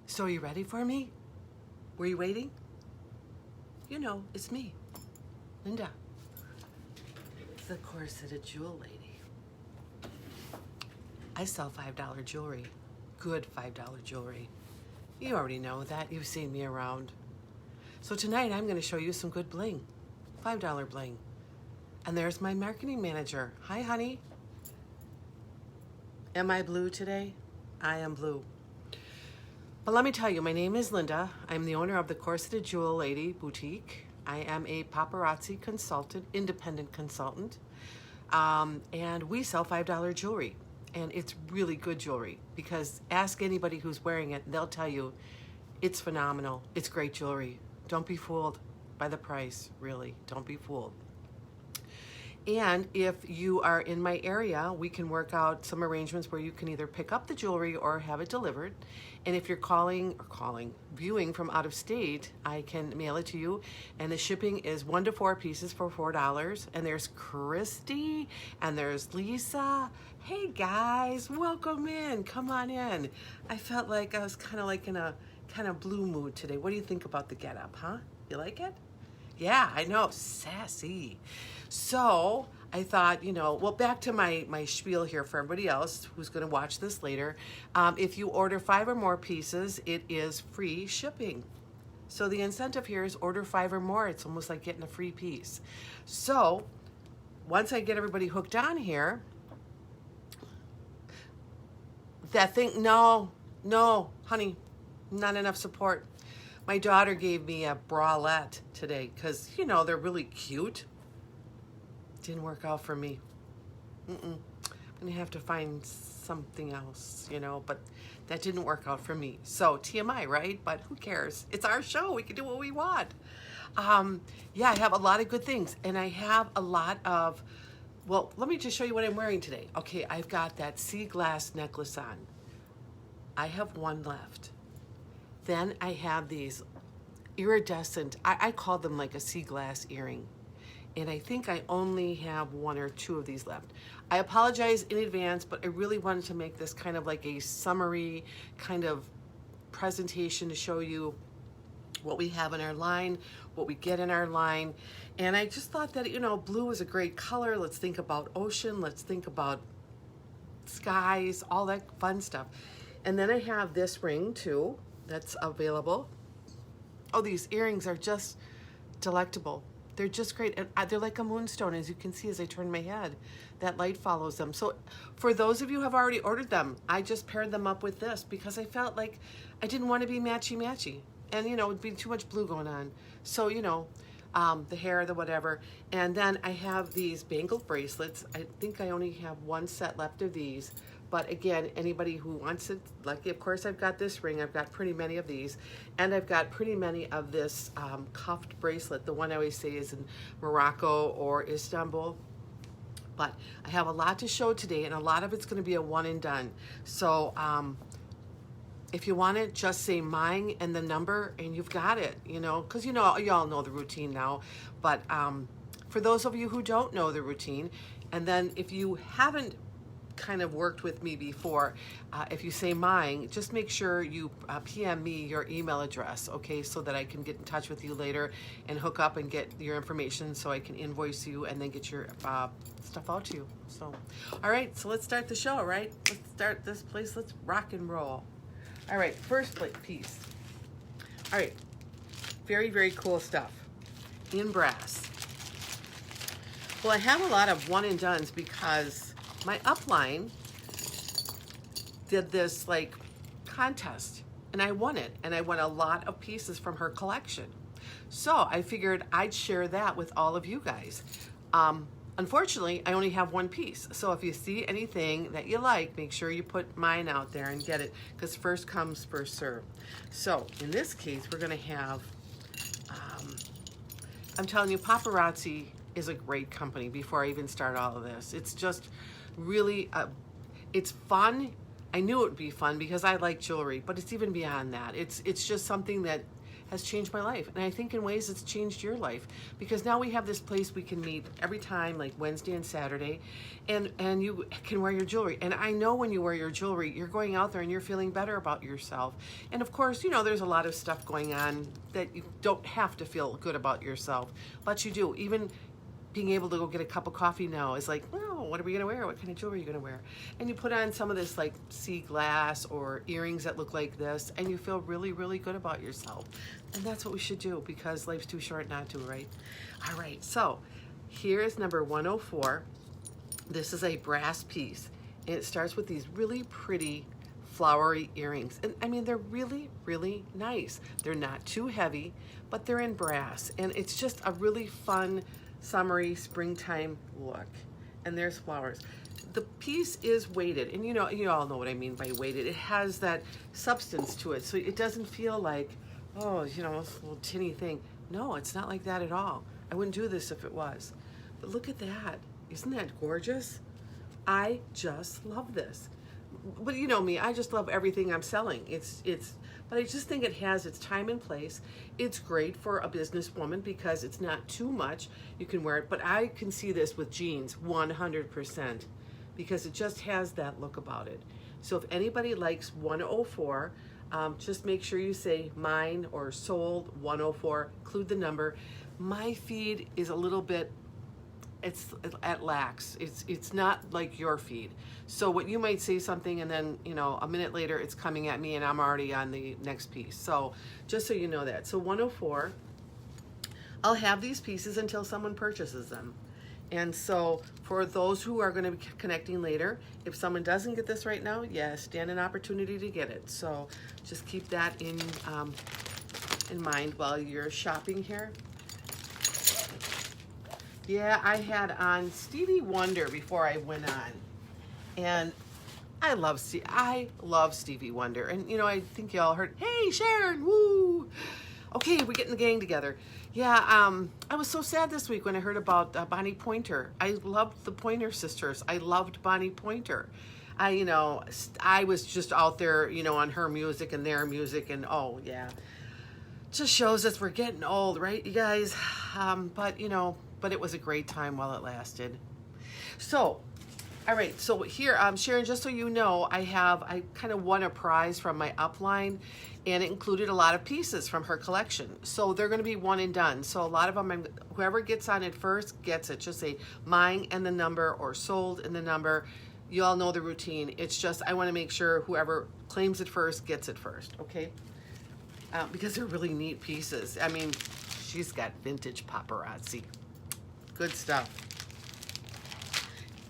So are you ready for me? Were you waiting? You know, it's me, Linda, the Corseted Jewel Lady. I sell $5 jewelry, good $5 jewelry. You already know that, you've seen me around. So tonight I'm gonna show you some good bling, $5 bling. And there's my marketing manager. Hi, honey. Am I blue today? I am blue. But let me tell you, my name is Linda. I'm the owner of the Corseted Jewel Lady Boutique. I am a paparazzi consultant, independent consultant. And we sell $5 jewelry. And it's really good jewelry because ask anybody who's wearing it, they'll tell you it's phenomenal. It's great jewelry. Don't be fooled by the price, really. Don't be fooled. And if you are in my area, we can work out some arrangements where you can either pick up the jewelry or have it delivered. And if you're viewing from out of state, I can mail it to you. And the shipping is 1 to 4 pieces for $4. And there's Christy and there's Lisa. Hey guys, welcome in. Come on in. I felt like I was kind of like in a kind of blue mood today. What do you think about the getup, huh? You like it? Yeah, I know, sassy. So I thought, well, back to my spiel here for everybody else who's going to watch this later. If you order 5 or more pieces, it is free shipping. So the incentive here is order 5 or more. It's almost like getting a free piece. So once I get everybody hooked on here, that thing, no, honey, not enough support. My daughter gave me a bralette today because, they're really cute. Didn't work out for me. I'm going to have to find something else, but that didn't work out for me. So TMI, right? But who cares? It's our show. We can do what we want. Yeah, I have a lot of good things. And I have a lot of, well, let me just show you what I'm wearing today. Okay, I've got that sea glass necklace on. I have one left. Then I have these iridescent, I call them like a sea glass earring. And I think I only have 1 or 2 of these left. I apologize in advance, but I really wanted to make this kind of like a summary kind of presentation to show you what we have in our line, what we get in our line. And I just thought that, blue is a great color. Let's think about ocean. Let's think about skies, all that fun stuff. And then I have this ring too that's available. Oh, these earrings are just delectable. They're just great. And they're like a moonstone, as you can see as I turn my head. That light follows them. So for those of you who have already ordered them, I just paired them up with this because I felt like I didn't want to be matchy-matchy. And, it'd be too much blue going on. So, the hair, the whatever. And then I have these bangle bracelets. I think I only have 1 set left of these. But again, anybody who wants it, like, of course, I've got this ring. I've got pretty many of these. And I've got pretty many of this cuffed bracelet. The one I always say is in Morocco or Istanbul. But I have a lot to show today, and a lot of it's going to be a one and done. So if you want it, just say mine and the number, and you've got it, because you all know the routine now. But for those of you who don't know the routine, and then if you haven't kind of worked with me before, if you say mine, just make sure you PM me your email address, okay, so that I can get in touch with you later and hook up and get your information so I can invoice you and then get your stuff out to you. So, all right, so let's start the show, right? Let's start this place. Let's rock and roll. All right, first piece. All right, very, very cool stuff in brass. Well, I have a lot of one and dones because my upline did this like contest and I won it, and I won a lot of pieces from her collection. So I figured I'd share that with all of you guys. Unfortunately, I only have 1 piece. So if you see anything that you like, make sure you put mine out there and get it, because first comes, first serve. So in this case, we're gonna have, I'm telling you, Paparazzi is a great company before I even start all of this. It's just really, it's fun. I knew it would be fun because I like jewelry, but it's even beyond that. It's just something that has changed my life. And I think in ways it's changed your life, because now we have this place we can meet every time, like Wednesday and Saturday, and you can wear your jewelry. And I know when you wear your jewelry, you're going out there and you're feeling better about yourself. And of course, you know, there's a lot of stuff going on that you don't have to feel good about yourself, but you do. Even being able to go get a cup of coffee now is like, well, what are we gonna wear? What kind of jewelry are you gonna wear? And you put on some of this like sea glass or earrings that look like this, and you feel really, really good about yourself. And that's what we should do, because life's too short not to, right? All right, so here is number 104. This is a brass piece, and it starts with these really pretty flowery earrings. And I mean, they're really, really nice. They're not too heavy, but they're in brass, and it's just a really fun, summery, springtime look. And there's flowers. The piece is weighted, and you all know what I mean by weighted. It has that substance to it, so it doesn't feel like, oh, you know, this little tinny thing. No, it's not like that at all. I wouldn't do this if it was. But look at that. Isn't that gorgeous? I just love this. But you know me, I just love everything I'm selling. But I just think it has its time and place. It's great for a businesswoman because it's not too much. You can wear it, but I can see this with jeans 100%, because it just has that look about it. So if anybody likes 104, just make sure you say mine or sold 104, include the number. My feed is a little bit, it's at lax. It's not like your feed. So what you might say something, and then, you know, a minute later it's coming at me and I'm already on the next piece. So just so you know that. So 104, I'll have these pieces until someone purchases them. And so for those who are going to be connecting later, if someone doesn't get this right now, yes, stand an opportunity to get it. So just keep that in mind while you're shopping here. Yeah, I had on Stevie Wonder before I went on, and I love Stevie Wonder. And you know, I think y'all heard, hey Sharon, woo! Okay, we're getting the gang together. Yeah, I was so sad this week when I heard about Bonnie Pointer. I loved the Pointer Sisters. I loved Bonnie Pointer. I was just out there, you know, on her music and their music, and oh yeah, just shows us we're getting old, right, you guys? But you know. But it was a great time while it lasted. So, all right, so here, Sharon, just so you know, I kind of won a prize from my upline, and it included a lot of pieces from her collection. So they're gonna be one and done. So a lot of them, whoever gets on it first gets it. Just say mine and the number, or sold and the number. You all know the routine. It's just, I wanna make sure whoever claims it first gets it first, okay? Because they're really neat pieces. I mean, she's got vintage paparazzi. Good stuff.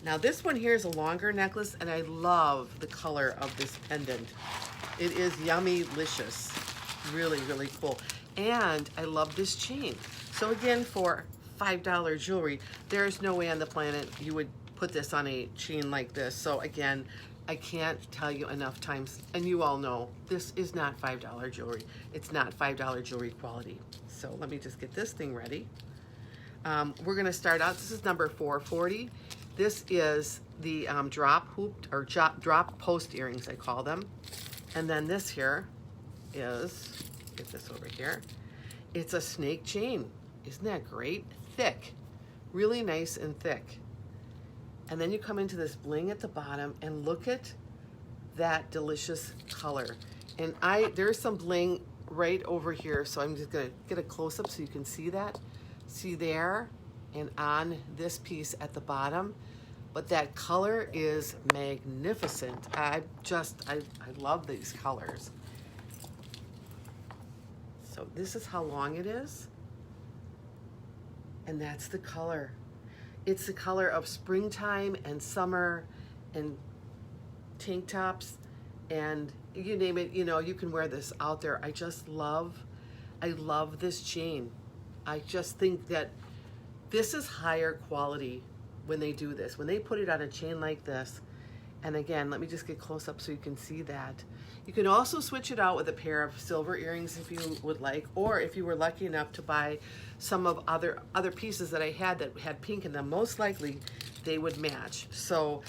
Now this one here is a longer necklace, and I love the color of this pendant. It is yummy-licious. Really, really cool. And I love this chain. So again, for $5 jewelry, there's no way on the planet you would put this on a chain like this. So again, I can't tell you enough times, and you all know, this is not $5 jewelry. It's not $5 jewelry quality. So let me just get this thing ready. We're gonna start out, this is number 440. This is the drop hooped, or drop post earrings, I call them. And then this here is, get this over here, it's a snake chain. Isn't that great? Thick, really nice and thick. And then you come into this bling at the bottom, and look at that delicious color. And there's some bling right over here, so I'm just gonna get a close-up so you can see that. See there, and on this piece at the bottom. But that color is magnificent. I love these colors. So this is how long it is. And that's the color. It's the color of springtime and summer and tank tops, and you name it, you know, you can wear this out there. I love this chain. I just think that this is higher quality when they do this. When they put it on a chain like this, and again, let me just get close up so you can see that. You can also switch it out with a pair of silver earrings if you would like, or if you were lucky enough to buy some of other pieces that I had that had pink in them, most likely they would match. So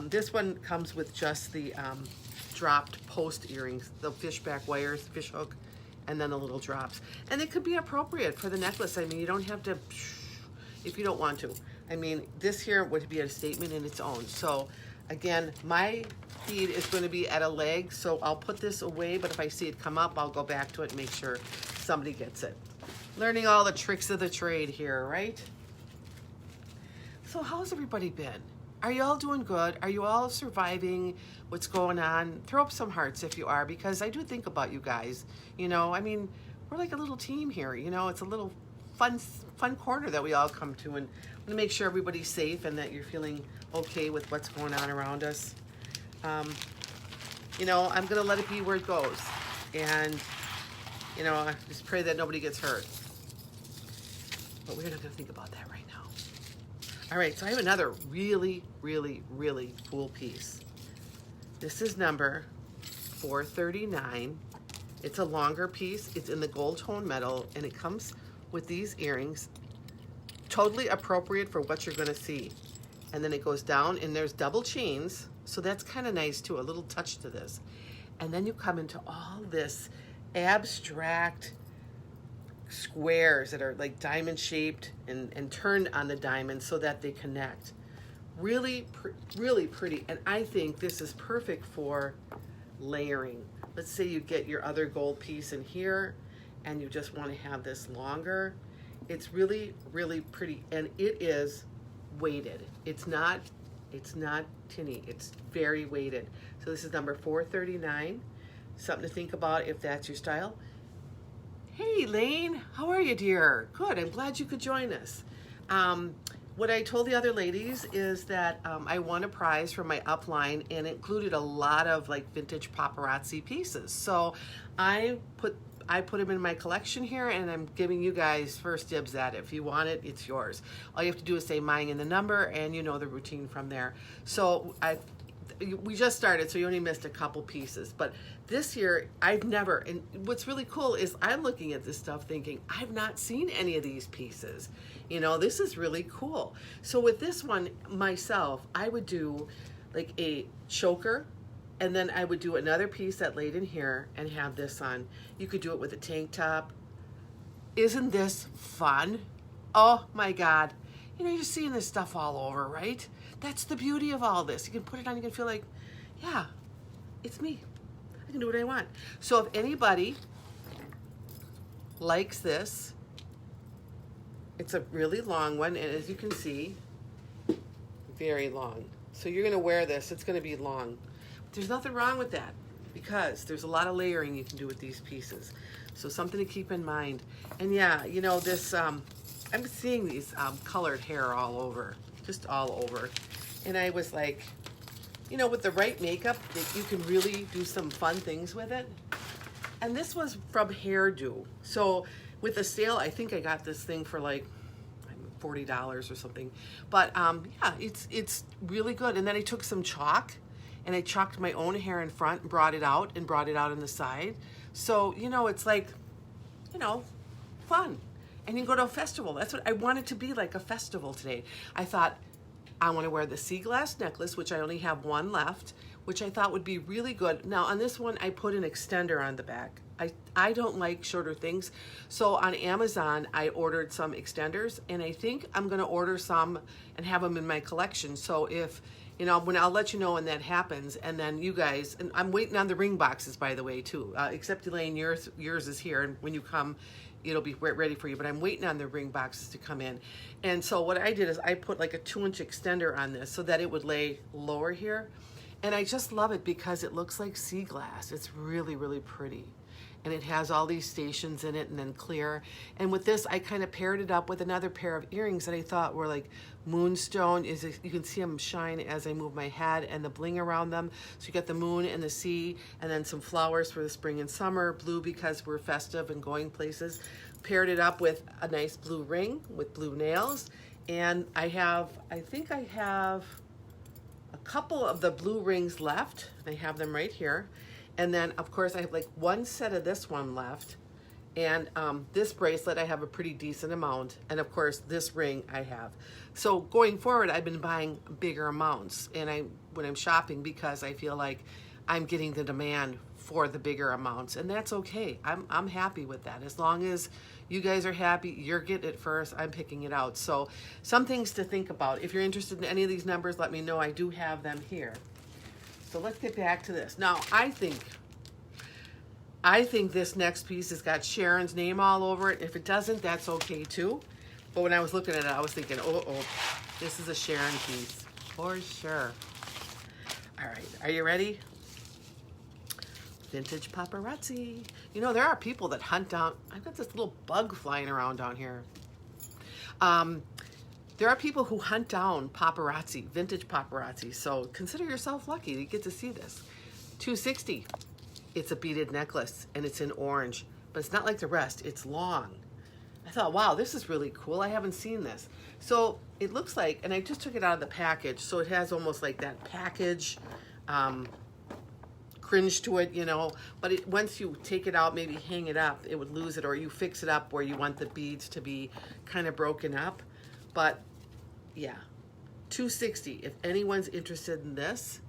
this one comes with just the dropped post earrings, the fishback wires, fish hook and then the little drops. And it could be appropriate for the necklace. I mean, you don't have to, if you don't want to. I mean, this here would be a statement in its own. So again, my feed is going to be at a leg, so I'll put this away, but if I see it come up, I'll go back to it and make sure somebody gets it. Learning all the tricks of the trade here, right? So how's everybody been? Are you all doing good? Are you all surviving what's going on? Throw up some hearts if you are, because I do think about you guys. You know, I mean, we're like a little team here. You know, it's a little fun corner that we all come to, and I want to make sure everybody's safe and that you're feeling okay with what's going on around us. You know, I'm going to let it be where it goes. And, you know, I just pray that nobody gets hurt. But we're not going to think about that right now. All right, so I have another really, really, really cool piece. This is number 439. It's a longer piece. It's in the gold tone metal, and it comes with these earrings. Totally appropriate for what you're going to see. And then it goes down, and there's double chains, so that's kind of nice too, a little touch to this. And then you come into all this abstract squares that are like diamond shaped and turned on the diamond so that they connect. Really, really pretty. And I think this is perfect for layering. Let's say you get your other gold piece in here and you just want to have this longer. It's really, really pretty. And it is weighted. It's not tinny. It's very weighted. So this is number 439. Something to think about if that's your style. Hey, Lane, how are you, dear? Good, I'm glad you could join us. What I told the other ladies is that I won a prize for my upline, and it included a lot of like vintage paparazzi pieces. So I put them in my collection here, and I'm giving you guys first dibs at it. If you want it, it's yours. All you have to do is say mine and the number, and you know the routine from there. So we just started, so you only missed a couple pieces. But this year, I've never, and what's really cool is I'm looking at this stuff thinking, I've not seen any of these pieces. You know, this is really cool. So with this one, myself, I would do like a choker, and then I would do another piece that laid in here and have this on. You could do it with a tank top. Isn't this fun? Oh my God. You know, you're seeing this stuff all over, right? That's the beauty of all this. You can put it on, you can feel like, yeah, it's me. I can do what I want. So if anybody likes this, it's a really long one, and as you can see, very long. So you're gonna wear this, it's gonna be long. But there's nothing wrong with that, because there's a lot of layering you can do with these pieces. So something to keep in mind. And yeah, you know, this, I'm seeing these colored hair all over, just all over. And I was like, you know, with the right makeup, you can really do some fun things with it. And this was from Hairdo. So with the sale, I think I got this thing for like $40 or something. But yeah, it's really good. And then I took some chalk and I chalked my own hair in front and brought it out on the side. So, you know, it's like, you know, fun. And you can go to a festival. That's what I wanted to be, like a festival today. I thought, I want to wear the sea glass necklace, which I only have one left, which I thought would be really good. Now on this one, I put an extender on the back. I don't like shorter things. So on Amazon, I ordered some extenders, and I think I'm going to order some and have them in my collection. So if, you know, when I'll let you know when that happens, and then you guys, and I'm waiting on the ring boxes, by the way, too. Except Elaine, yours is here, and when you come, it'll be ready for you, but I'm waiting on the ring boxes to come in. And so what I did is I put like a 2-inch extender on this so that it would lay lower here. And I just love it because it looks like sea glass. It's really, really pretty. And it has all these stations in it and then clear. And with this, I kind of paired it up with another pair of earrings that I thought were like moonstone. You can see them shine as I move my head, and the bling around them. So you got the moon and the sea, and then some flowers for the spring and summer, blue because we're festive and going places. Paired it up with a nice blue ring with blue nails. And I think I have a couple of the blue rings left. I have them right here. And then, of course, I have like one set of this one left. And this bracelet, I have a pretty decent amount. And of course, this ring I have. So going forward, I've been buying bigger amounts. And when I'm shopping, because I feel like I'm getting the demand for the bigger amounts, and that's okay. I'm happy with that. As long as you guys are happy, you're getting it first, I'm picking it out. So some things to think about. If you're interested in any of these numbers, let me know. I do have them here. So let's get back to this. Now, I think this next piece has got Sharon's name all over it. If it doesn't, that's okay too. But when I was looking at it, I was thinking, oh, this is a Sharon piece for sure. All right, are you ready? Vintage Paparazzi. You know, there are people that hunt down, I've got this little bug flying around down here. There are people who hunt down paparazzi, vintage paparazzi. So consider yourself lucky to get to see this. $260. It's a beaded necklace and it's in orange, but it's not like the rest. It's long. I thought, wow, this is really cool. I haven't seen this. So it looks like, and I just took it out of the package, so it has almost like that package cringe to it, you know, but once you take it out, maybe hang it up, it would lose it, or you fix it up where you want the beads to be kind of broken up. But yeah, $260 if anyone's interested in this.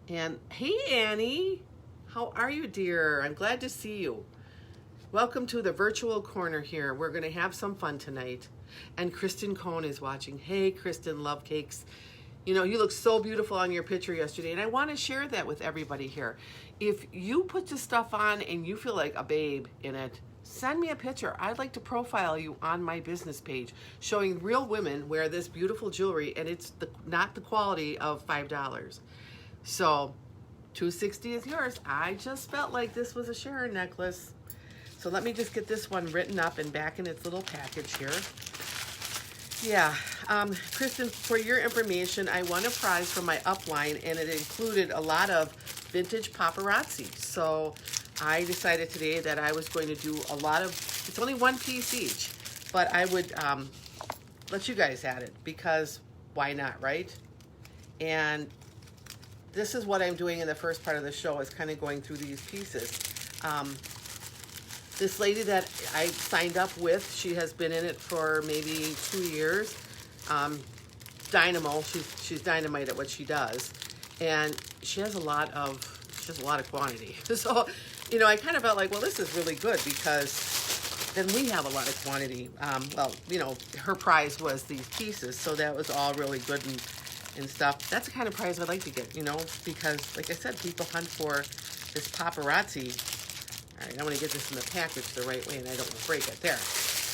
And hey, Annie, how are you, dear? I'm glad to see you. Welcome to the virtual corner here. We're going to have some fun tonight. And Kristen Cohn is watching. Hey, Kristen, love cakes. You know, you look so beautiful on your picture yesterday, and I want to share that with everybody here. If you put this stuff on and you feel like a babe in it, send me a picture. I'd like to profile you on my business page, showing real women wear this beautiful jewelry, and it's not the quality of $5. So $260 is yours. I just felt like this was a Sharon necklace. So let me just get this one written up and back in its little package here. Yeah, Kristen, for your information, I won a prize from my upline, and it included a lot of vintage paparazzi. So I decided today that I was going to do a lot of, it's only one piece each, but I would let you guys at it, because why not, right? And this is what I'm doing in the first part of the show, is kind of going through these pieces. This lady that I signed up with, she has been in it for maybe 2 years. Dynamo, she's dynamite at what she does, and she has a lot of quantity. So, you know, I kind of felt like, well, this is really good, because then we have a lot of quantity. Well, you know, her prize was these pieces, so that was all really good and stuff. That's the kind of prize I'd like to get, you know, because like I said, people hunt for this paparazzi. All right, I want to get this in the package the right way, and I don't want to break it. There.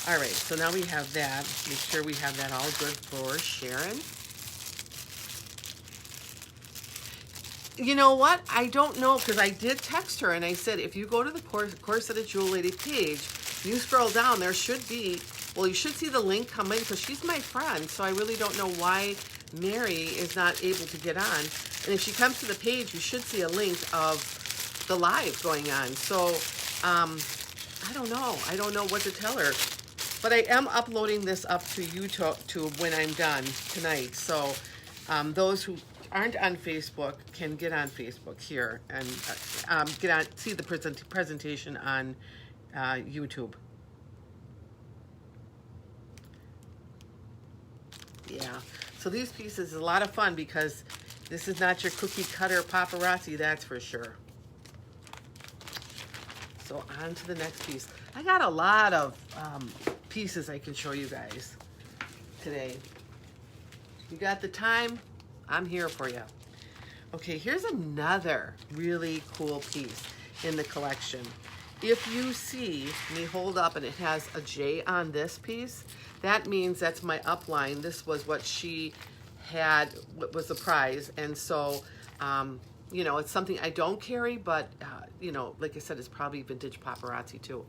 All right, so now we have that. Make sure we have that all good for Sharon. You know what? I don't know, because I did text her, and I said, if you go to the Corseted Jewel Lady page, you scroll down, there should be, well, you should see the link come in, because she's my friend, so I really don't know why Mary is not able to get on. And if she comes to the page, you should see a link of the live going on. So I don't know. I don't know what to tell her. But I am uploading this up to YouTube when I'm done tonight. So those who aren't on Facebook can get on Facebook here and see the presentation on YouTube. Yeah. So these pieces is a lot of fun, because this is not your cookie cutter paparazzi, that's for sure. So on to the next piece. I got a lot of pieces I can show you guys today. You got the time? I'm here for you. Okay, here's another really cool piece in the collection. If you see me hold up and it has a J on this piece, that means that's my upline. This was what she had, what was the prize. And so, you know, it's something I don't carry, but, you know, like I said, it's probably vintage paparazzi too.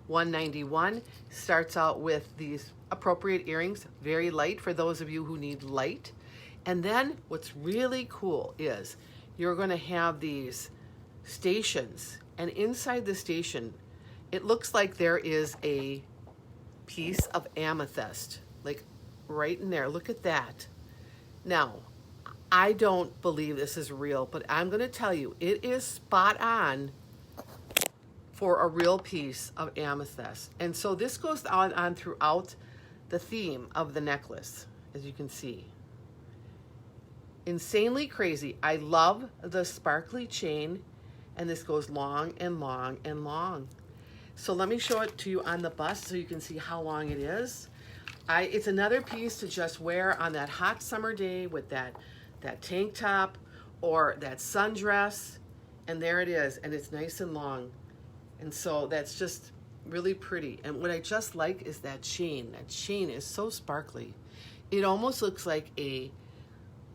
$191 starts out with these appropriate earrings, very light for those of you who need light. And then what's really cool is you're going to have these stations, and inside the station, it looks like there is a piece of amethyst, like right in there. Look at that. Now, I don't believe this is real, but I'm going to tell you, it is spot on for a real piece of amethyst. And so this goes on throughout the theme of the necklace, as you can see. Insanely crazy. I love the sparkly chain, And this goes long and long and long. So let me show it to you on the bust so you can see how long it is. It's another piece to just wear on that hot summer day with that tank top or that sundress. And there it is. And it's nice and long. And so that's just really pretty. And what I just like is that chain. That chain is so sparkly. It almost looks like a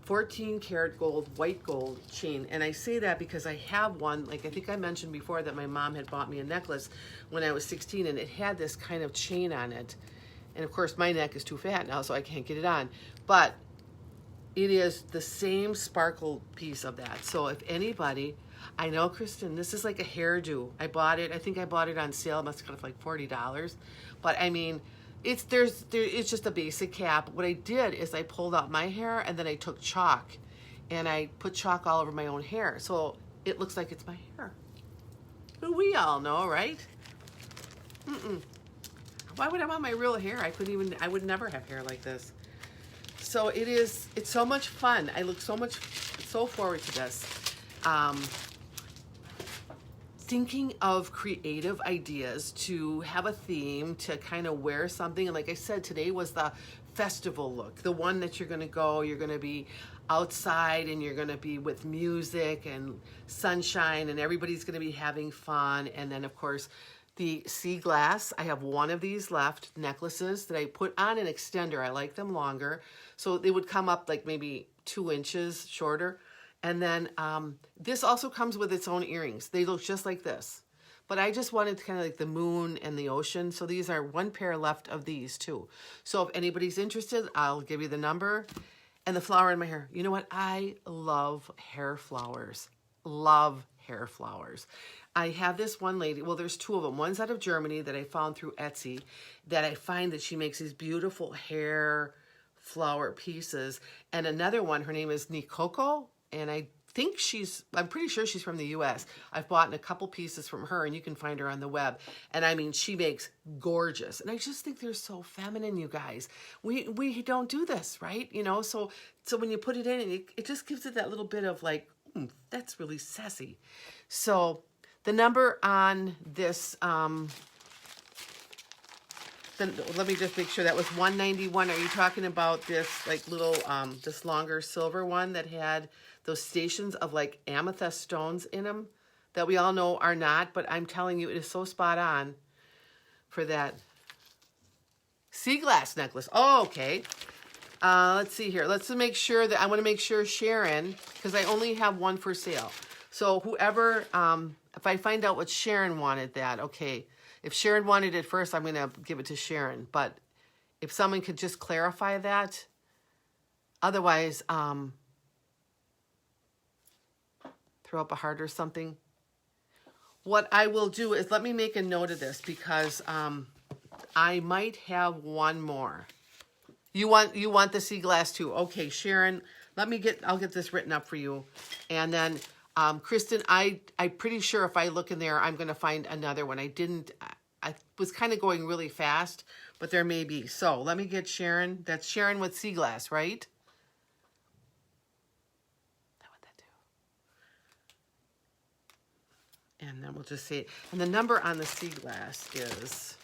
14 karat gold, white gold chain. And I say that because I have one, like I think I mentioned before that my mom had bought me a necklace when I was 16 and it had this kind of chain on it. And of course my neck is too fat now, so I can't get it on. But it is the same sparkle piece of that. So if anybody, I know, Kristen, this is like a hairdo. I bought it, I think I bought it on sale. It must have cost like $40. But I mean, it's just a basic cap. What I did is I pulled out my hair and then I took chalk and I put chalk all over my own hair. So it looks like it's my hair. But we all know, right? Why would I want my real hair? I would never have hair like this. So it's so much fun. I look so forward to this. Thinking of creative ideas to have a theme, to kind of wear something. And like I said, today was the festival look, the one that you're going to be outside and you're going to be with music and sunshine and everybody's going to be having fun. And then of course the sea glass, I have one of these left, necklaces that I put on an extender. I like them longer. So they would come up like maybe 2 inches shorter. And then this also comes with its own earrings. They look just like this. But I just wanted kind of like the moon and the ocean. So these are one pair left of these too. So if anybody's interested, I'll give you the number. And the flower in my hair. You know what? I love hair flowers. Love hair flowers. I have this one lady, well, there's 2 of them. One's out of Germany that I found through Etsy that I find that she makes these beautiful hair flower pieces. And another one, her name is Nikoko. And I'm pretty sure she's from the US. I've bought a couple pieces from her and you can find her on the web. And I mean, she makes gorgeous. And I just think they're so feminine, you guys. We don't do this, right? You know, so when you put it in, it just gives it that little bit of like, that's really sassy. So the number on this, then let me just make sure that was $191. Are you talking about this like little, this longer silver one that had those stations of like amethyst stones in them that we all know are not, but I'm telling you, it is so spot on for that sea glass necklace. Oh, okay. Let's see here. Let's make sure that I want to make sure Sharon, because I only have one for sale. So whoever, if I find out what Sharon wanted that, okay. If Sharon wanted it first, I'm going to give it to Sharon. But if someone could just clarify that, otherwise, throw up a heart or something. What I will do is let me make a note of this because I might have one more. You want the sea glass too? Okay, Sharon, I'll get this written up for you. And then Kristen, I'm pretty sure if I look in there, I'm going to find another one. I was kind of going really fast, but there may be. So let me get Sharon. That's Sharon with sea glass, right? That would that do? And then we'll just say, and the number on the sea glass is,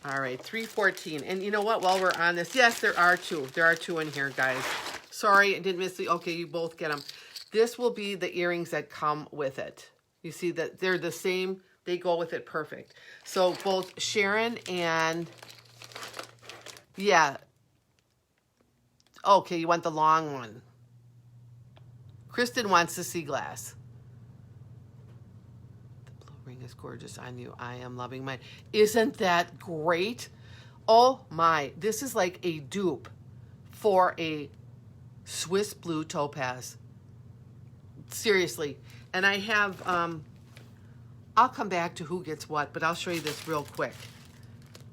all right, 314. And you know what? While we're on this, yes, there are 2. There are 2 in here, guys. Sorry, I didn't miss the, okay, you both get them. This will be the earrings that come with it. You see that they're the same. They go with it perfect. So both Sharon and, yeah. Okay, you want the long one. Kristen wants the sea glass. The blue ring is gorgeous on you. I am loving mine. Isn't that great? Oh my, this is like a dupe for a Swiss blue topaz. Seriously. And I have, I'll come back to who gets what, but I'll show you this real quick.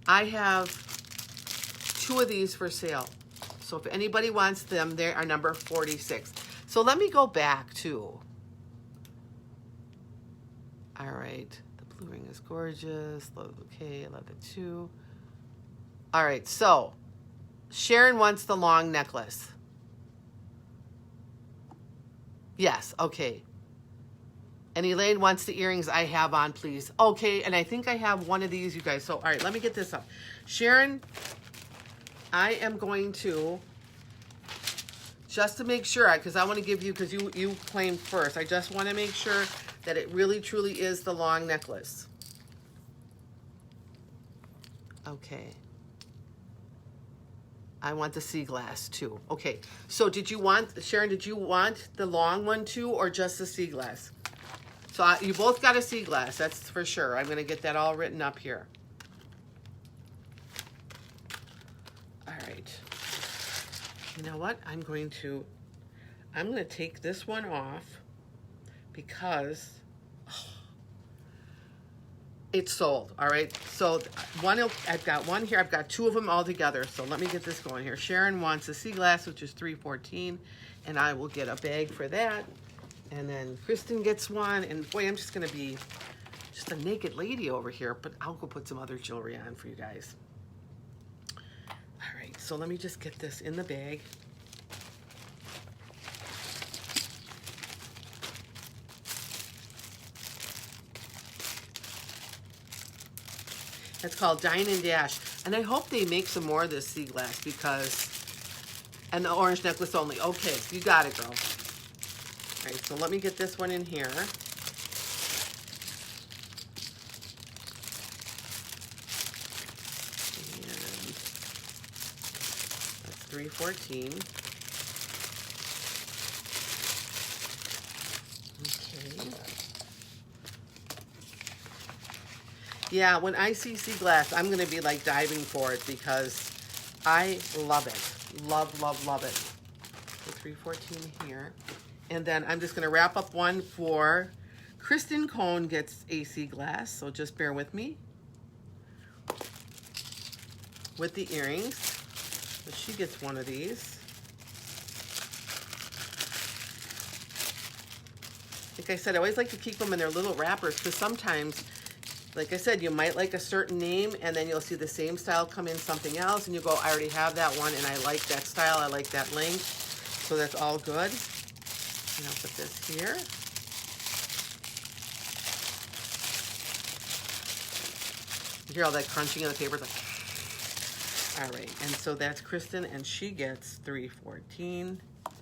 I have 2 of these for sale. So if anybody wants them, they are number 46. So let me go back to, all right, the blue ring is gorgeous. Okay, I love it too. All right, so Sharon wants the long necklace. Yes, okay. And Elaine wants the earrings I have on, please. Okay, and I think I have one of these, you guys. So, all right, let me get this up. Sharon, I am going to, just to make sure, because I want to give you, because you claimed first, I just want to make sure that it really, truly is the long necklace. Okay. I want the sea glass too. Okay, so did you want, Sharon, did you want the long one too, or just the sea glass? So you both got a sea glass, that's for sure. I'm going to get that all written up here. All right. You know what? I'm going to take this one off because it's sold. All right. So I've got one here. I've got two of them all together. So let me get this going here. Sharon wants a sea glass, which is $3.14, and I will get a bag for that. And then Kristen gets one, and boy, I'm just gonna be just a naked lady over here, but I'll go put some other jewelry on for you guys. All right, so let me just get this in the bag. It's called Dine and Dash, and I hope they make some more of this sea glass because, and the orange necklace only. Okay, you got it, girl. All right, so let me get this one in here. And that's $3.14. Okay. Yeah, when I see sea glass, I'm going to be like diving for it because I love it. Love, love, love it. So $3.14 here. And then I'm just going to wrap up one for Kristen Cohn gets a sea glass, so just bear with me. With the earrings. So she gets one of these. Like I said, I always like to keep them in their little wrappers because sometimes, like I said, you might like a certain name and then you'll see the same style come in something else and you go, I already have that one and I like that style, I like that length. So that's all good. And I'll put this here. You hear all that crunching of the paper? Like, all right, and so that's Kristen, and she gets $3.14. All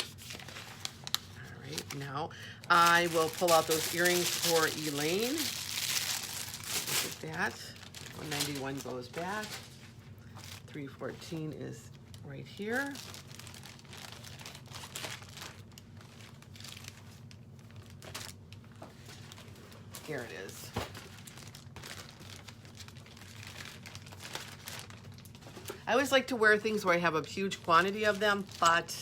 right, now I will pull out those earrings for Elaine. Look at that. $191 goes back. $3.14 is right here. Here it is. I always like to wear things where I have a huge quantity of them, but,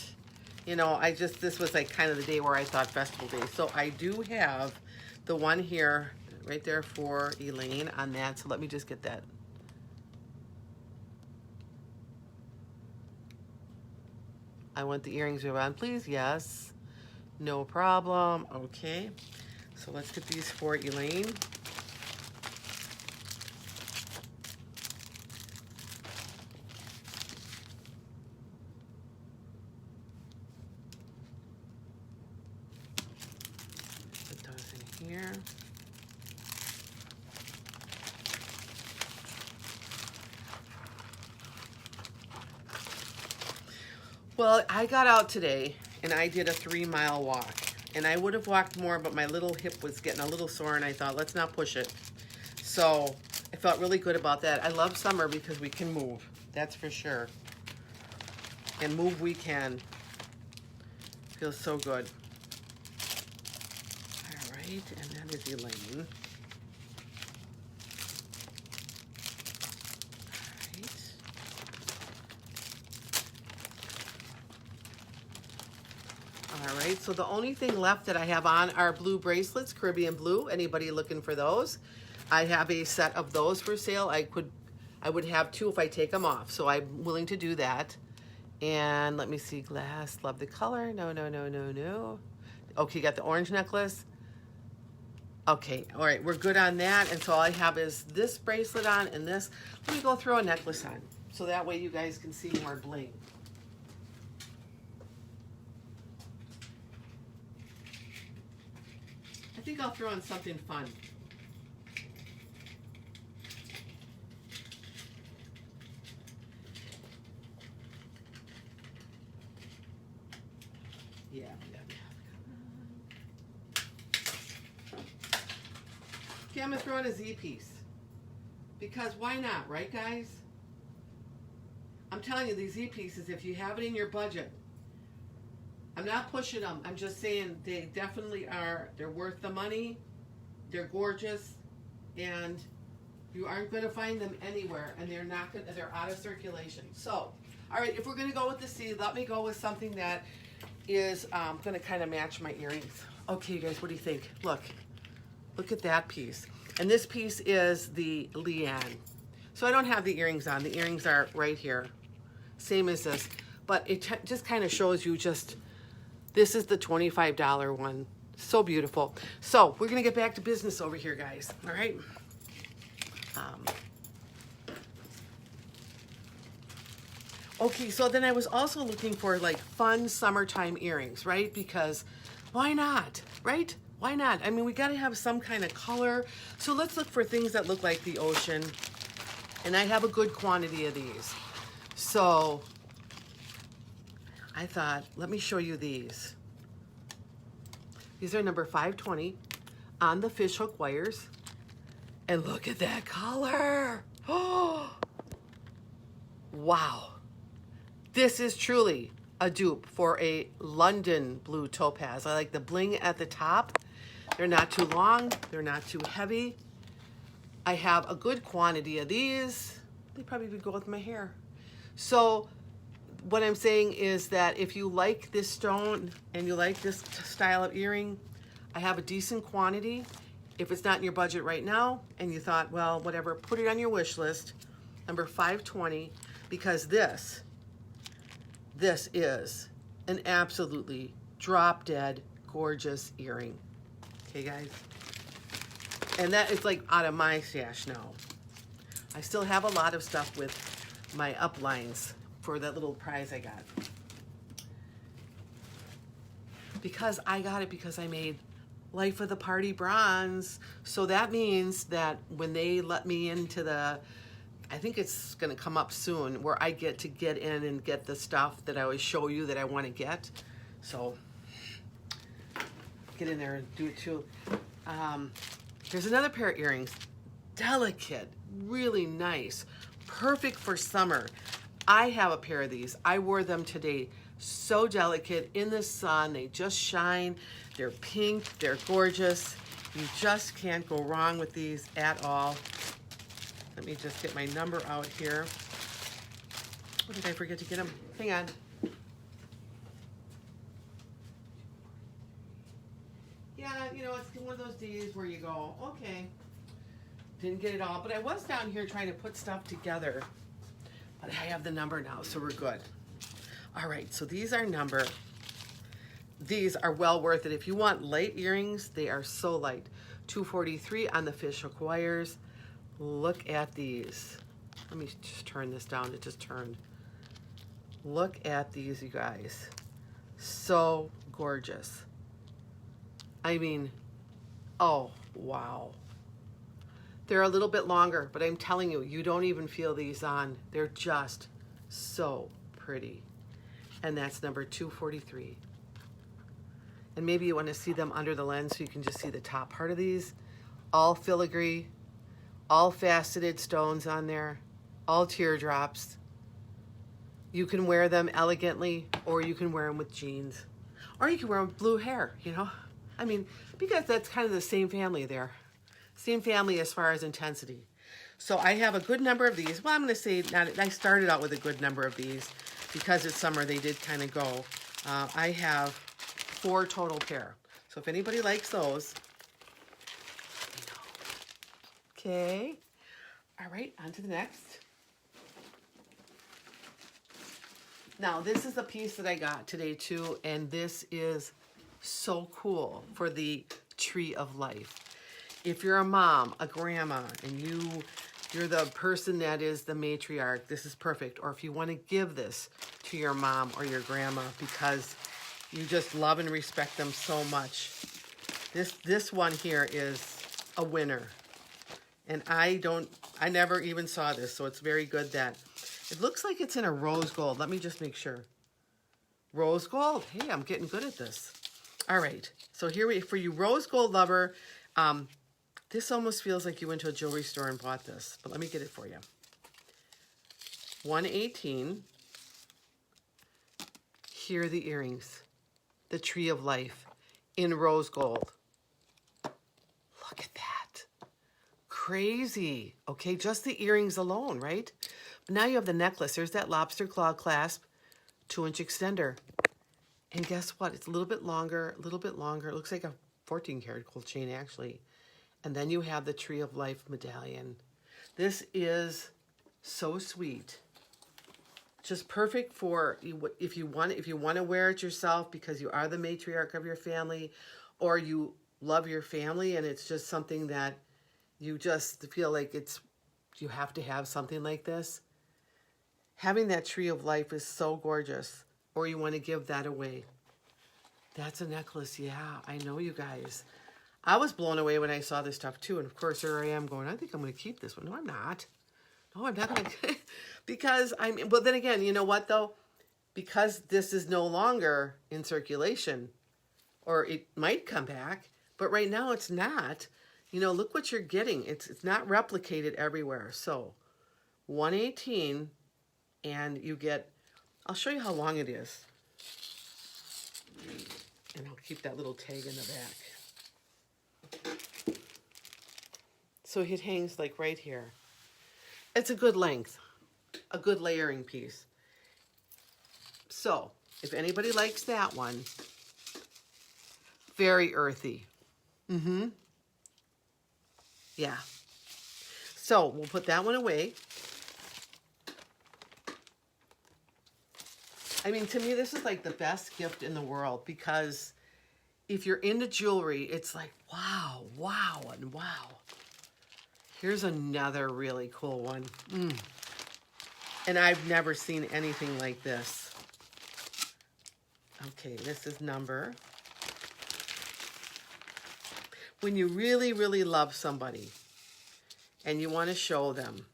you know, this was like kind of the day where I thought festival day. So I do have the one here right there for Elaine on that. So let me just get that. I want the earrings on, please. Yes. No problem. Okay. So let's get these for Elaine. Put those in here. Well, I got out today and I did a 3-mile walk. And I would have walked more, but my little hip was getting a little sore, and I thought, let's not push it. So I felt really good about that. I love summer because we can move. That's for sure. And move we can. Feels so good. All right, and that is Elaine. All right, so the only thing left that I have on are blue bracelets, Caribbean blue. Anybody looking for those? I have a set of those for sale. I would have two if I take them off, so I'm willing to do that. And let me see, glass, love the color. No, no, no, no, no. Okay, got the orange necklace. Okay, all right, we're good on that. And so all I have is this bracelet on and this. Let me go throw a necklace on, so that way you guys can see more bling. think I'll throw in something fun. Yeah. Okay, I'm going to throw in a Z piece. Because why not, right, guys? I'm telling you, these Z pieces, if you have it in your budget, I'm not pushing them. I'm just saying they definitely are. They're worth the money. They're gorgeous. And you aren't going to find them anywhere. And they're not going. They're out of circulation. So, all right, if we're going to go with the C, let me go with something that is going to kind of match my earrings. Okay, you guys, what do you think? Look at that piece. And this piece is the Leanne. So I don't have the earrings on. The earrings are right here. Same as this. But it just kind of shows you just, this is the $25 one. So beautiful. So we're going to get back to business over here, guys. All right. Okay, so then I was also looking for like fun summertime earrings, right? Because why not, right? Why not? I mean, we got to have some kind of color. So let's look for things that look like the ocean. And I have a good quantity of these. So I thought, let me show you these. These are number 520 on the fishhook wires. And look at that color. Oh, wow. This is truly a dupe for a London blue topaz. I like the bling at the top. They're not too long. They're not too heavy. I have a good quantity of these. They probably would go with my hair. So what I'm saying is that if you like this stone and you like this style of earring, I have a decent quantity. If it's not in your budget right now and you thought, well, whatever, put it on your wish list, number 520, because this is an absolutely drop dead gorgeous earring. Okay, guys? And that is like out of my stash now. I still have a lot of stuff with my uplines for that little prize I got. Because I got it because I made Life of the Party bronze. So that means that when they let me into the, I think it's going to come up soon, where I get to get in and get the stuff that I always show you that I want to get. So get in there and do it too. Here's another pair of earrings. Delicate, really nice, perfect for summer. I have a pair of these. I wore them today. So delicate in the sun. They just shine. They're pink. They're gorgeous. You just can't go wrong with these at all. Let me just get my number out here. Oh, did I forget to get them? Hang on. Yeah, you know, it's one of those days where you go, okay, didn't get it all. But I was down here trying to put stuff together. But I have the number now, so we're good. All right, so these are well worth it. If you want light earrings, they are so light. $243 on the fishhook wires. Look at these. Let me just turn this down. It just turned. Look at these, you guys. So gorgeous. I mean, oh, wow. They're a little bit longer, but I'm telling you, you don't even feel these on. They're just so pretty. And that's number 243. And maybe you want to see them under the lens so you can just see the top part of these. All filigree, all faceted stones on there, all teardrops. You can wear them elegantly, or you can wear them with jeans. Or you can wear them with blue hair, you know? I mean, because that's kind of the same family there. Same family as far as intensity. So I have a good number of these. Well, I'm going to say, I started out with a good number of these. Because it's summer, they did kind of go. I have 4 total pair. So if anybody likes those, you know. Okay. All right, on to the next. Now, this is a piece that I got today too, and this is so cool for the tree of life. If you're a mom, a grandma, and you're the person that is the matriarch, this is perfect. Or if you want to give this to your mom or your grandma because you just love and respect them so much, This one here is a winner. And I never even saw this, so it's very good that it looks like it's in a rose gold. Let me just make sure. Rose gold. Hey, I'm getting good at this. All right. So here for you rose gold lover, this almost feels like you went to a jewelry store and bought this, but let me get it for you. 118. Here are the earrings. The Tree of Life in rose gold. Look at that. Crazy. Okay, just the earrings alone, right? But now you have the necklace. There's that lobster claw clasp, 2-inch extender. And guess what? It's a little bit longer, a little bit longer. It looks like a 14 karat gold chain, actually. And then you have the Tree of Life medallion. This is so sweet. Just perfect for if you want to wear it yourself because you are the matriarch of your family, or you love your family and it's just something that you just feel like you have to have something like this. Having that Tree of Life is so gorgeous. Or you want to give that away. That's a necklace. Yeah, I know, you guys. I was blown away when I saw this stuff too. And of course, here I am going, I think I'm going to keep this one. No, I'm not. No, I'm not going to. Because well, then again, you know what though? Because this is no longer in circulation, or it might come back, but right now it's not. You know, look what you're getting. It's not replicated everywhere. So 118, and you get, I'll show you how long it is. And I'll keep that little tag in the back. So it hangs like right here. It's a good length, a good layering piece. So if anybody likes that one, very earthy. Yeah. So we'll put that one away. I mean, to me, this is like the best gift in the world, because if you're into jewelry, it's like, wow, wow, and wow. Here's another really cool one. And I've never seen anything like this. Okay, this is number. When you really, really love somebody and you want to show them,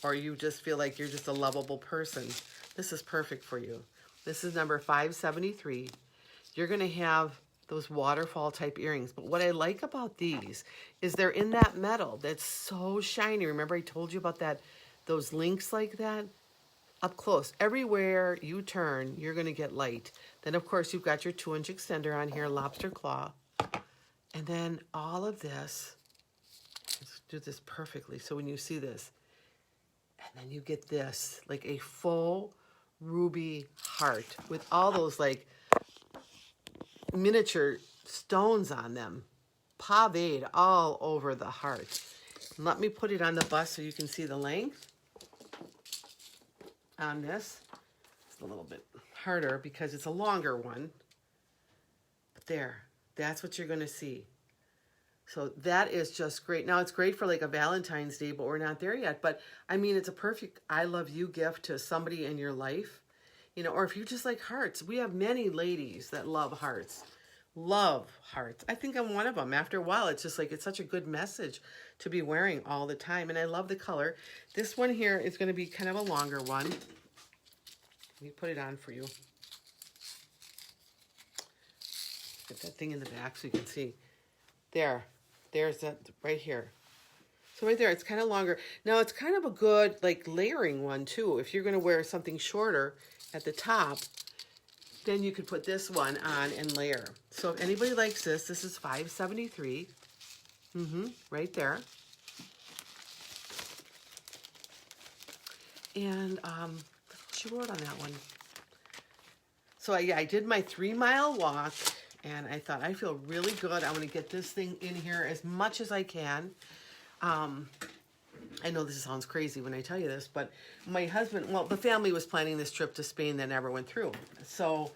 or you just feel like you're just a lovable person, this is perfect for you. This is number 573. You're going to have those waterfall type earrings. But what I like about these is they're in that metal that's so shiny. Remember I told you about those links like that? Up close. Everywhere you turn, you're going to get light. Then, of course, you've got your 2-inch extender on here, lobster claw. And then all of this, let's do this perfectly. So when you see this, and then you get this, like a full ruby heart with all those like miniature stones on them, paved all over the heart. And let me put it on the bust so you can see the length on this. It's a little bit harder because it's a longer one. But there, that's what you're going to see. So that is just great. Now, it's great for like a Valentine's Day, but we're not there yet. But I mean, it's a perfect I love you gift to somebody in your life. You know, or if you just like hearts. We have many ladies that love hearts. Love hearts. I think I'm one of them. After a while, it's just like, it's such a good message to be wearing all the time. And I love the color. This one here is going to be kind of a longer one. Let me put it on for you. Get that thing in the back so you can see. There's that right here. So right there, it's kind of longer. Now, it's kind of a good, like, layering one, too. If you're going to wear something shorter at the top, then you could put this one on and layer. So if anybody likes this, this is $5.73. Right there. And she wrote on that one. So yeah, I did my 3-mile walk. And I thought, I feel really good. I want to get this thing in here as much as I can. I know this sounds crazy when I tell you this, but my husband, well, the family was planning this trip to Spain that never went through. So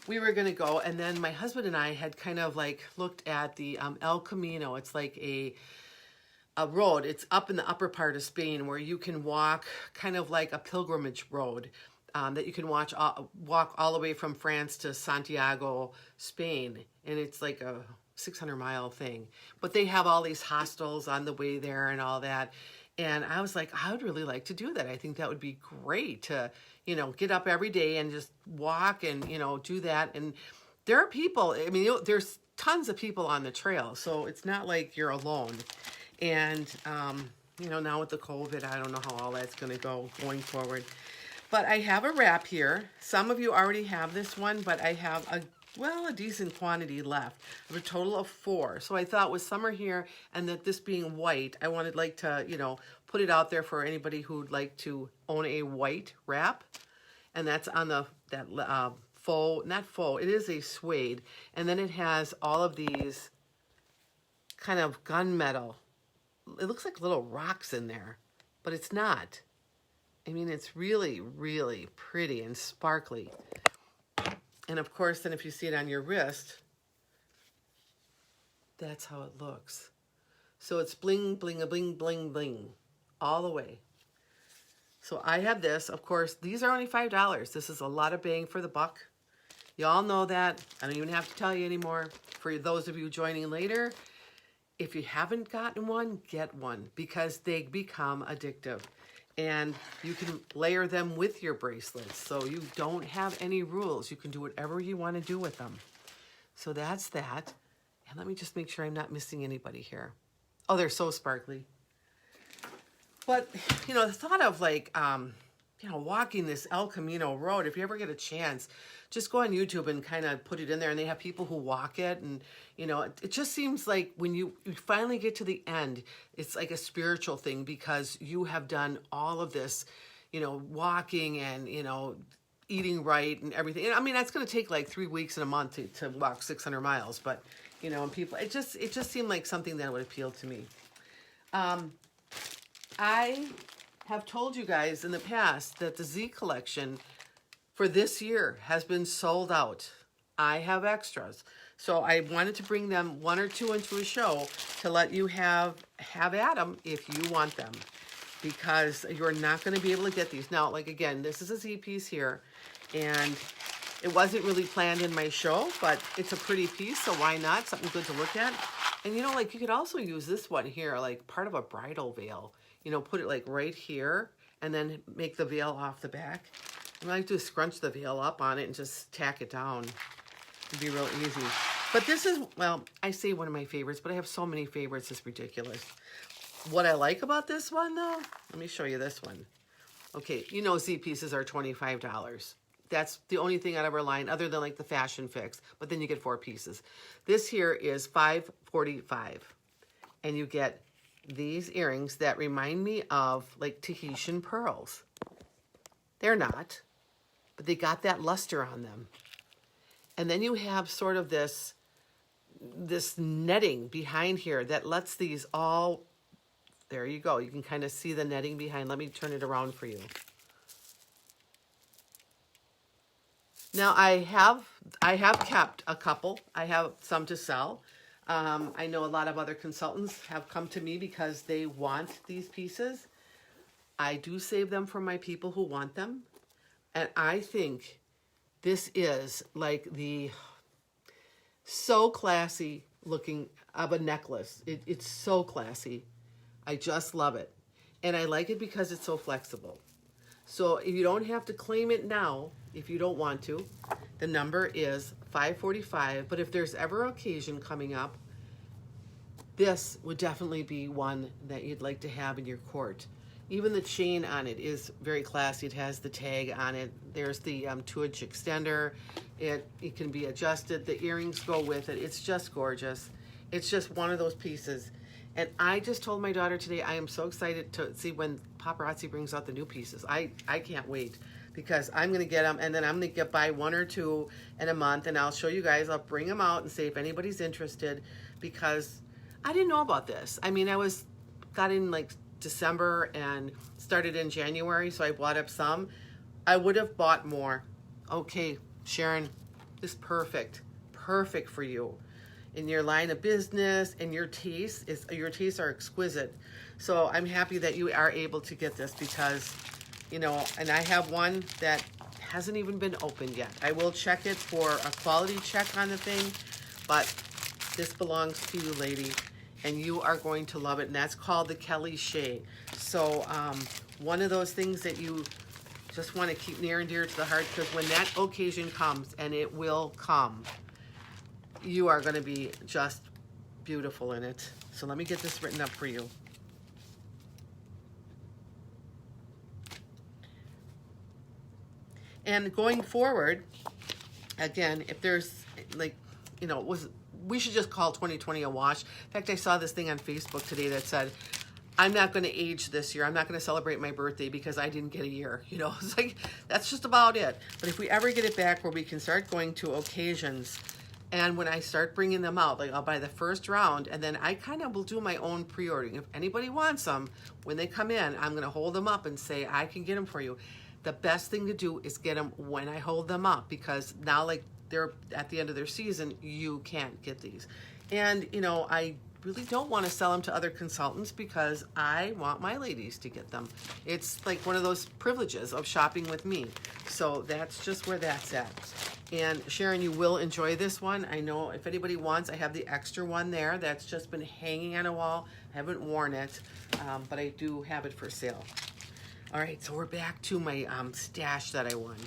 we were going to go. And then my husband and I had kind of like looked at the El Camino. It's like a road. It's up in the upper part of Spain where you can walk kind of like a pilgrimage road. That you can walk all the way from France to Santiago, Spain. And it's like a 600-mile thing. But they have all these hostels on the way there and all that. And I was like, I would really like to do that. I think that would be great to, get up every day and just walk and, do that. And there are people, I mean, there's tons of people on the trail. So it's not like you're alone. And, now with the COVID, I don't know how all that's going to go going forward. But I have a wrap here. Some of you already have this one, but I have a decent quantity left. I have a total of 4. So I thought with summer here and that this being white, I wanted to, put it out there for anybody who'd like to own a white wrap. And that's on that faux, not faux, it is a suede. And then it has all of these kind of gunmetal. It looks like little rocks in there, but it's not. I mean, it's really, really pretty and sparkly. And of course, then if you see it on your wrist, that's how it looks. So it's bling, bling, a bling, bling, bling, all the way. So I have this. Of course, these are only $5. This is a lot of bang for the buck. You all know that. I don't even have to tell you anymore. For those of you joining later, if you haven't gotten one, get one because they become addictive. And you can layer them with your bracelets. So you don't have any rules. You can do whatever you want to do with them. So that's that. And let me just make sure I'm not missing anybody here. Oh, they're so sparkly. But, the thought of walking this El Camino road, if you ever get a chance, just go on YouTube and kind of put it in there. And they have people who walk it. And, it just seems like when you finally get to the end, it's like a spiritual thing because you have done all of this, walking and, eating right and everything. And, I mean, that's going to take like 3 weeks and a month to walk 600 miles. But, and people, it just seemed like something that would appeal to me. I have told you guys in the past that the Z collection for this year has been sold out. I have extras. So I wanted to bring them 1 or 2 into a show to let you have at them if you want them. Because you're not going to be able to get these. Now, again, this is a Z piece here. And it wasn't really planned in my show, but it's a pretty piece, so why not? Something good to look at. And, you could also use this one here, like part of a bridal veil. Put it right here and then make the veil off the back. I like to scrunch the veil up on it and just tack it down. It'd be real easy. But this is, I say one of my favorites, but I have so many favorites, it's ridiculous. What I like about this one, though, let me show you this one. Okay, Z pieces are $25. That's the only thing out of our line other than the Fashion Fix, but then you get 4 pieces. This here is $5.45, and you get these earrings that remind me of Tahitian pearls. They're not, but they got that luster on them. And then you have sort of this netting behind here that lets these all, there you go. You can kind of see the netting behind. Let me turn it around for you. Now I have kept a couple. I have some to sell. I know a lot of other consultants have come to me because they want these pieces. I do save them for my people who want them. And I think this is the so classy looking of a necklace. It's so classy. I just love it. And I like it because it's so flexible. So if you don't have to claim it now, if you don't want to, the number is $5.45. But if there's ever occasion coming up, this would definitely be one that you'd like to have in your court. Even the chain on it is very classy. It has the tag on it. There's the 2-inch extender. It can be adjusted. The earrings go with it. It's just gorgeous. It's just one of those pieces. And I just told my daughter today, I am so excited to see when Paparazzi brings out the new pieces. I can't wait because I'm going to get them, and then I'm going to buy 1 or 2 in a month, and I'll show you guys. I'll bring them out and see if anybody's interested because I didn't know about this. I mean, got in December and started in January, so I bought up some. I would have bought more. Okay, Sharon, this is perfect for you. In your line of business and your tastes are exquisite. So I'm happy that you are able to get this because, and I have one that hasn't even been opened yet. I will check it for a quality check on the thing, but This belongs to you, lady, and you are going to love it. And that's called the Kelly Shea. So one of those things that you just want to keep near and dear to the heart, because when that occasion comes, and it will come, you are going to be just beautiful in it. So let me get this written up for you. And going forward, again, if there's like, you know, we should just call 2020 a wash. In fact, I saw this thing on Facebook today that said, I'm not going to age this year. I'm not going to celebrate my birthday because I didn't get a year. You know, it's like, that's just about it. But if we ever get it back where we can start going to occasions, and when I start bringing them out, like I'll buy the first round, and then I kind of will do my own pre-ordering. If anybody wants them, when they come in, I'm going to hold them up and say, I can get them for you. The best thing to do is get them when I hold them up, because now, like, they're at the end of their season, you can't get these. And, you know, I really don't want to sell them to other consultants because I want my ladies to get them. It's like one of those privileges of shopping with me. So that's just where that's at. And Sharon, you will enjoy this one. I know if anybody wants, I have the extra one there that's just been hanging on a wall. I haven't worn it, but I do have it for sale. All right, so we're back to my stash that I won.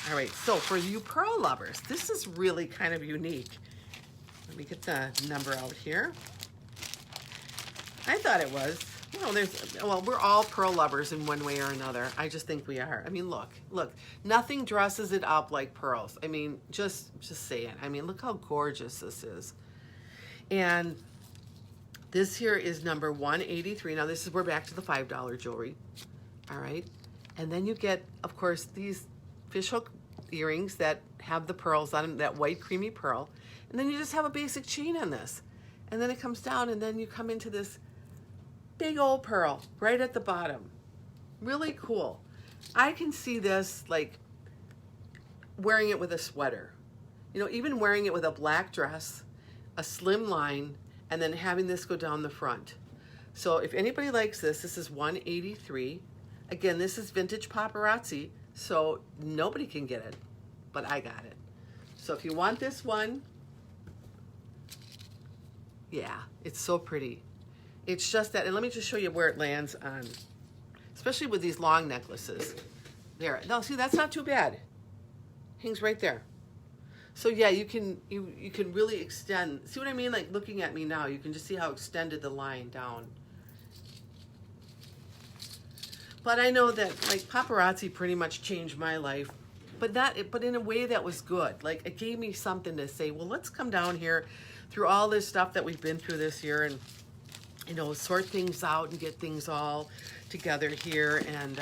All right, so for you pearl lovers, this is really kind of unique. Let me get the number out here. I thought it was. You know, well, we're all pearl lovers in one way or another. I just think we are. I mean, look, nothing dresses it up like pearls. I mean, just saying. I mean, look how gorgeous this is. And this here is number 183. Now, we're back to the $5 jewelry. All right. And then you get, of course, these fishhook earrings that have the pearls on them, that white creamy pearl. And then you just have a basic chain on this. And then it comes down, and then you come into this big old pearl right at the bottom. Really cool. I can see this, like, wearing it with a sweater. You know, even wearing it with a black dress, a slim line, and then having this go down the front. So if anybody likes this, this is 183. Again, this is vintage Paparazzi, so nobody can get it, but I got it. So if you want this one, yeah, it's so pretty. It's just that, and let me just show you where it lands on, especially with these long necklaces. There, no, see, that's not too bad. Hangs right there. So yeah, you can really extend. See what I mean? Like, looking at me now, you can just see how extended the line down. But I know that, like, Paparazzi pretty much changed my life, but in a way that was good. Like, it gave me something to say, well, let's come down here through all this stuff that we've been through this year and, you know, sort things out and get things all together here. And,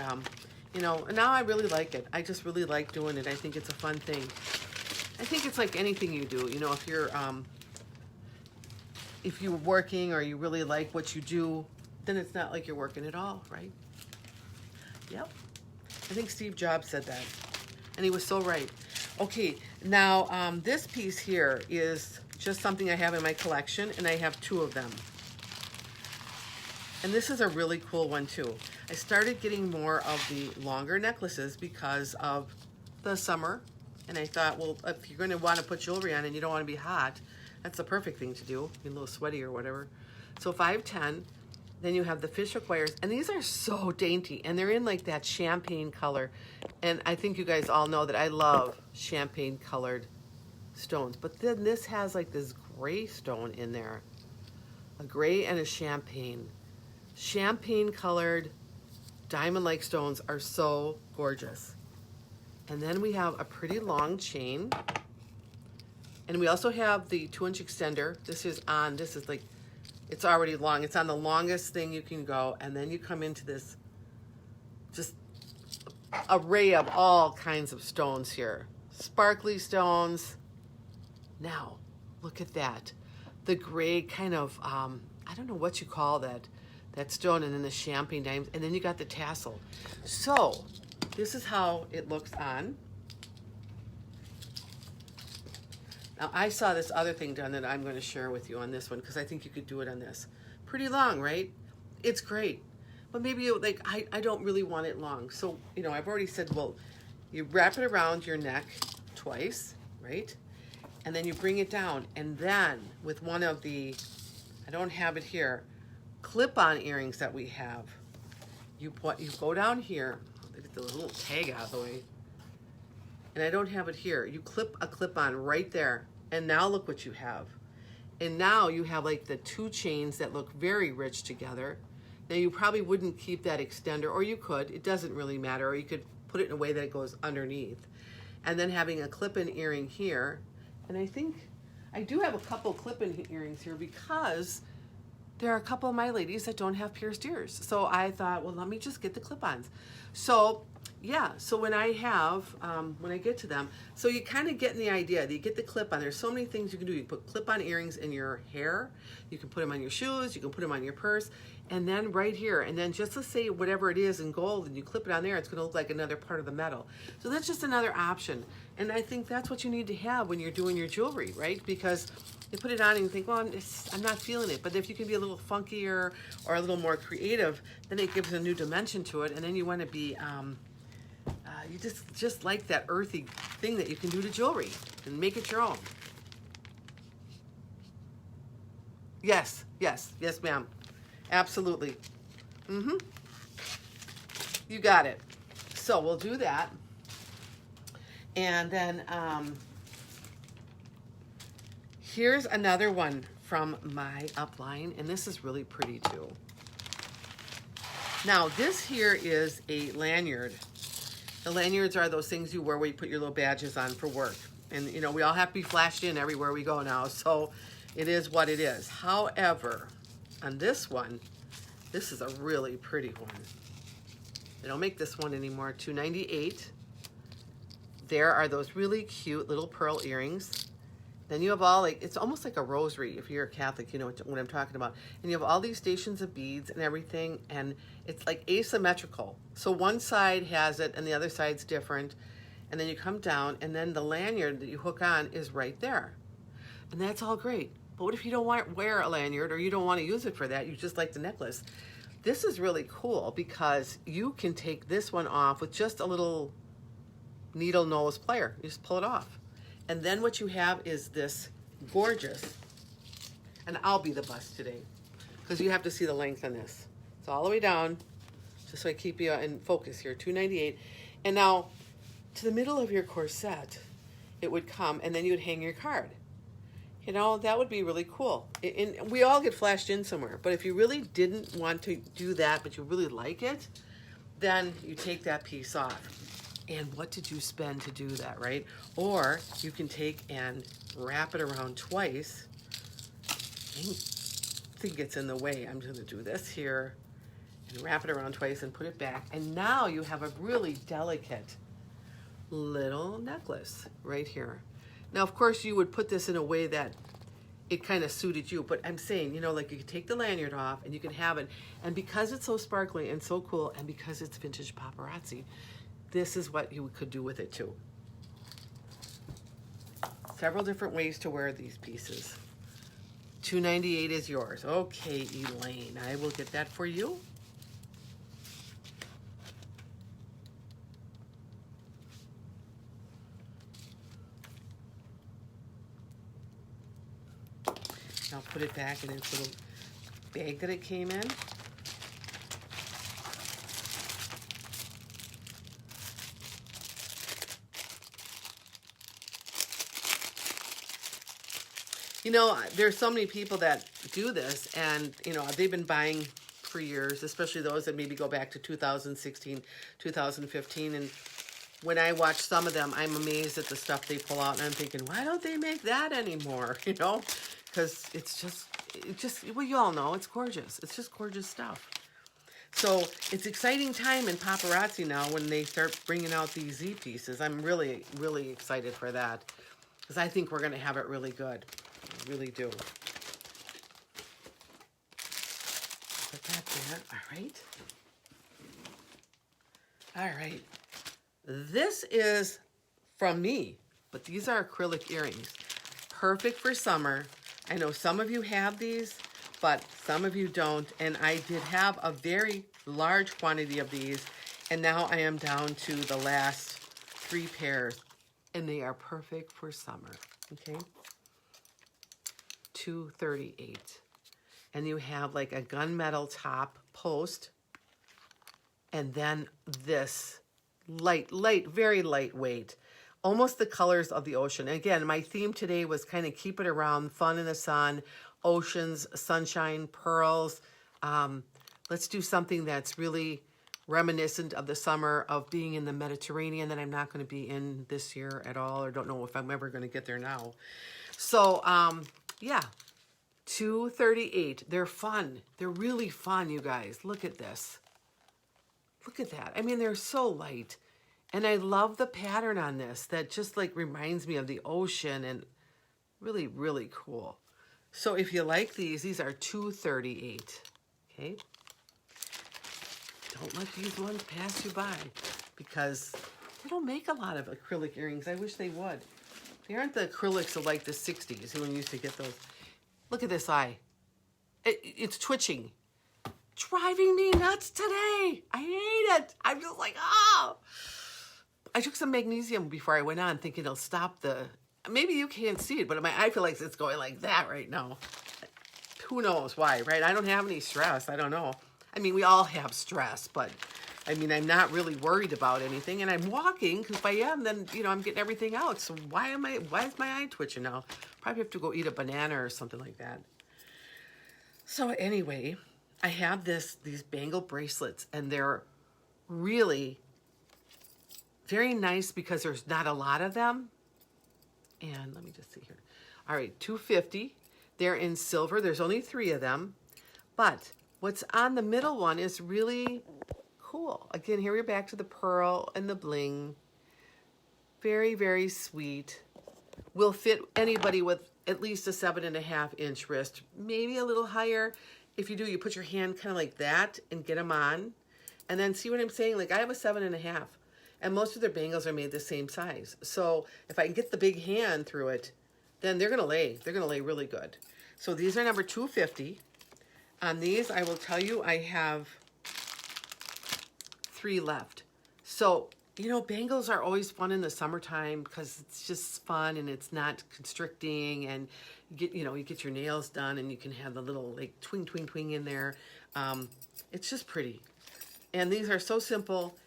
you know, and now I really like it. I just really like doing it. I think it's a fun thing. I think it's like anything you do, you know, if you're working or you really like what you do, then it's not like you're working at all, right? Yep. I think Steve Jobs said that, and he was so right. Okay, now this piece here is just something I have in my collection, and I have two of them. And this is a really cool one too. I started getting more of the longer necklaces because of the summer. And I thought, well, if you're going to want to put jewelry on and you don't want to be hot, that's the perfect thing to do. Be a little sweaty or whatever. So 510. Then you have the fishhook wires. And these are so dainty. And they're in like that champagne color. And I think you guys all know that I love champagne colored stones. But then this has like this gray stone in there. A gray and a champagne. Champagne colored diamond-like stones are so gorgeous. And then we have a pretty long chain. And we also have the 2-inch extender. This is like, it's already long. It's on the longest thing you can go. And then you come into this just array of all kinds of stones here. Sparkly stones. Now, look at that. The gray kind of, I don't know what you call that stone, and then the champagne diamonds. And then you got the tassel. So, this is how it looks on. Now, I saw this other thing done that I'm going to share with you on this one because I think you could do it on this. Pretty long, right? It's great. But maybe, like, I don't really want it long. So, you know, I've already said, well, you wrap it around your neck twice, right? And then you bring it down, and then with one of the, I don't have it here, clip-on earrings that we have, you go down here, get the little tag out of the way, and I don't have it here. You clip a clip-on right there, and now look what you have. And now you have like the two chains that look very rich together. Now you probably wouldn't keep that extender, or you could, it doesn't really matter, or you could put it in a way that it goes underneath. And then having a clip-in earring here, and I think I do have a couple clip-in earrings here because there are a couple of my ladies that don't have pierced ears. So I thought, well, let me just get the clip-ons. So yeah, so when I have, when I get to them, so you kind of get in the idea that you get the clip-on. There's so many things you can do. You can put clip-on earrings in your hair. You can put them on your shoes. You can put them on your purse. And then right here, and then just to say whatever it is in gold, and you clip it on there, it's going to look like another part of the metal. So that's just another option. And I think that's what you need to have when you're doing your jewelry, right? Because you put it on and you think, well, I'm not feeling it. But if you can be a little funkier or a little more creative, then it gives a new dimension to it. And then you want to be, you just like that earthy thing that you can do to jewelry and make it your own. Yes, ma'am. Absolutely. You got it. So we'll do that. And then here's another one from my upline, and this is really pretty too. Now this here is a lanyard. The lanyards are those things you wear where you put your little badges on for work. And you know, we all have to be flashed in everywhere we go now, so it is what it is. However, on this one, this is a really pretty one. They don't make this one anymore. $2.98. There are those really cute little pearl earrings. Then you have all, like, it's almost like a rosary. If you're a Catholic, you know what I'm talking about. And you have all these stations of beads and everything, and it's like asymmetrical. So one side has it and the other side's different. And then you come down, and then the lanyard that you hook on is right there. And that's all great. But what if you don't want to wear a lanyard, or you don't want to use it for that? You just like the necklace. This is really cool because you can take this one off with just a little needle nose plier. You just pull it off. And then what you have is this gorgeous, and I'll be the bust today because you have to see the length on this. It's all the way down, just so I keep you in focus here, $2.98. And now to the middle of your corset, it would come, and then you'd hang your card. You know, that would be really cool. And we all get flashed in somewhere. But if you really didn't want to do that, but you really like it, then you take that piece off. And what did you spend to do that, right? Or you can take and wrap it around twice. I think it's in the way. I'm going to do this here and wrap it around twice and put it back. And now you have a really delicate little necklace right here. Now, of course, you would put this in a way that it kind of suited you. But I'm saying, you know, like you could take the lanyard off and you can have it. And because it's so sparkly and so cool, and because it's vintage paparazzi, this is what you could do with it too. Several different ways to wear these pieces. $2.98 is yours. Okay, Elaine, I will get that for you. I'll put it back in its little bag that it came in. You know, there's so many people that do this, and, you know, they've been buying for years, especially those that maybe go back to 2016, 2015, and when I watch some of them, I'm amazed at the stuff they pull out, and I'm thinking, why don't they make that anymore, you know? Because it's just, well, you all know, it's gorgeous. It's just gorgeous stuff. So it's exciting time in paparazzi now when they start bringing out these Z pieces. I'm really, really excited for that because I think we're going to have it really good. I really do. Put that there. All right. All right. This is from me, but these are acrylic earrings. Perfect for summer. I know some of you have these, but some of you don't. And I did have a very large quantity of these, and now I am down to the last 3 pairs. And they are perfect for summer, okay? $2.38. And you have like a gunmetal top post. And then this light, very lightweight. Almost the colors of the ocean. Again, my theme today was kind of keep it around, fun in the sun, oceans, sunshine, pearls. Let's do something that's really reminiscent of the summer of being in the Mediterranean that I'm not going to be in this year at all, or don't know if I'm ever going to get there now. So, yeah, $2.38. They're fun. They're really fun, you guys. Look at this. Look at that. I mean, they're so light. And I love the pattern on this that just like reminds me of the ocean, and really, really cool. So if you like these are $2.38. Okay. Don't let these ones pass you by because they don't make a lot of acrylic earrings. I wish they would. They aren't the acrylics of like the 60s when you used to get those. Look at this eye. It's twitching. Driving me nuts today. I hate it. I'm just like, oh. I took some magnesium before I went on thinking it'll stop the, maybe you can't see it, but I feel like it's going like that right now. Who knows why, right? I don't have any stress. I don't know. I mean, we all have stress, but I mean, I'm not really worried about anything, and I'm walking because if I am, then, you know, I'm getting everything out. So why is my eye twitching now? Probably have to go eat a banana or something like that. So anyway, I have these bangle bracelets, and they're really very nice because there's not a lot of them. And let me just see here. All right, $2.50. They're in silver. There's only 3 of them, but what's on the middle one is really cool. Again, here we're back to the pearl and the bling. Very, very sweet. Will fit anybody with at least a 7.5-inch wrist, maybe a little higher. If you do, you put your hand kind of like that and get them on. And then see what I'm saying? Like I have a 7.5, and most of their bangles are made the same size. So if I can get the big hand through it, then they're gonna lay really good. So these are number $2.50. On these, I will tell you, I have 3 left. So, you know, bangles are always fun in the summertime because it's just fun and it's not constricting, and you get your nails done and you can have the little like twing, twing, twing in there. It's just pretty. And these are so simple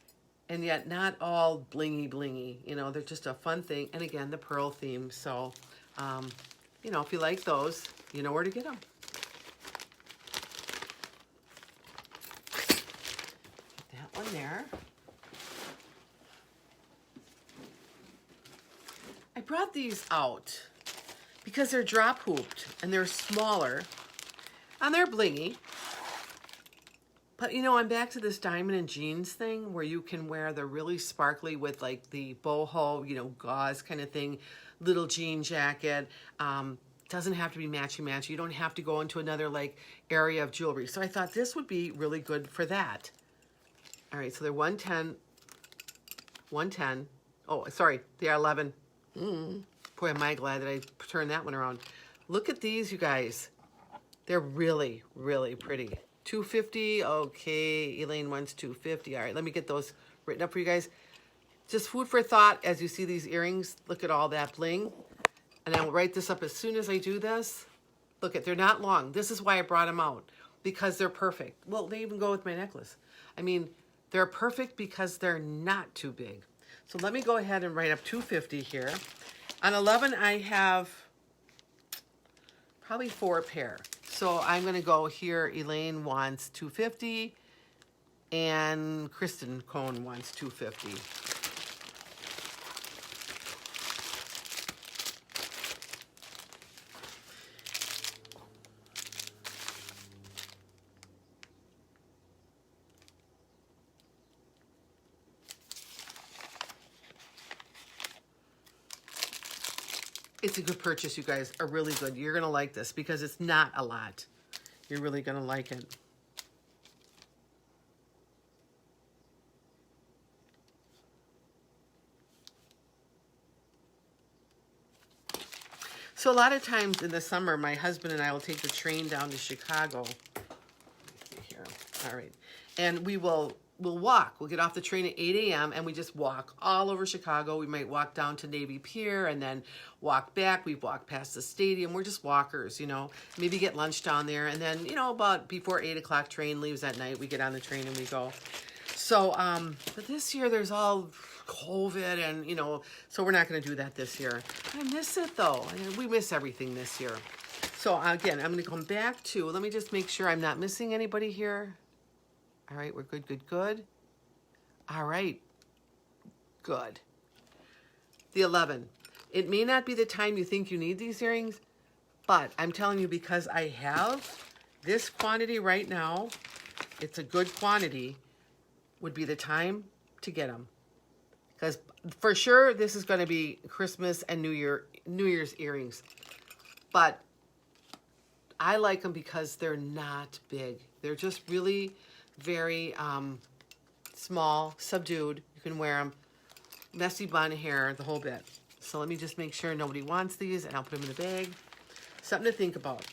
and yet not all blingy, blingy. You know, they're just a fun thing. And again, the pearl theme. So, you know, if you like those, you know where to get them. One there. I brought these out because they're drop hooped and they're smaller and they're blingy. But you know, I'm back to this diamond and jeans thing where you can wear the really sparkly with like the boho, you know, gauze kind of thing, little jean jacket. Doesn't have to be matchy-matchy. You don't have to go into another like area of jewelry. So I thought this would be really good for that. All right, so they're 110. Oh, sorry, they are 11. Boy, am I glad that I turned that one around. Look at these, you guys. They're really, really pretty. $2.50. Okay, Elaine wants $2.50. All right, let me get those written up for you guys. Just food for thought as you see these earrings. Look at all that bling. And I will write this up as soon as I do this. Look, they're not long. This is why I brought them out, because they're perfect. Well, they even go with my necklace. I mean, they're perfect because they're not too big. So let me go ahead and write up $2.50 here. On 11, I have probably 4 pair. So I'm going to go here. Elaine wants $2.50 and Kristen Cohn wants $2.50. It's a good purchase, you guys. Are really good. You're going to like this because it's not a lot. You're really going to like it. So a lot of times in the summer, my husband and I will take the train down to Chicago. Let me see here. All right. And we will we'll walk. We'll get off the train at 8 a.m. and we just walk all over Chicago. We might walk down to Navy Pier and then walk back. We walk past the stadium. We're just walkers, you know. Maybe get lunch down there. And then, you know, about before 8 o'clock train leaves at night, we get on the train and we go. So, but this year there's all COVID and, you know, so we're not going to do that this year. I miss it though. We miss everything this year. So again, I'm going to come back to, let me just make sure I'm not missing anybody here. All right, we're good, good, good. All right, good. The 11. It may not be the time you think you need these earrings, but I'm telling you, because I have this quantity right now, it's a good quantity, would be the time to get them. Because for sure, this is going to be Christmas and New Year's earrings. But I like them because they're not big. They're just really very small, subdued. You can wear them. Messy bun hair, the whole bit. So let me just make sure nobody wants these, and I'll put them in the bag. Something to think about.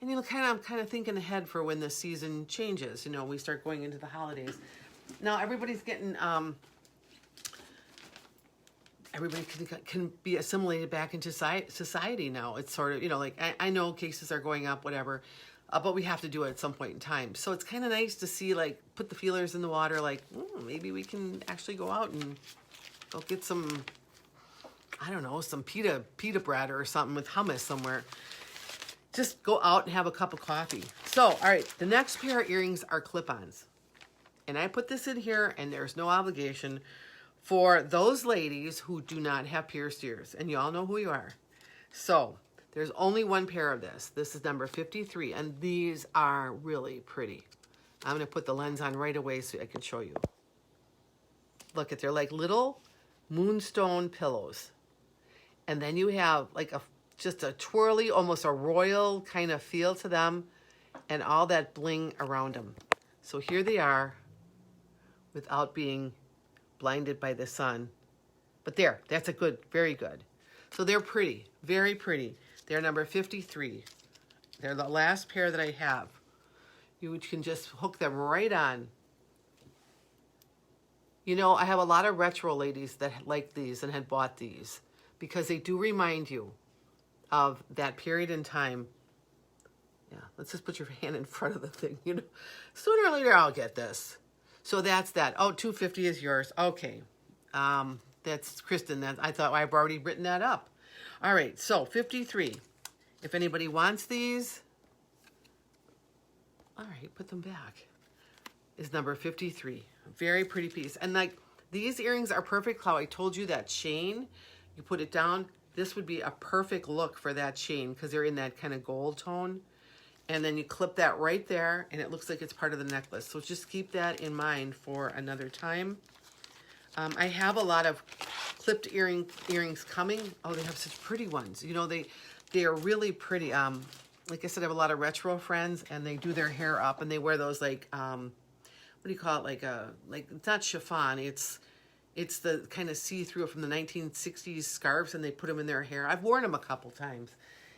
And you know, I'm kind of thinking ahead for when the season changes. You know, we start going into the holidays. Now everybody's getting, everybody can be assimilated back into society now. It's sort of, you know, like I know cases are going up, whatever. But we have to do it at some point in time. So it's kind of nice to see, like, put the feelers in the water, like, maybe we can actually go out and go get some, I don't know, some pita bread or something with hummus somewhere. Just go out and have a cup of coffee. So, all right, the next pair of earrings are clip-ons. And I put this in here, and there's no obligation for those ladies who do not have pierced ears. And you all know who you are. So there's only one pair of this. This is number 53, and these are really pretty. I'm going to put the lens on right away so I can show you. Look, they're like little moonstone pillows. And then you have like just a twirly, almost a royal kind of feel to them, and all that bling around them. So here they are without being blinded by the sun. But there, that's a good, very good. So they're pretty, very pretty. They're number 53. They're the last pair that I have. You can just hook them right on. You know, I have a lot of retro ladies that like these and had bought these because they do remind you of that period in time. Yeah, let's just put your hand in front of the thing. You know, sooner or later I'll get this. So that's that. Oh, 250 is yours. Okay. That's Kristen. I thought I've already written that up. All right, so 53. If anybody wants these, all right, put them back. Is number 53. Very pretty piece. And like these earrings are perfect. How I told you that chain, you put it down. This would be a perfect look for that chain because they're in that kind of gold tone. And then you clip that right there, and it looks like it's part of the necklace. So just keep that in mind for another time. I have a lot of clipped earrings coming. Oh, they have such pretty ones. You know, they are really pretty. Like I said, I have a lot of retro friends, and they do their hair up, and they wear those like, what do you call it? Like it's not chiffon. It's the kind of see-through from the 1960s scarves, and they put them in their hair. I've worn them a couple times,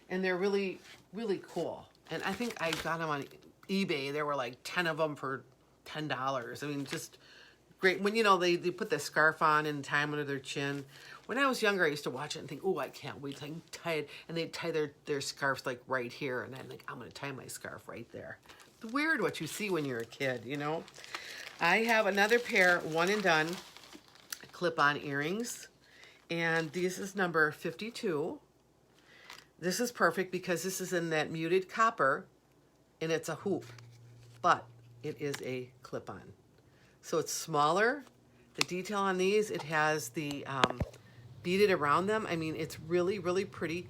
and they're really, really cool. And I think I got them on eBay. There were like 10 of them for $10. I mean, just great. When, you know, they put the scarf on and tie them under their chin. When I was younger, I used to watch it and think, oh, I can't wait to tie it. And they'd tie their scarves like right here. And I'm like, I'm going to tie my scarf right there. It's weird what you see when you're a kid, you know. I have another pair, one and done, clip-on earrings. And this is number 52. This is perfect because this is in that muted copper, and it's a hoop, but it is a clip-on. So it's smaller. The detail on these, it has the beaded around them. I mean, it's really, really pretty.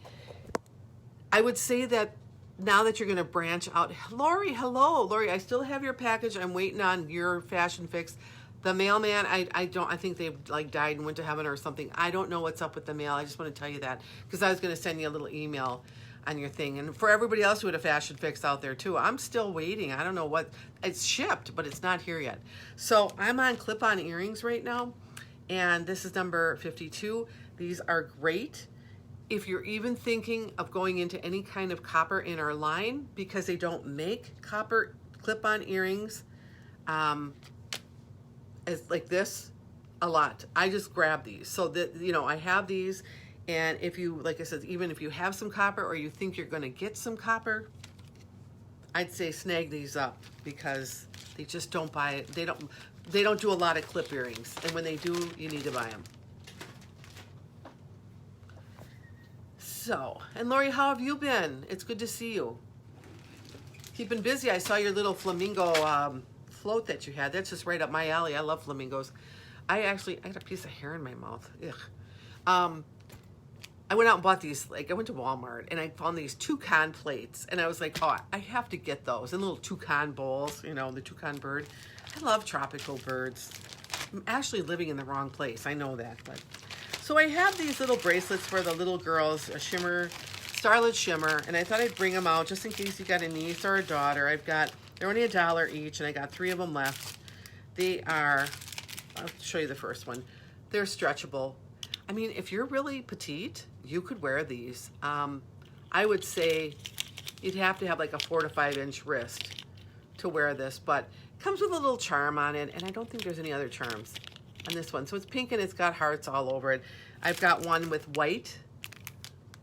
I would say that now that you're going to branch out. Lori, hello. Lori, I still have your package. I'm waiting on your fashion fix. The mailman, I think they've like died and went to heaven or something. I don't know what's up with the mail. I just want to tell you that because I was going to send you a little email on your thing. And for everybody else who had a fashion fix out there too, I'm still waiting. I don't know what, it's shipped, but it's not here yet. So I'm on clip-on earrings right now. And this is number 52. These are great. If you're even thinking of going into any kind of copper inner line because they don't make copper clip-on earrings, as like this, a lot. I just grab these. So that, you know, I have these, and if you, like I said, even if you have some copper or you think you're going to get some copper, I'd say snag these up, because they just don't buy, they don't do a lot of clip earrings, and when they do, you need to buy them. So, and Lori, how have you been? It's good to see you. Keeping busy. I saw your little flamingo float that you had. That's just right up my alley. I love flamingos. I got a piece of hair in my mouth. Ugh. I went out and bought these, like I went to Walmart and I found these toucan plates, and I was like, oh, I have to get those. And little toucan bowls, you know, the toucan bird. I love tropical birds. I'm actually living in the wrong place. I know that, but. So I have these little bracelets for the little girls, a shimmer, starlit shimmer, and I thought I'd bring them out just in case you got a niece or a daughter. They're only $1 each, and I got 3 of them left. They are, I'll show you the first one. They're stretchable. I mean, if you're really petite, you could wear these. I would say you'd have to have like a 4 to 5 inch wrist to wear this, but it comes with a little charm on it, and I don't think there's any other charms on this one. So it's pink and it's got hearts all over it. I've got one with white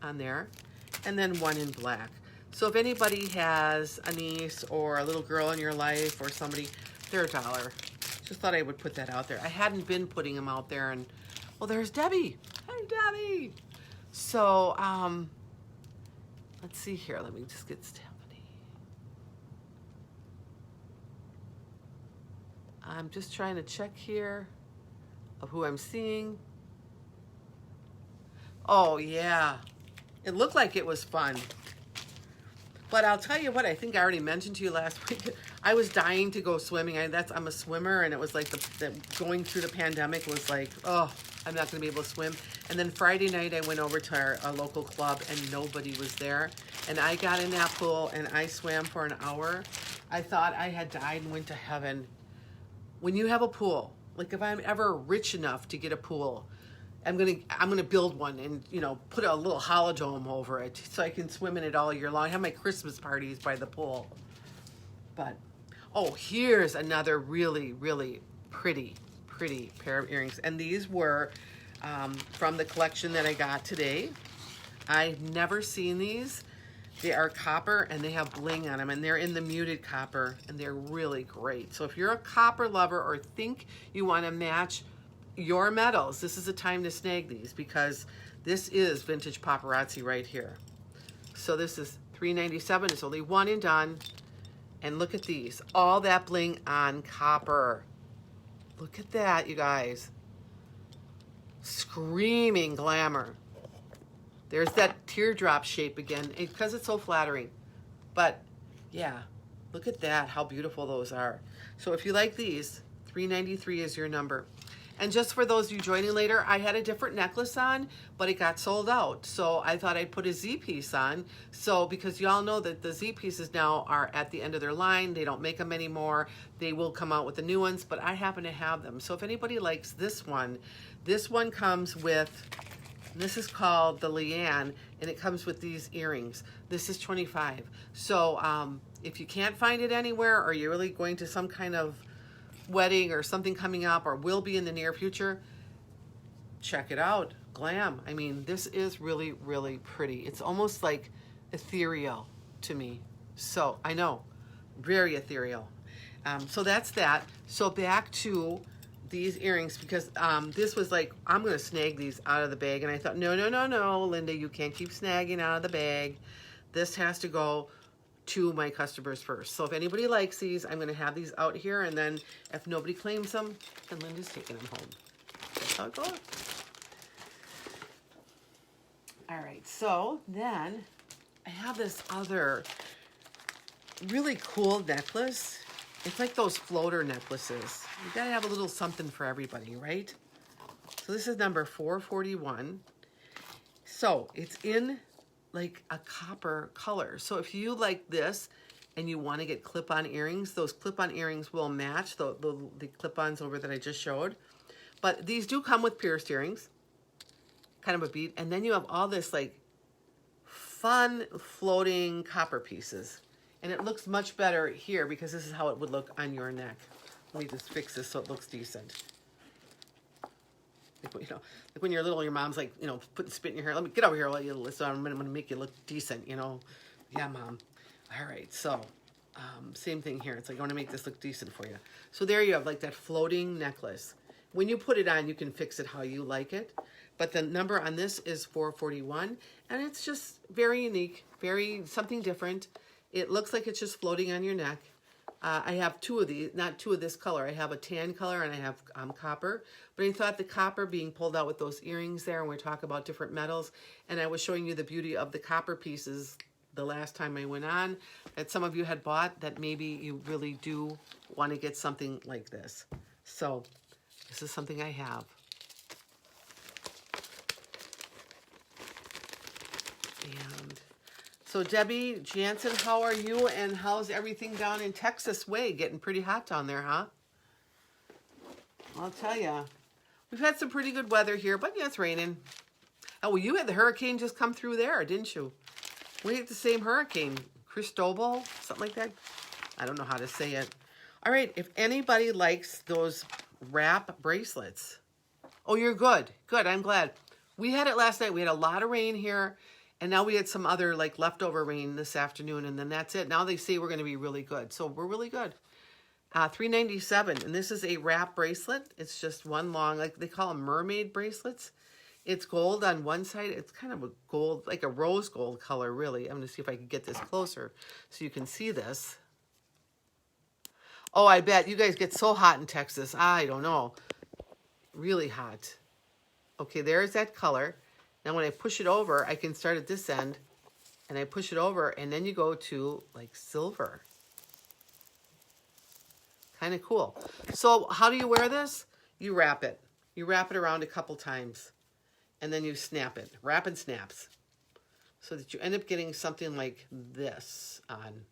on there, and then one in black. So if anybody has a niece or a little girl in your life or somebody, they're $1. Just thought I would put that out there. I hadn't been putting them out there, and well, there's Debbie. Hi, Debbie. So let's see here. Let me just get Stephanie. I'm just trying to check here of who I'm seeing. Oh yeah, it looked like it was fun. But I'll tell you what, I think I already mentioned to you last week, I was dying to go swimming. I'm a swimmer, and it was like going through the pandemic was like, oh, I'm not going to be able to swim. And then Friday night, I went over to our local club, and nobody was there. And I got in that pool, and I swam for an hour. I thought I had died and went to heaven. When you have a pool, like if I'm ever rich enough to get a pool, I'm gonna build one and, you know, put a little holodome over it so I can swim in it all year long. I have my Christmas parties by the pool. But oh, here's another really, really pretty pair of earrings, and these were from the collection that I got today. I've never seen these. They are copper, and they have bling on them, and they're in the muted copper, and they're really great. So if you're a copper lover or think you want to match your metals, this is a time to snag these, because this is vintage paparazzi right here. So this is $3.97. It's only one and done. And look at these, all that bling on copper. Look at that, you guys. Screaming glamour. There's that teardrop shape again, because it's so flattering. But yeah, look at that, how beautiful those are. So if you like these, $3.93 is your number. And just for those of you joining later, I had a different necklace on, but it got sold out. So I thought I'd put a Z piece on. So because y'all know that the Z pieces now are at the end of their line, they don't make them anymore. They will come out with the new ones, but I happen to have them. So if anybody likes this one comes with, this is called the Leanne, and it comes with these earrings. This is $25. So if you can't find it anywhere, or you're really going to some kind of wedding or something coming up, or will be in the near future, check it out. Glam. I mean, this is really, really pretty. It's almost like ethereal to me. So I know, very ethereal. So that's that. So back to these earrings, because this was like, I'm going to snag these out of the bag. And I thought, no, Linda, you can't keep snagging out of the bag. This has to go to my customers first. So if anybody likes these, I'm going to have these out here, and then if nobody claims them, then Linda's taking them home. That's how it goes. All right, so then I have this other really cool necklace. It's like those floater necklaces. You gotta have a little something for everybody, right? So this is number 441. So it's in like a copper color. So if you like this and you want to get clip-on earrings, those clip-on earrings will match the clip-ons over that I just showed. But these do come with pierced earrings, kind of a bead. And then you have all this like fun floating copper pieces. And it looks much better here because this is how it would look on your neck. Let me just fix this so it looks decent. Like, you know, like when you're little, your mom's like, you know, putting spit in your hair. Let me get over here. So I'm going to make you look decent, you know. Yeah, Mom. All right, so same thing here. It's like I want to make this look decent for you. So there you have like that floating necklace. When you put it on, you can fix it how you like it. But the number on this is 441, and it's just very unique, very something different. It looks like it's just floating on your neck. I have two of these, not two of this color. I have a tan color and I have copper. But I thought the copper being pulled out with those earrings there, and we talk about different metals, and I was showing you the beauty of the copper pieces the last time I went on, that some of you had bought, that maybe you really do want to get something like this. So this is something I have. And so Debbie Jansen, how are you, and how's everything down in Texas way? Getting pretty hot down there, huh? I'll tell ya. We've had some pretty good weather here, but yeah, it's raining. Oh, well, you had the hurricane just come through there, didn't you? We had the same hurricane, Cristobal, something like that. I don't know how to say it. All right, if anybody likes those wrap bracelets. Oh, you're good. Good, I'm glad. We had it last night. We had a lot of rain here, and now we had some other like leftover rain this afternoon, and then that's it. Now they say we're going to be really good. So we're really good. $397, and this is a wrap bracelet. It's just one long, like they call them mermaid bracelets. It's gold on one side. It's kind of a gold, like a rose gold color, really. I'm going to see if I can get this closer so you can see this. Oh, I bet you guys get so hot in Texas. I don't know. Really hot. Okay, there's that color. Now when I push it over, I can start at this end, and I push it over, and then you go to like silver. Kind of cool. So how do you wear this? You wrap it. You wrap it around a couple times, and then you snap it. Wrap and snaps. So that you end up getting something like this on.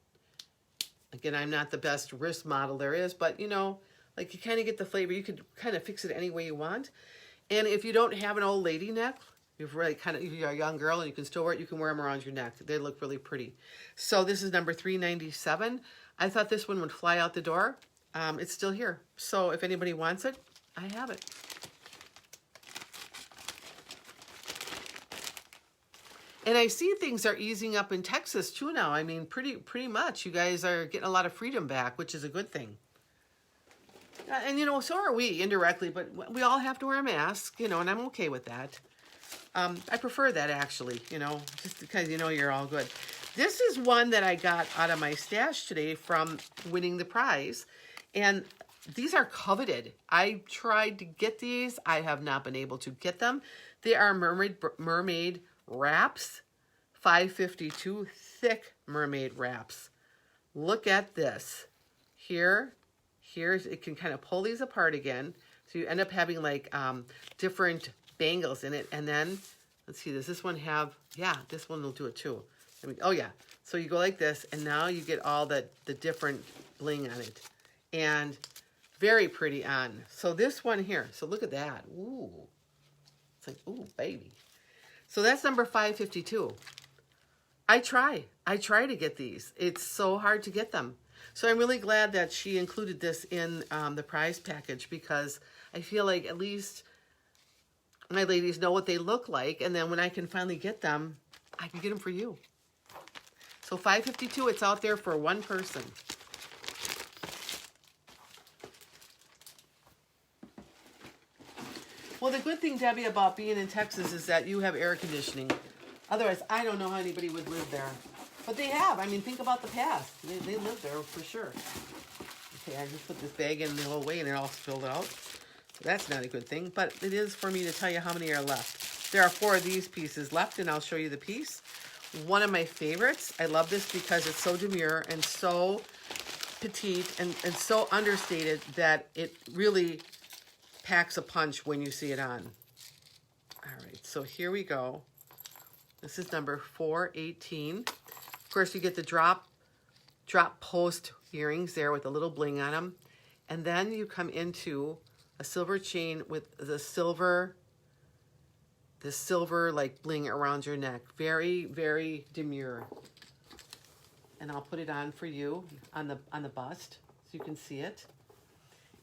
Again, I'm not the best wrist model there is, but you know, like you kind of get the flavor. You could kind of fix it any way you want. And if you don't have an old lady neck, you've really you're a young girl and you can still wear it, you can wear them around your neck. They look really pretty. So this is number 397. I thought this one would fly out the door. It's still here. So if anybody wants it, I have it. And I see things are easing up in Texas too now. I mean, pretty much. You guys are getting a lot of freedom back, which is a good thing. And, you know, so are we indirectly, but we all have to wear a mask, you know, and I'm okay with that. I prefer that, actually, you know, just because, you know, you're all good. This is one that I got out of my stash today from winning the prize. And these are coveted. I tried to get these. I have not been able to get them. They are mermaid wraps, $5.52, thick mermaid wraps. Look at this. Here's it can kind of pull these apart again. So you end up having like different bangles in it. And then, let's see, does this one have, yeah, this one will do it too. I mean, oh yeah. So you go like this, and now you get all the different bling on it. And very pretty on. So this one here, so look at that. Ooh. It's like, ooh, baby. So that's number 552. I try to get these. It's so hard to get them. So I'm really glad that she included this in the prize package, because I feel like at least my ladies know what they look like, and then when I can finally get them, I can get them for you. So $5.52, it's out there for one person. Well, the good thing, Debbie, about being in Texas is that you have air conditioning. Otherwise, I don't know how anybody would live there. But they have. I mean, think about the past. They lived there for sure. Okay, I just put this bag in the whole way and it all spilled out. So that's not a good thing. But it is for me to tell you how many are left. There are 4 of these pieces left, and I'll show you the piece. One of my favorites. I love this because it's so demure and so petite and so understated that it really packs a punch when you see it on. All right, so here we go. This is number 418. Of course, you get the drop post earrings there with a little bling on them. And then you come into a silver chain with the silver like bling around your neck. Very, very demure. And I'll put it on for you on the bust so you can see it.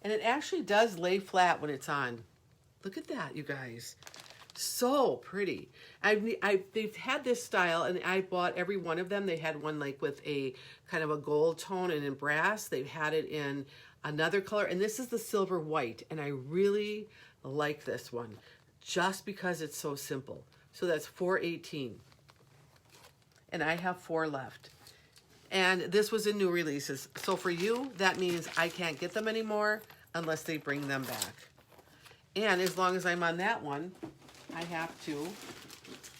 And it actually does lay flat when it's on. Look at that, you guys. So pretty. They've had this style, and I bought every one of them. They had one like with a kind of a gold tone and in brass. They've had it in another color, and this is the silver white, and I really like this one just because it's so simple. So that's $4.18, and I have 4 left. And this was in new releases. So for you, that means I can't get them anymore unless they bring them back. And as long as I'm on that one, I have to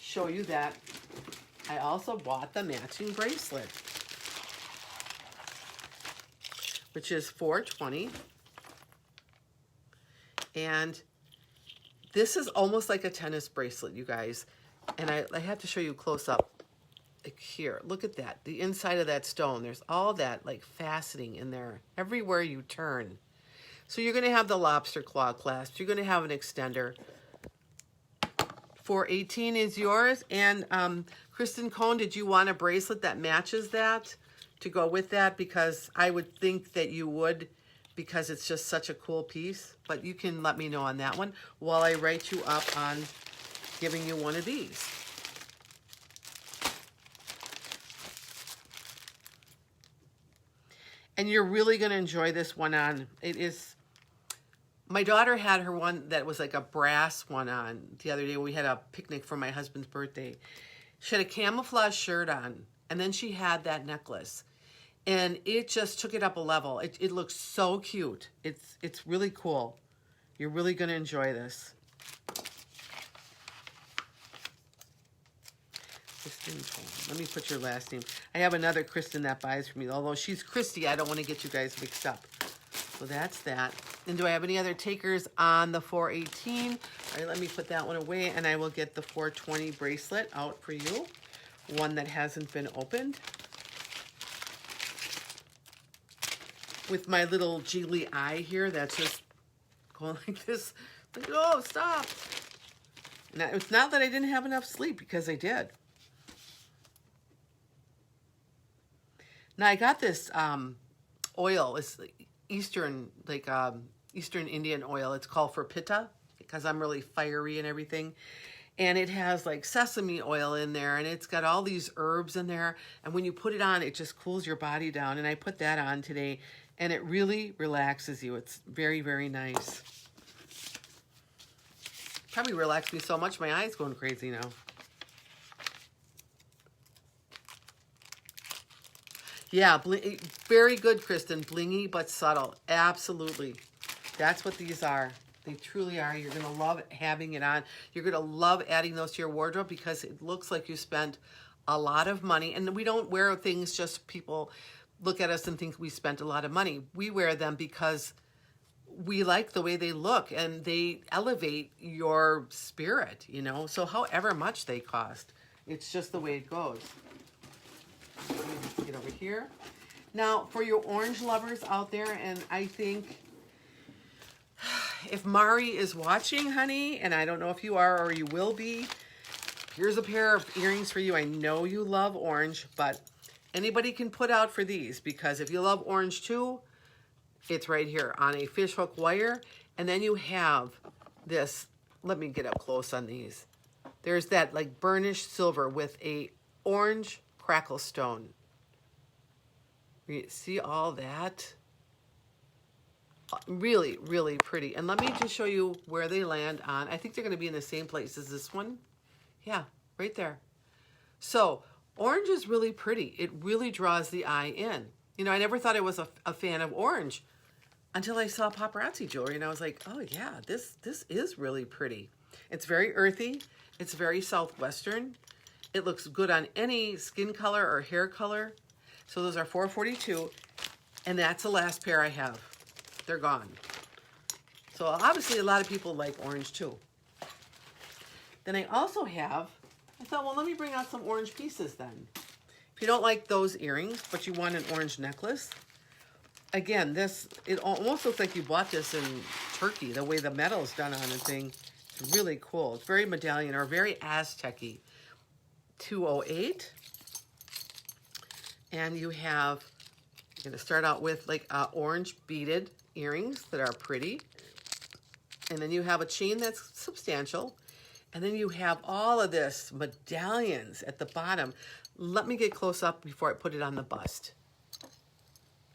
show you that I also bought the matching bracelet, which is $4.20. And this is almost like a tennis bracelet, you guys. And I have to show you close up. Like here, look at that. The inside of that stone, there's all that like faceting in there everywhere you turn. So you're going to have the lobster claw clasp. You're going to have an extender. $4.18 is yours. And Kristen Cohn, did you want a bracelet that matches that to go with that? Because I would think that you would, because it's just such a cool piece. But you can let me know on that one while I write you up on giving you one of these. And you're really going to enjoy this one on. It is, my daughter had her one that was like a brass one on the other day. We had a picnic for my husband's birthday. She had a camouflage shirt on, and then she had that necklace. And it just took it up a level. It looks so cute. It's really cool. You're really going to enjoy this. Kristen Cohn. Let me put your last name. I have another Kristen that buys for me. Although she's Christy, I don't want to get you guys mixed up. So that's that. And do I have any other takers on the $4.18? All right, let me put that one away, and I will get the $4.20 bracelet out for you. One that hasn't been opened. With my little jiggly eye here, that's just going like this. Like, oh, stop. Now, it's not that I didn't have enough sleep, because I did. Now, I got this oil. It's Eastern, like Eastern Indian oil. It's called for pitta, because I'm really fiery and everything. And it has like sesame oil in there, and it's got all these herbs in there. And when you put it on, it just cools your body down. And I put that on today, and it really relaxes you. It's very, very nice. Probably relaxed me so much, my eyes going crazy now. Yeah, very good, Kristen. Blingy but subtle. Absolutely. That's what these are. They truly are. You're going to love having it on. You're going to love adding those to your wardrobe because it looks like you spent a lot of money. And we don't wear things just people look at us and think we spent a lot of money. We wear them because we like the way they look and they elevate your spirit, you know. So however much they cost, it's just the way it goes. Let me just get over here. Now, for your orange lovers out there, and I think if Mari is watching, honey, and I don't know if you are or you will be, here's a pair of earrings for you. I know you love orange, but anybody can put out for these because if you love orange too, it's right here on a fishhook wire. And then you have this, let me get up close on these. There's that like burnished silver with a orange crackle stone. You see all that? Really, really pretty. And let me just show you where they land on. I think they're going to be in the same place as this one. Yeah, right there. So orange is really pretty. It really draws the eye in. You know, I never thought I was a fan of orange until I saw Paparazzi jewelry, and I was like, oh yeah, this is really pretty. It's very earthy. It's very Southwestern. It looks good on any skin color or hair color. So those are $4.42, and that's the last pair I have. They're gone. So obviously a lot of people like orange too. Then I also have, I thought, well, let me bring out some orange pieces then. If you don't like those earrings, but you want an orange necklace, again, this, it almost looks like you bought this in Turkey, the way the metal's done on the thing. It's really cool. It's very medallion or very Aztec-y. $208. And you have, you're going to start out with like orange beaded earrings that are pretty. And then you have a chain that's substantial. And then you have all of this medallions at the bottom. Let me get close up before I put it on the bust.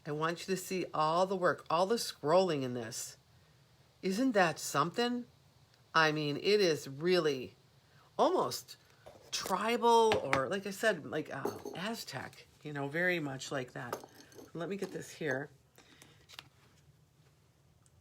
I want you to see all the work, all the scrolling in this. Isn't that something? I mean, it is really almost tribal, or like I said, like Aztec, you know, very much like that. Let me get this here.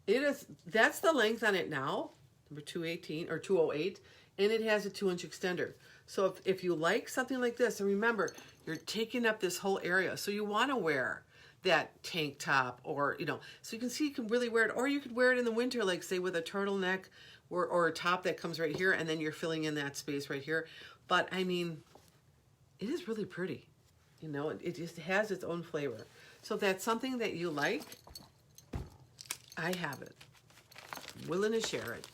It is, that's the length on it now, number 218 or 208, and it has a 2-inch extender. So if you like something like this, and remember, you're taking up this whole area, so you want to wear that tank top, or, you know, so you can see you can really wear it, or you could wear it in the winter, like say with a turtleneck or a top that comes right here, and then you're filling in that space right here. But I mean, it is really pretty, you know, it just has its own flavor. So if that's something that you like, I have it. I'm willing to share it.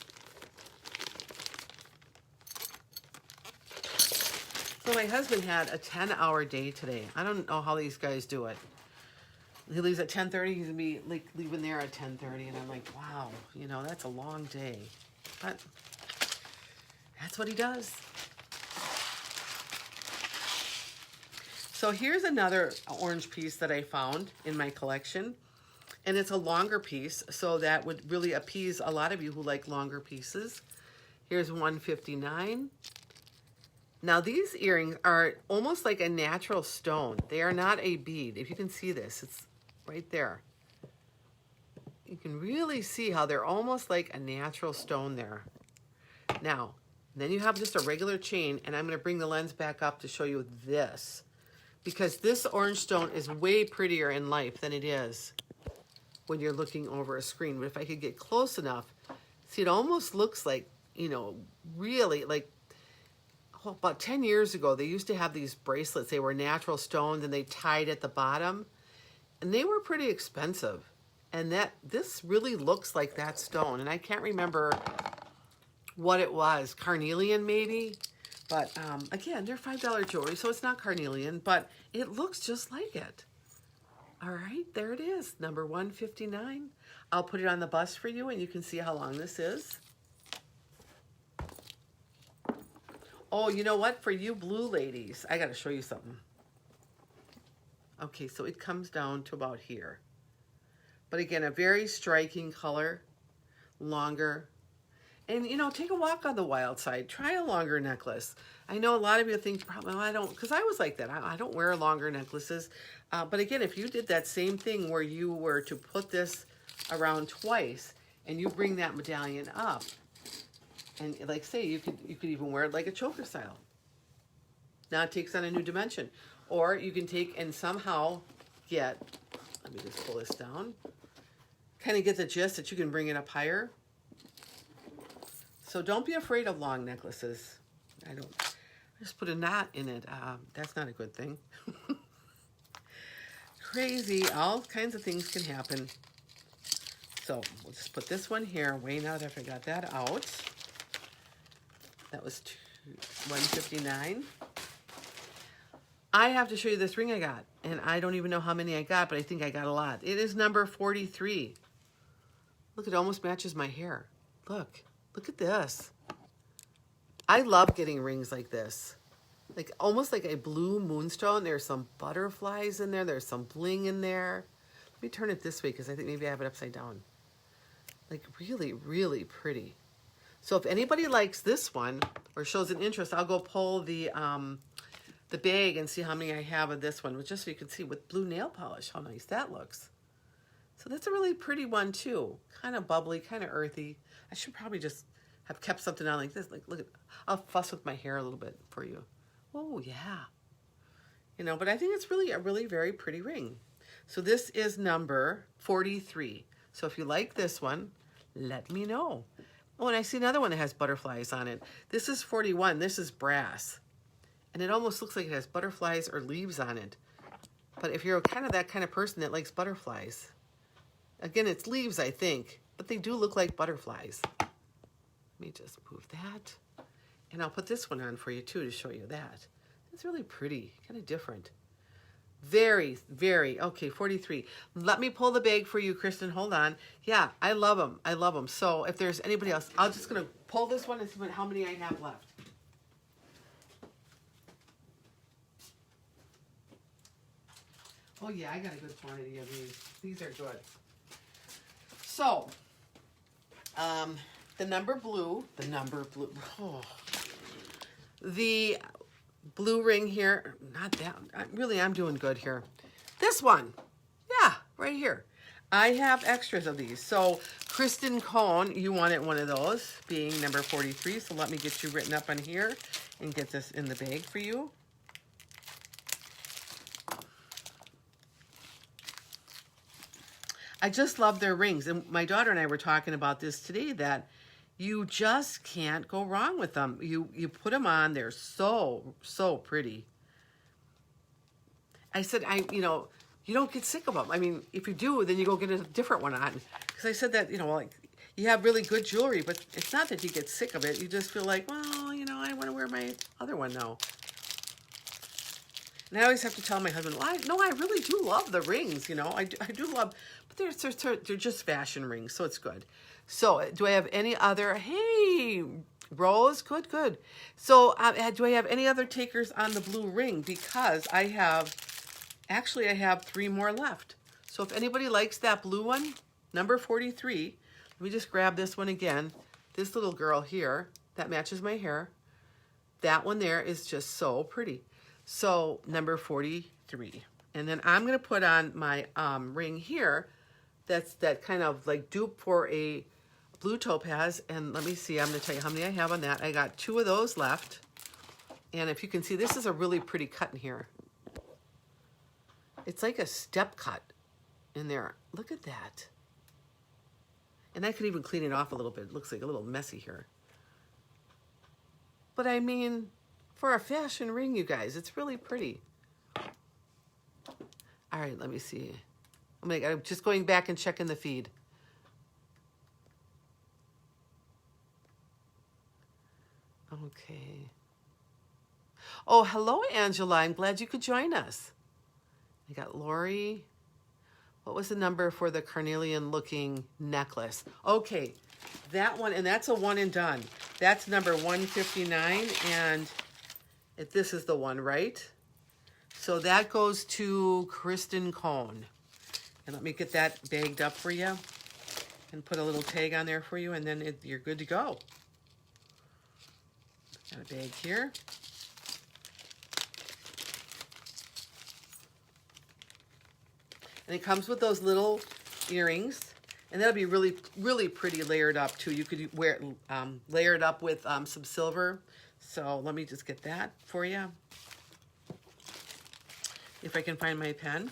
So my husband had a 10-hour day today. I don't know how these guys do it. He leaves at 10:30. He's gonna be like leaving there at 10:30, and I'm like, wow, you know, that's a long day. But that's what he does. So here's another orange piece that I found in my collection. And it's a longer piece, so that would really appease a lot of you who like longer pieces. Here's $159. Now these earrings are almost like a natural stone. They are not a bead. If you can see this, it's right there. You can really see how they're almost like a natural stone there. Now, then you have just a regular chain, and I'm going to bring the lens back up to show you this. Because this orange stone is way prettier in life than it is when you're looking over a screen. But if I could get close enough, see, it almost looks like, you know, really like, about 10 years ago, they used to have these bracelets. They were natural stones, and they tied at the bottom, and they were pretty expensive. And this really looks like that stone, and I can't remember what it was. Carnelian, maybe? But again, they're $5 jewelry, so it's not carnelian, but it looks just like it. All right, there it is, number 159. I'll put it on the bust for you, and you can see how long this is. Oh, you know what? For you blue ladies, I got to show you something. Okay, so it comes down to about here. But again, a very striking color, longer. And, you know, take a walk on the wild side. Try a longer necklace. I know a lot of you think, well, I don't, because I was like that. I don't wear longer necklaces. But again, if you did that same thing where you were to put this around twice, and you bring that medallion up, and like say, you could even wear it like a choker style. Now it takes on a new dimension. Or you can take and somehow get, let me just pull this down, kind of get the gist that you can bring it up higher. So don't be afraid of long necklaces. I just put a knot in it. That's not a good thing. Crazy, all kinds of things can happen. So we'll just put this one here. Way now that I got that out. That was $159. I have to show you this ring I got, and I don't even know how many I got, but I think I got a lot. It is number 43. Look, it almost matches my hair. Look at this. I love getting rings like this. Like almost like a blue moonstone. There's some butterflies in there. There's some bling in there. Let me turn it this way because I think maybe I have it upside down. Like really, really pretty. So if anybody likes this one or shows an interest, I'll go pull the bag and see how many I have of this one, just so you can see with blue nail polish how nice that looks. So that's a really pretty one too. Kind of bubbly, kind of earthy. I should probably just have kept something on like this. Like, look at, I'll fuss with my hair a little bit for you. Oh yeah. You know, but I think it's really a really very pretty ring. So this is number 43. So if you like this one, let me know. Oh, and I see another one that has butterflies on it. This is 41. This is brass. And it almost looks like it has butterflies or leaves on it. But if you're kind of that kind of person that likes butterflies, again, it's leaves, I think, but they do look like butterflies. Let me just move that. And I'll put this one on for you too to show you that. It's really pretty, kind of different. Very, very, okay, 43. Let me pull the bag for you, Kristen. Hold on. Yeah, I love them. I love them. So if there's anybody else, I'm just going to pull this one and see how many I have left. Oh, yeah, I got a good quantity of these. These are good. So, the number blue, oh, the blue ring here, not that, really, I'm doing good here. This one, yeah, right here. I have extras of these. So, Kristen Cohn, you wanted one of those, being number 43. So, let me get you written up on here and get this in the bag for you. I just love their rings. And my daughter and I were talking about this today, that you just can't go wrong with them. You put them on, they're so pretty. I said, you don't get sick of them. I mean, if you do, then you go get a different one on. Because I said that, like, you have really good jewelry, but it's not that you get sick of it. You just feel like, well, I want to wear my other one now. And I always have to tell my husband, well, I really do love the rings, I do love, but they're just fashion rings, so it's good. So do I have any other, hey, Rose, good. So do I have any other takers on the blue ring? Because I have 3 more left. So if anybody likes that blue one, number 43, let me just grab this one again. This little girl here, that matches my hair. That one there is just so pretty. So number 43. And then I'm going to put on my ring here. That's that kind of like dupe for a blue topaz. And let me see, I'm going to tell you how many I have on that. I got 2 of those left. And if you can see, this is a really pretty cut in here. It's like a step cut in there. Look at that. And I could even clean it off a little bit. It looks like a little messy here. But I mean, for a fashion ring, you guys, it's really pretty. All right, let me see. I'm just going back and checking the feed. Okay. Oh, hello, Angela. I'm glad you could join us. I got Lori. What was the number for the carnelian-looking necklace? Okay, that one, and that's a one and done. That's number 159, and this is the one, right? So that goes to Kristen Cohn. And let me get that bagged up for you and put a little tag on there for you, and then you're good to go. Got a bag here. And it comes with those little earrings, and that'll be really, really pretty layered up too. You could wear it layered up with some silver. So let me just get that for you. If I can find my pen.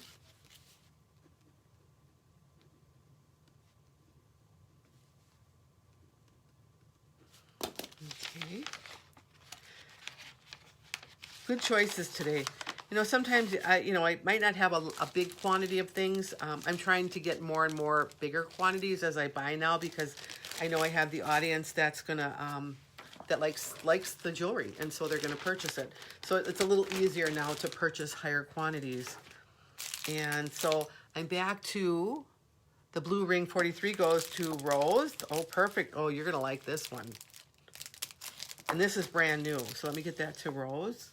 Okay. Good choices today. Sometimes I might not have a big quantity of things. I'm trying to get more and more bigger quantities as I buy now, because I know I have the audience that's gonna that likes the jewelry, and so they're gonna purchase it. So it's a little easier now to purchase higher quantities. And so I'm back to the blue ring. 43 goes to Rose. Oh, perfect. Oh, you're gonna like this one. And this is brand new. So let me get that to Rose.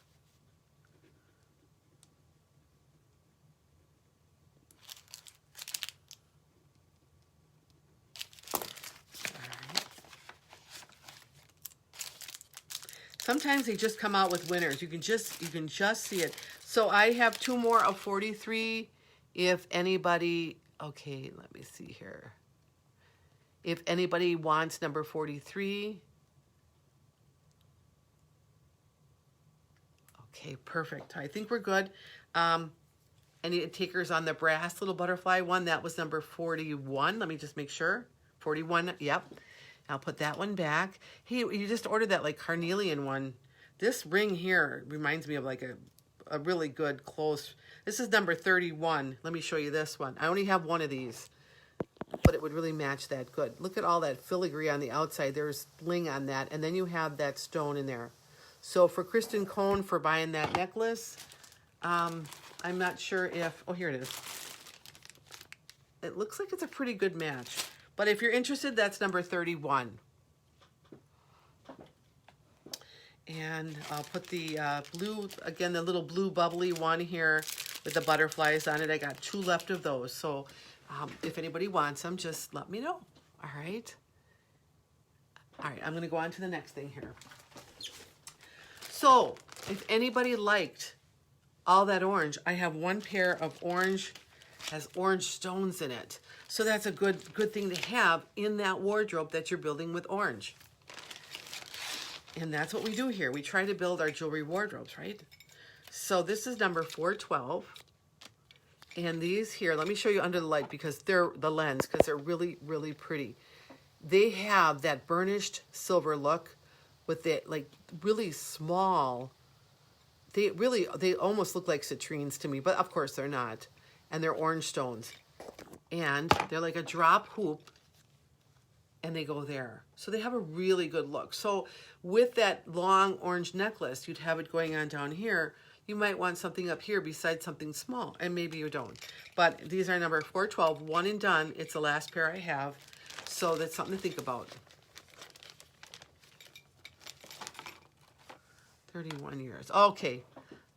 Sometimes they just come out with winners. You can just see it. So I have 2 more of 43. If anybody, okay, let me see here. If anybody wants number 43. Okay, perfect. I think we're good. Any takers on the brass little butterfly one? That was number 41. Let me just make sure. 41, yep. I'll put that one back. Hey, you just ordered that like carnelian one. This ring here reminds me of like a really good close. This is number 31. Let me show you this one. I only have one of these, but it would really match that good. Look at all that filigree on the outside. There's bling on that, and then you have that stone in there. So for Kristen Cohn for buying that necklace, I'm not sure if, oh, here it is. It looks like it's a pretty good match. But if you're interested, that's number 31. And I'll put the blue, again, the little blue bubbly one here with the butterflies on it. I got 2 left of those. So if anybody wants them, just let me know. All right. All right, I'm going to go on to the next thing here. So if anybody liked all that orange, I have 1 pair of orange, has orange stones in it. So that's a good thing to have in that wardrobe that you're building with orange. And that's what we do here. We try to build our jewelry wardrobes, right? So this is number 412. And these here, let me show you under the light because they're the lens, because they're really, really pretty. They have that burnished silver look with that like really small, they almost look like citrines to me, but of course they're not. And they're orange stones. And they're like a drop hoop, and they go there. So they have a really good look. So with that long orange necklace, you'd have it going on down here. You might want something up here besides something small, and maybe you don't. But these are number 412, 1 and done. It's the last pair I have. So that's something to think about. 31 years. Okay,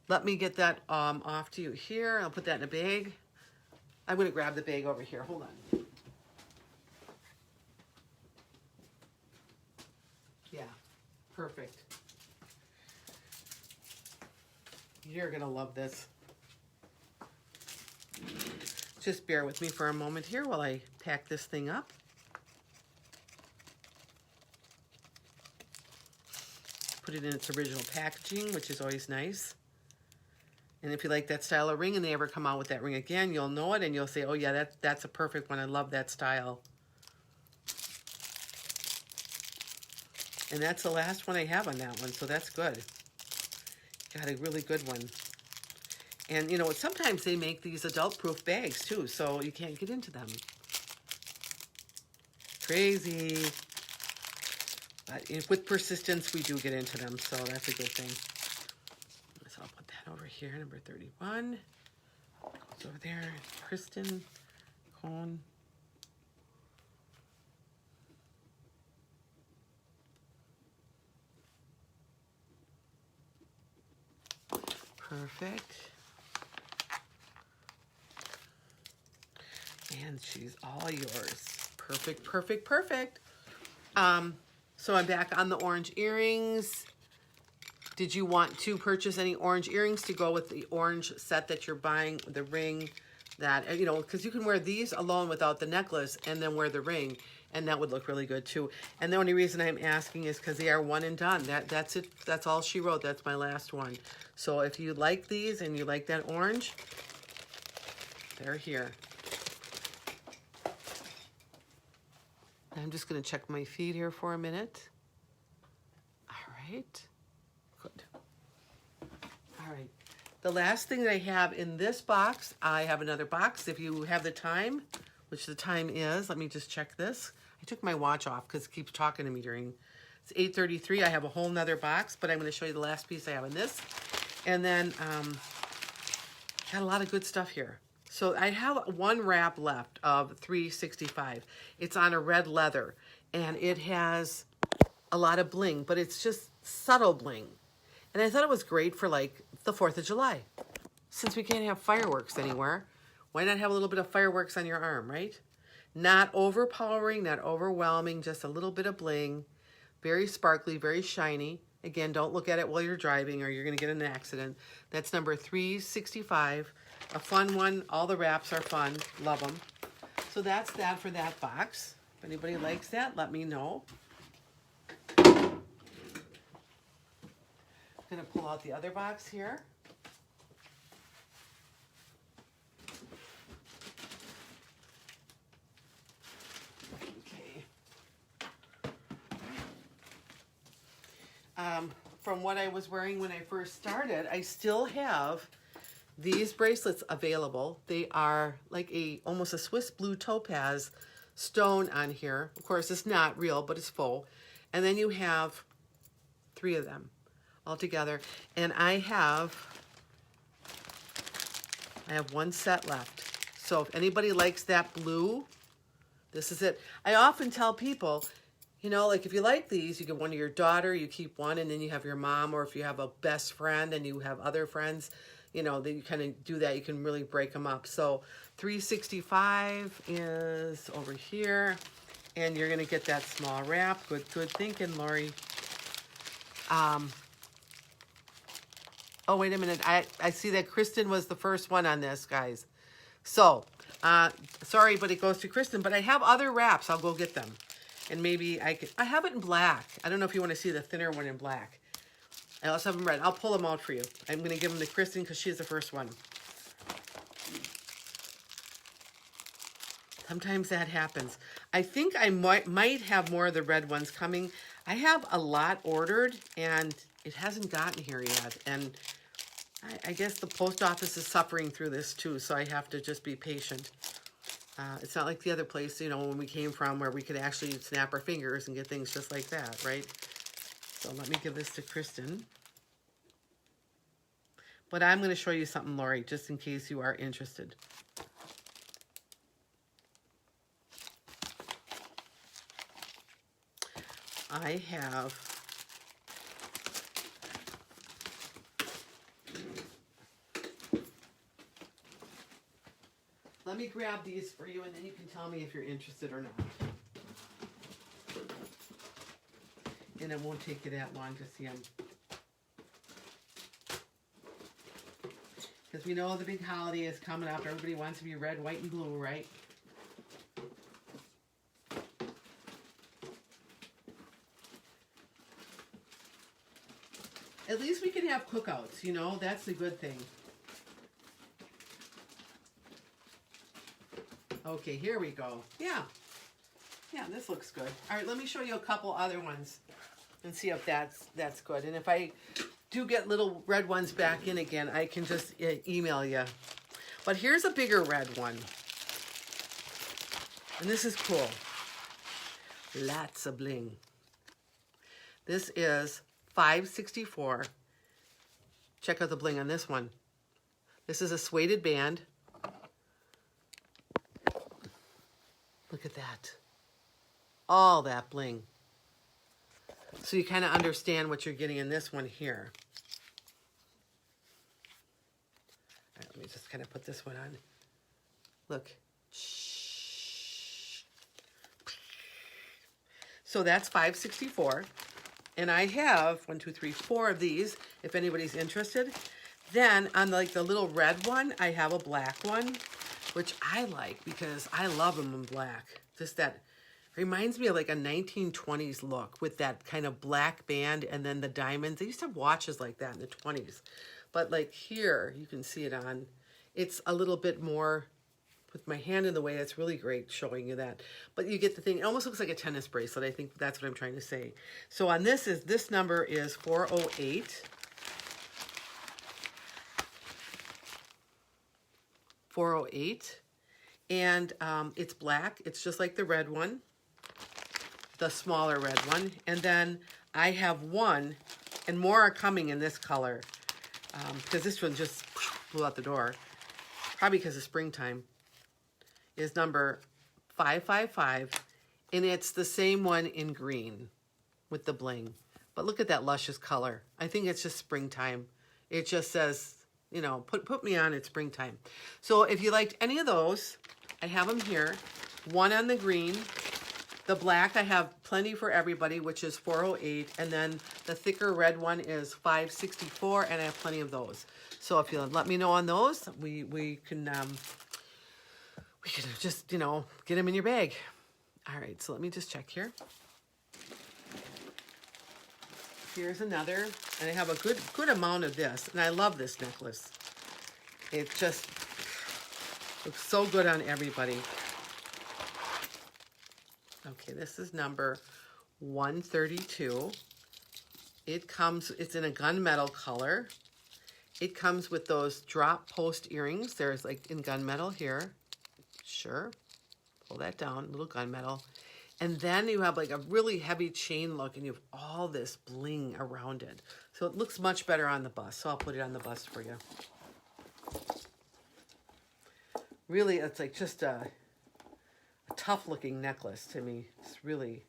let me get that off to you here. I'll put that in a bag. I'm going to grab the bag over here. Hold on. Yeah, perfect. You're going to love this. Just bear with me for a moment here while I pack this thing up. Put it in its original packaging, which is always nice. And if you like that style of ring and they ever come out with that ring again, you'll know it and you'll say, oh yeah, that's a perfect one. I love that style. And that's the last one I have on that one, so that's good. Got a really good one. And you know, sometimes they make these adult-proof bags too, so you can't get into them. Crazy. But with persistence, we do get into them, so that's a good thing. So I'll put that over here, number 31. Goes over there, Kristen Cone. Perfect. And she's all yours. Perfect, perfect, perfect. So I'm back on the orange earrings. Did you want to purchase any orange earrings to go with the orange set that you're buying, the ring that, you know, because you can wear these alone without the necklace and then wear the ring, and that would look really good too. And the only reason I'm asking is because they are 1 and done. That's it. That's all she wrote. That's my last one. So if you like these and you like that orange, they're here. I'm just going to check my feed here for a minute. All right. Good. All right. The last thing that I have in this box, I have another box. If you have the time, which the time is, let me just check this. I took my watch off because it keeps talking to me during, it's 8:33. I have a whole nother box, but I'm going to show you the last piece I have in this. And then, got a lot of good stuff here. So I have 1 wrap left of 365. It's on a red leather, and it has a lot of bling, but it's just subtle bling. And I thought it was great for like the 4th of July. Since we can't have fireworks anywhere, why not have a little bit of fireworks on your arm, right? Not overpowering, not overwhelming, just a little bit of bling. Very sparkly, very shiny. Again, don't look at it while you're driving or you're going to get in an accident. That's number 365. A fun one. All the wraps are fun. Love them. So that's that for that box. If anybody likes that, let me know. I'm going to pull out the other box here. Okay. From what I was wearing when I first started, I still have these bracelets available. They are like almost a Swiss blue topaz stone on here. Of course, it's not real, but it's faux. And then you have 3 of them all together. And I have I have one set left. So if anybody likes that blue, this is it. I often tell people, you know, like if you like these, you get one to your daughter, you keep one, and then you have your mom, or if you have a best friend and you have other friends, you know, that you kind of do that, you can really break them up. So 365 is over here, and you're gonna get that small wrap. Good thinking, Lori. Oh, wait a minute. I see that Kristen was the first one on this, guys. So, sorry, but it goes to Kristen. But I have other wraps. I'll go get them. And maybe I have it in black. I don't know if you want to see the thinner one in black. I also have them red. I'll pull them out for you. I'm going to give them to Kristen because she's the first one. Sometimes that happens. I think I might have more of the red ones coming. I have a lot ordered, and it hasn't gotten here yet. And I guess the post office is suffering through this too, so I have to just be patient. It's not like the other place, you know, when we came from, where we could actually snap our fingers and get things just like that, right? So let me give this to Kristen. But I'm going to show you something, Lori, just in case you are interested. I have let me grab these for you, and then you can tell me if you're interested or not. And it won't take you that long to see them. Because we know the big holiday is coming up. Everybody wants to be red, white, and blue, right? At least we can have cookouts, you know? That's the good thing. Okay, here we go. Yeah, this looks good. All right, let me show you a couple other ones and see if that's good. And if I do get little red ones back in again, I can just email you. But here's a bigger red one. And this is cool. Lots of bling. This is $5.64. Check out the bling on this one. This is a suede band. Look at that. All that bling. So you kind of understand what you're getting in this one here. All right, let me just kind of put this one on. Look. So that's $5.64. And I have 1, 2, 3, 4 of these, if anybody's interested. Then on like the little red one, I have a black one, which I like because I love them in black. Just that reminds me of like a 1920s look with that kind of black band and then the diamonds. They used to have watches like that in the 20s. But like here, you can see it on. It's a little bit more, with my hand in the way, it's really great showing you that. But you get the thing. It almost looks like a tennis bracelet. I think that's what I'm trying to say. So on this number is 408. 408. And it's black. It's just like the red one, the smaller red one. And then I have one, and more are coming in this color, because this one just blew out the door, probably because of springtime, is number 555, and it's the same one in green with the bling. But look at that luscious color. I think it's just springtime. It just says, you know, put me on, it's springtime. So if you liked any of those, I have them here. One on the green. The black, I have plenty for everybody, which is 408. And then the thicker red one is 564, and I have plenty of those. So if you let me know on those, we can just, you know, get them in your bag. All right, so let me just check here. Here's another, and I have a good amount of this, and I love this necklace. It just looks so good on everybody. Okay, this is number 132. It's in a gunmetal color. It comes with those drop post earrings. There's like in gunmetal here. Sure. Pull that down, little gunmetal. And then you have like a really heavy chain look, and you have all this bling around it. So it looks much better on the bust. So I'll put it on the bust for you. Really, it's like just a tough looking necklace to me. It's really,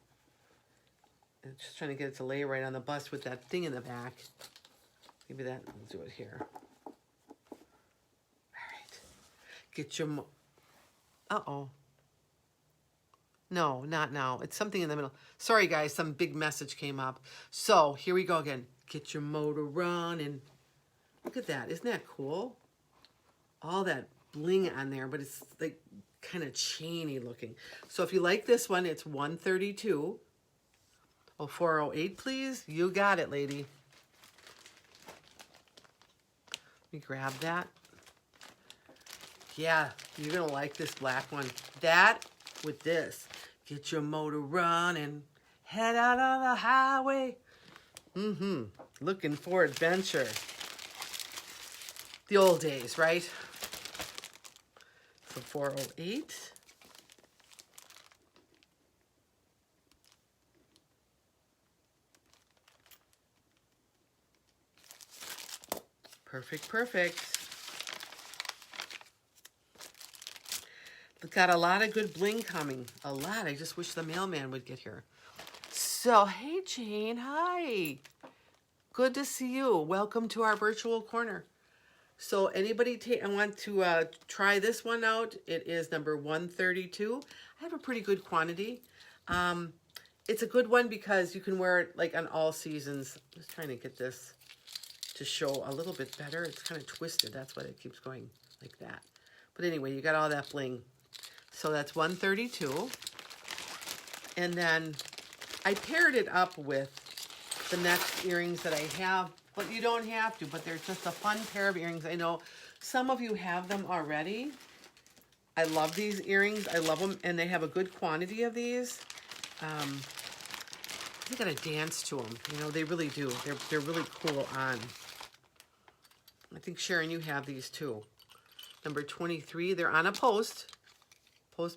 I'm just trying to get it to lay right on the bust with that thing in the back. Maybe that will do it here. All right. Get your, uh-oh. No, not now. It's something in the middle. Sorry, guys, some big message came up. So here we go again. Get your motor running. Look at that. Isn't that cool? All that bling on there, but it's like kind of chainy looking. So if you like this one, it's $132. Oh, $408, please. You got it, lady. Let me grab that. Yeah, you're going to like this black one. That with this. Get your motor running. Head out on the highway. Looking for adventure. The old days, right? So $408. Perfect, perfect. Got a lot of good bling coming. A lot. I just wish the mailman would get here. So, hey, Jane. Hi. Good to see you. Welcome to our virtual corner. So, anybody want to try this one out? It is number 132. I have a pretty good quantity. It's a good one because you can wear it like on all seasons. I'm just trying to get this to show a little bit better. It's kind of twisted. That's why it keeps going like that. But anyway, you got all that bling. So that's 132. And then I paired it up with the next earrings that I have, but you don't have to, but they're just a fun pair of earrings. I know some of you have them already. I love these earrings. I love them, and they have a good quantity of these. You gotta dance to them. You know, they really do. They're really cool on. I think, Sharon, you have these too. Number 23, they're on a post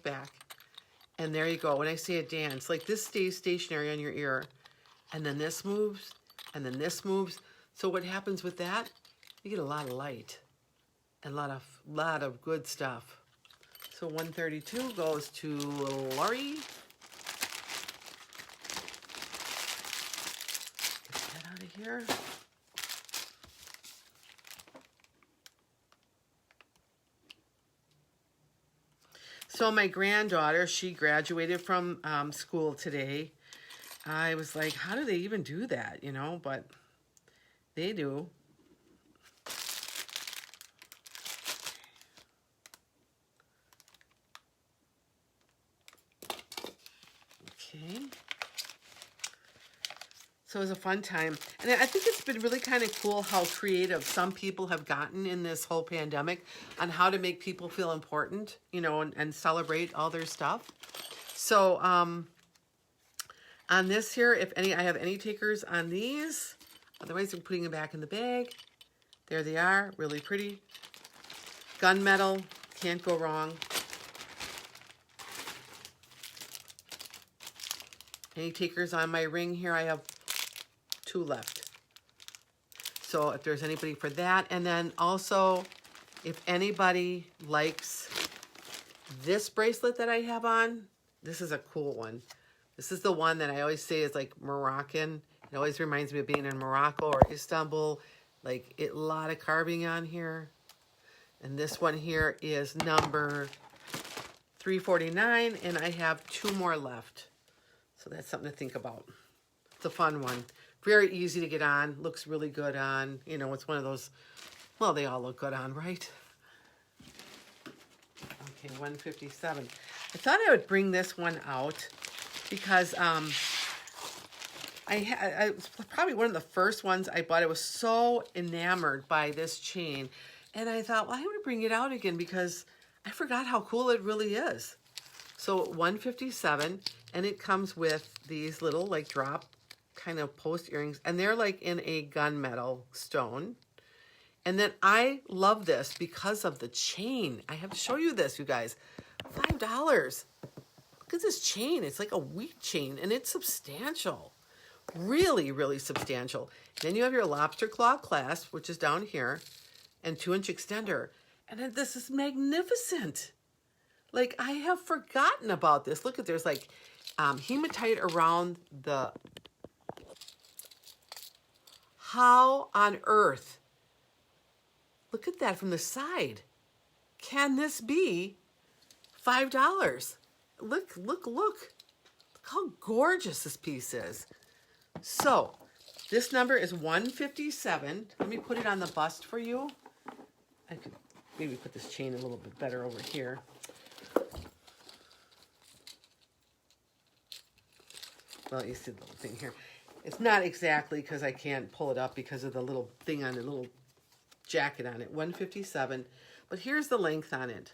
back. And there you go. When I say a dance, like this stays stationary on your ear. And then this moves, and then this moves. So what happens with that? You get a lot of light and a lot of good stuff. So 132 goes to Lori. Get that out of here. So my granddaughter, she graduated from school today. I was like, how do they even do that, you know? But they do. Okay. So it was a fun time. And I think it's been really kind of cool how creative some people have gotten in this whole pandemic on how to make people feel important, you know, and celebrate all their stuff. So on this here, I have any takers on these. Otherwise, I'm putting them back in the bag. There they are, really pretty. Gunmetal, can't go wrong. Any takers on my ring here? I have 2 left. So if there's anybody for that. And then also, if anybody likes this bracelet that I have on, this is a cool one. This is the one that I always say is like Moroccan. It always reminds me of being in Morocco or Istanbul. Like a lot of carving on here. And this one here is number 349, and I have 2 more left. So that's something to think about. It's a fun one. Very easy to get on. Looks really good on. You know, it's one of those, well, they all look good on, right? Okay, 157. I thought I would bring this one out because it was probably one of the first ones I bought. I was so enamored by this chain. And I thought, well, I want to bring it out again because I forgot how cool it really is. So 157, and it comes with these little like drop kind of post earrings, and they're like in a gunmetal stone. And then I love this because of the chain. I have to show you this, you guys. $5. Look at this chain. It's like a wheat chain, and it's substantial. Really, really substantial. Then you have your lobster claw clasp, which is down here, and 2-inch extender. And then this is magnificent. Like, I have forgotten about this. Look at, there's like hematite around the... How on earth? Look at that from the side. Can this be $5? Look, look, look. Look how gorgeous this piece is. So, this number is 157. Let me put it on the bust for you. I could maybe put this chain a little bit better over here. Well, you see the little thing here. It's not exactly because I can't pull it up because of the little thing on the little jacket on it. 157. But here's the length on it.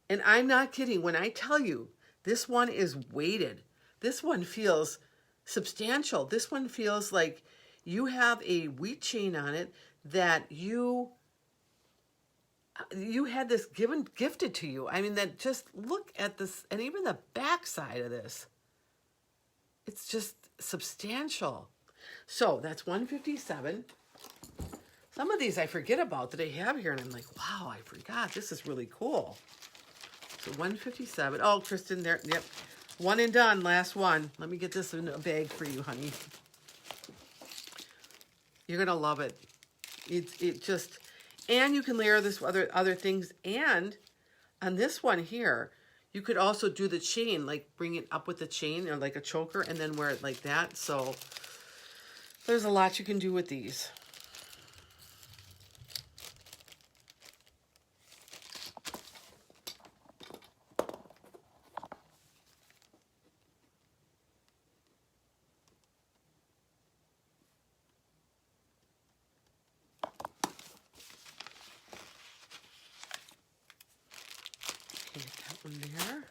And I'm not kidding when I tell you this one is weighted. This one feels substantial. This one feels like you have a wheat chain on it that you had this gifted to you. I mean, that just look at this, and even the back side of this. It's just substantial. So that's 157. Some of these I forget about that I have here, and I'm like, wow, I forgot. This is really cool. So 157. Oh, Kristen, there. Yep. One and done. Last one. Let me get this in a bag for you, honey. You're going to love it. It just... And you can layer this with other things. And on this one here, you could also do the chain, like bring it up with the chain or like a choker and then wear it like that. So there's a lot you can do with these. There.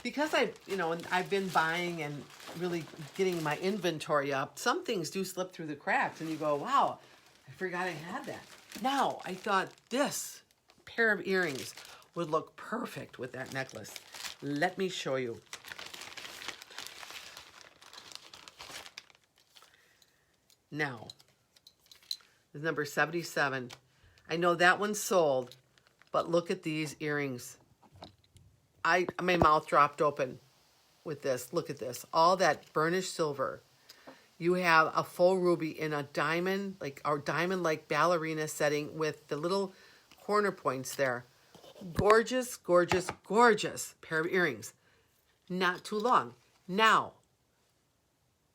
Because I've been buying and really getting my inventory up, some things do slip through the cracks and you go, wow, I forgot I had that. Now, I thought this pair of earrings would look perfect with that necklace. Let me show you. Now, this is number 77. I know that one's sold. But look at these earrings. My mouth dropped open with this. Look at this. All that burnished silver. You have a faux ruby in a diamond, diamond-like ballerina setting with the little corner points there. Gorgeous, gorgeous, gorgeous pair of earrings. Not too long. Now,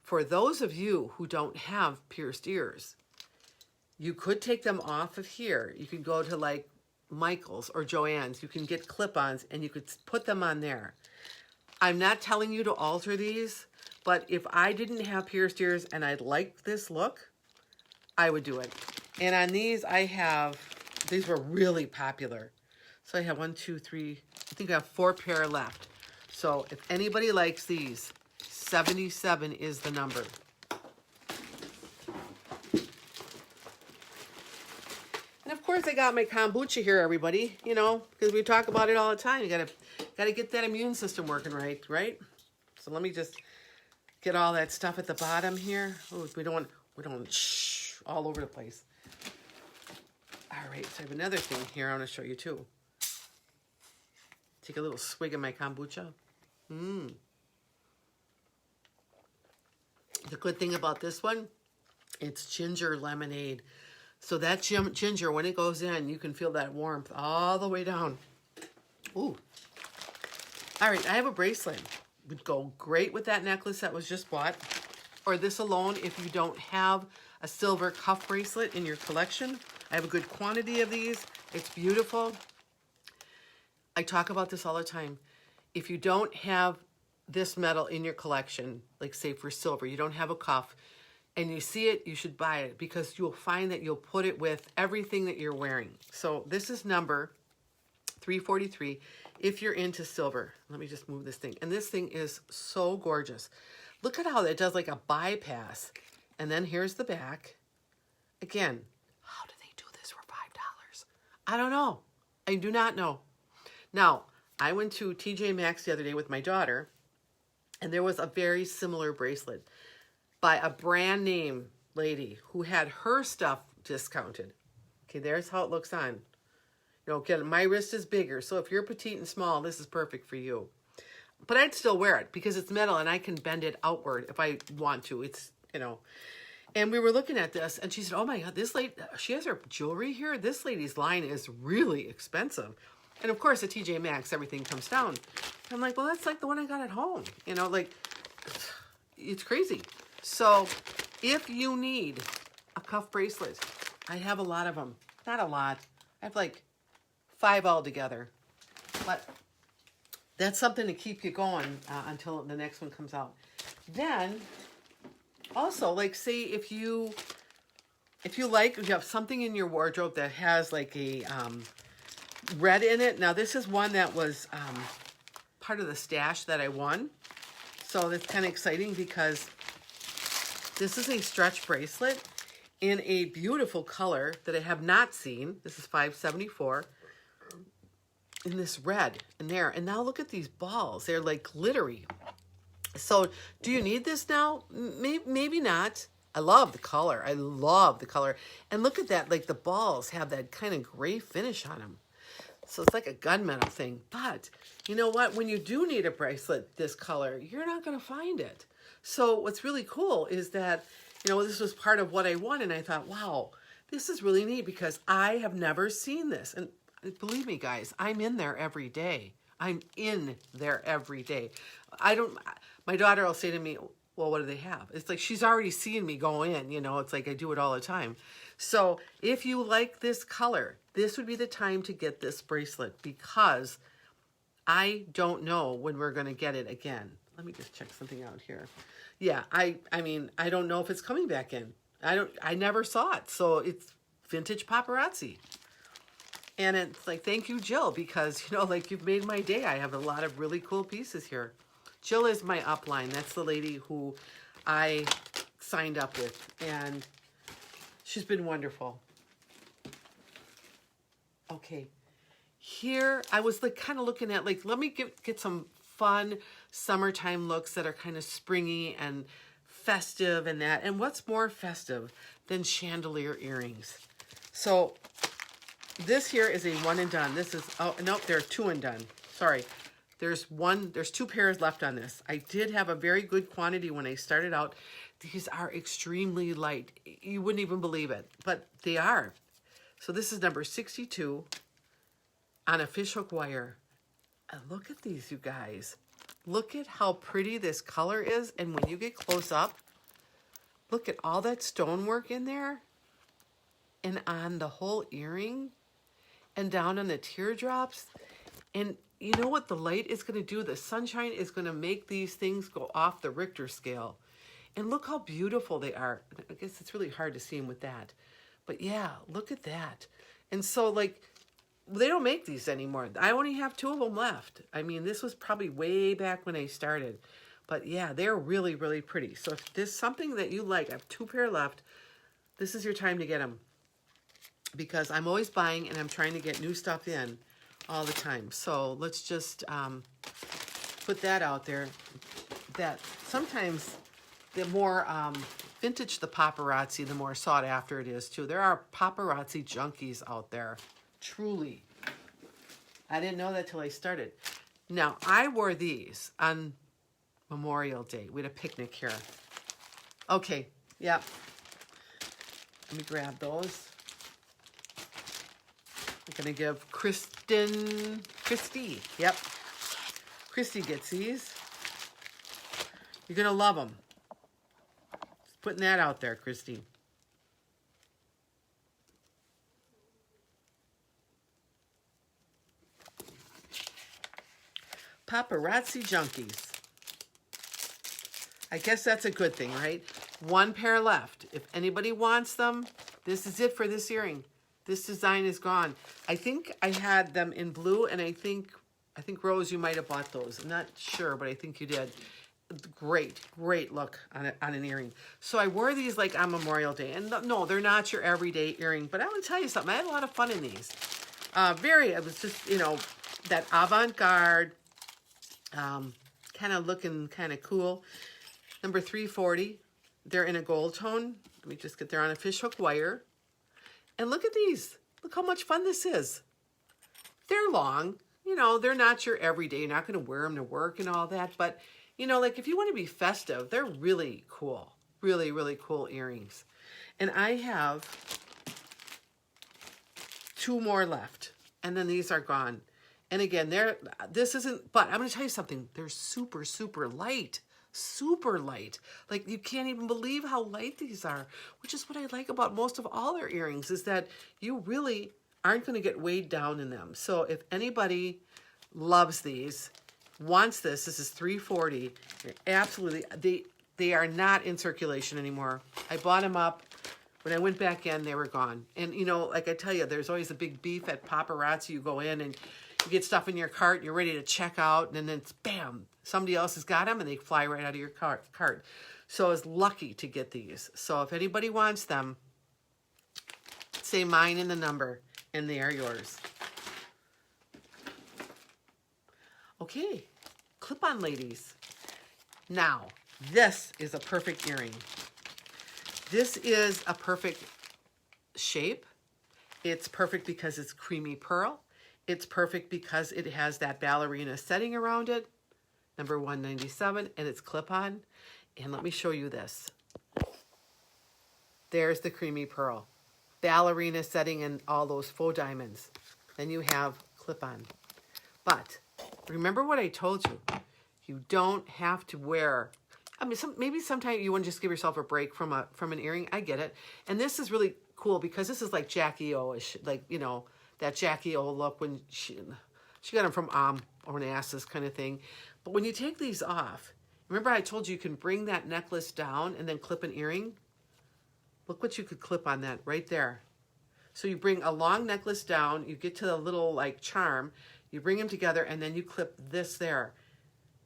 for those of you who don't have pierced ears, you could take them off of here. You could go to like Michael's or Joann's. You can get clip-ons and you could put them on there. I'm not telling you to alter these, but if I didn't have pierced ears and I liked this look, I would do it. And on these, these were really popular. So I have 1, 2, 3, I think I have 4 pair left. So if anybody likes these, 77 is the number. And of course, I got my kombucha here, everybody. Because we talk about it all the time. You gotta get that immune system working right? So let me just get all that stuff at the bottom here. Oh, we don't want shh all over the place. All right, so I have another thing here I want to show you too. Take a little swig of my kombucha. The good thing about this one, it's ginger lemonade. So that ginger, when it goes in, you can feel that warmth all the way down. Ooh. All right, I have a bracelet. Would go great with that necklace that was just bought. Or this alone if you don't have a silver cuff bracelet in your collection. I have a good quantity of these. It's beautiful. I talk about this all the time. If you don't have this metal in your collection, like say for silver, you don't have a cuff, and you see it, you should buy it because you'll find that you'll put it with everything that you're wearing. So this is number 343 if you're into silver. Let me just move this thing. And this thing is so gorgeous. Look at how it does like a bypass. And then here's the back. Again, how do they do this for $5? I don't know. I do not know. Now, I went to TJ Maxx the other day with my daughter, and there was a very similar bracelet by a brand name lady who had her stuff discounted. Okay, there's how it looks on. You know, again, my wrist is bigger, so if you're petite and small, this is perfect for you. But I'd still wear it because it's metal and I can bend it outward if I want to. It's, you know. And we were looking at this and she said, oh my God, this lady, she has her jewelry here. This lady's line is really expensive. And of course, at TJ Maxx, everything comes down. I'm like, well, that's like the one I got at home. You know, like, it's crazy. So if you need a cuff bracelet, I have a lot of them. Not a lot. I have like 5 altogether. But that's something to keep you going until the next one comes out. Then, also, like, say if you have something in your wardrobe that has like a red in it. Now, this is one that was part of the stash that I won. So that's kind of exciting because this is a stretch bracelet in a beautiful color that I have not seen. This is $5.74. In this red in there. And now look at these balls. They're like glittery. So do you need this now? Maybe not. I love the color. I love the color. And look at that. Like the balls have that kind of gray finish on them. So it's like a gunmetal thing. But you know what? When you do need a bracelet this color, you're not going to find it. So what's really cool is that, you know, this was part of what I won. And I thought, wow, this is really neat because I have never seen this. And believe me, guys, I'm in there every day. I'm in there every day. My daughter will say to me, well, what do they have? It's like she's already seen me go in, you know, it's like I do it all the time. So if you like this color, this would be the time to get this bracelet because I don't know when we're going to get it again. Let me just check something out here. Yeah, I mean, I don't know if it's coming back in. I never saw it. So it's vintage paparazzi. And it's like, thank you, Jill, because, you know, like you've made my day. I have a lot of really cool pieces here. Jill is my upline. That's the lady who I signed up with. And she's been wonderful. Okay. Here, I was like kind of looking at, like, let me get some fun summertime looks that are kind of springy and festive and that. And what's more festive than chandelier earrings? So this here is a one and done. This is, oh, nope, there are 2 and done. Sorry. There's 2 pairs left on this. I did have a very good quantity when I started out. These are extremely light. You wouldn't even believe it, but they are. So this is number 62 on a fishhook wire. And look at these, you guys. Look at how pretty this color is. And when you get close up, look at all that stonework in there. And on the whole earring. And down on the teardrops. And you know what the light is going to do? The sunshine is going to make these things go off the Richter scale. And look how beautiful they are. I guess it's really hard to see them with that. But yeah, look at that. And so, like, they don't make these anymore. I only have 2 of them left. I mean, this was probably way back when I started. But yeah, they're really, really pretty. So if there's something that you like, I have 2 pair left. This is your time to get them. Because I'm always buying and I'm trying to get new stuff in all the time. So let's just put that out there. That sometimes the more vintage the paparazzi, the more sought after it is too. There are paparazzi junkies out there. Truly. I didn't know that till I started. Now, I wore these on Memorial Day. We had a picnic here. Okay, yeah. Let me grab those. I'm going to give Christy, yep. Christy gets these. You're going to love them. Just putting that out there, Christy. Paparazzi junkies. I guess that's a good thing, right? 1 pair left. If anybody wants them, this is it for this earring. This design is gone. I think I had them in blue, and I think Rose, you might have bought those. I'm not sure, but I think you did. Great, great look on an earring. So I wore these like on Memorial Day, and no, they're not your everyday earring. But I want to tell you something. I had a lot of fun in these. It was just, you know, that avant-garde, kind of looking kind of cool. Number 340. They're in a gold tone. Let me just get there on a fishhook wire. And look at these. Look how much fun this is. They're long. You know, they're not your everyday. You're not going to wear them to work and all that. But, you know, like if you want to be festive, they're really cool. Really, really cool earrings. And I have 2 more left. And then these are gone. And again, this isn't, but I'm going to tell you something. They're super, super light. Super light. Like you can't even believe how light these are, which is what I like about most of all their earrings is that you really aren't going to get weighed down in them. So if anybody loves these, wants this is $340. You're absolutely, they are not in circulation anymore. I bought them up. When I went back in, they were gone. And you know, like I tell you, there's always a big beef at Paparazzi. You go in and you get stuff in your cart and you're ready to check out, and then it's bam, somebody else has got them and they fly right out of your cart. So I was lucky to get these. So if anybody wants them, say mine in the number and they are yours. Okay, clip-on ladies. Now, this is a perfect earring. This is a perfect shape. It's perfect because it's creamy pearl. It's perfect because it has that ballerina setting around it, number 197, and it's clip-on. And let me show you this. There's the creamy pearl. Ballerina setting and all those faux diamonds. Then you have clip-on. But remember what I told you. You don't have to wear, I mean, maybe sometimes you want to just give yourself a break from an earring. I get it. And this is really cool because this is like Jackie O-ish, like, you know, that Jackie O look when she got them from Onassis kind of thing. But when you take these off, remember I told you can bring that necklace down and then clip an earring? Look what you could clip on that right there. So you bring a long necklace down, you get to the little like charm, you bring them together, and then you clip this there.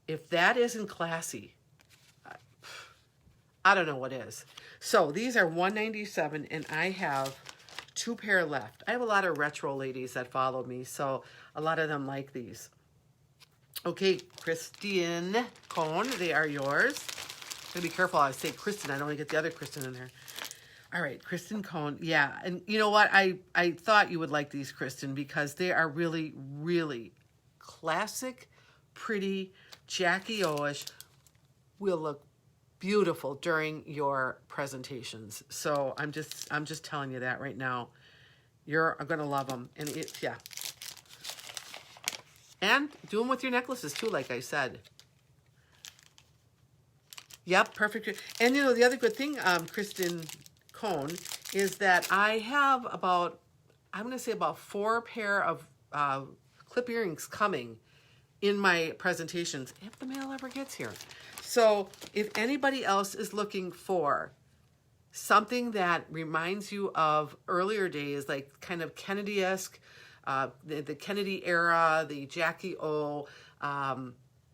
If that isn't classy, I don't know what is. So these are $197, and I have 2 pair left. I have a lot of retro ladies that follow me, so a lot of them like these. Okay, Kristen Cone, they are yours. I'm gonna be careful. I say Kristen, I don't want to get the other Kristen in there. All right, Kristen Cone. Yeah, and you know what? I thought you would like these, Kristen, because they are really, really classic, pretty, Jackie O-ish. Will look beautiful during your presentations. So I'm just telling you that right now. You're gonna love them, and yeah. And do them with your necklaces too, like I said. Yep, perfect. And you know the other good thing, Kristen Cone, is that I have about, I'm gonna say about 4 pair of clip earrings coming in my presentations if the mail ever gets here. So if anybody else is looking for something that reminds you of earlier days, like kind of Kennedy-esque, the Kennedy era, the Jackie O,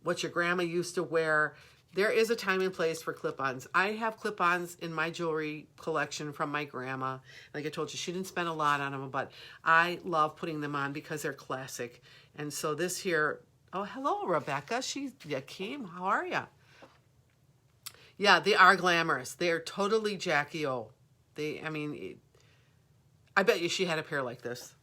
what your grandma used to wear, there is a time and place for clip-ons. I have clip-ons in my jewelry collection from my grandma. Like I told you, she didn't spend a lot on them, but I love putting them on because they're classic. And so this here, oh, hello, Rebecca. You came. How are you? Yeah, they are glamorous. They are totally Jackie O. I mean, I bet you she had a pair like this.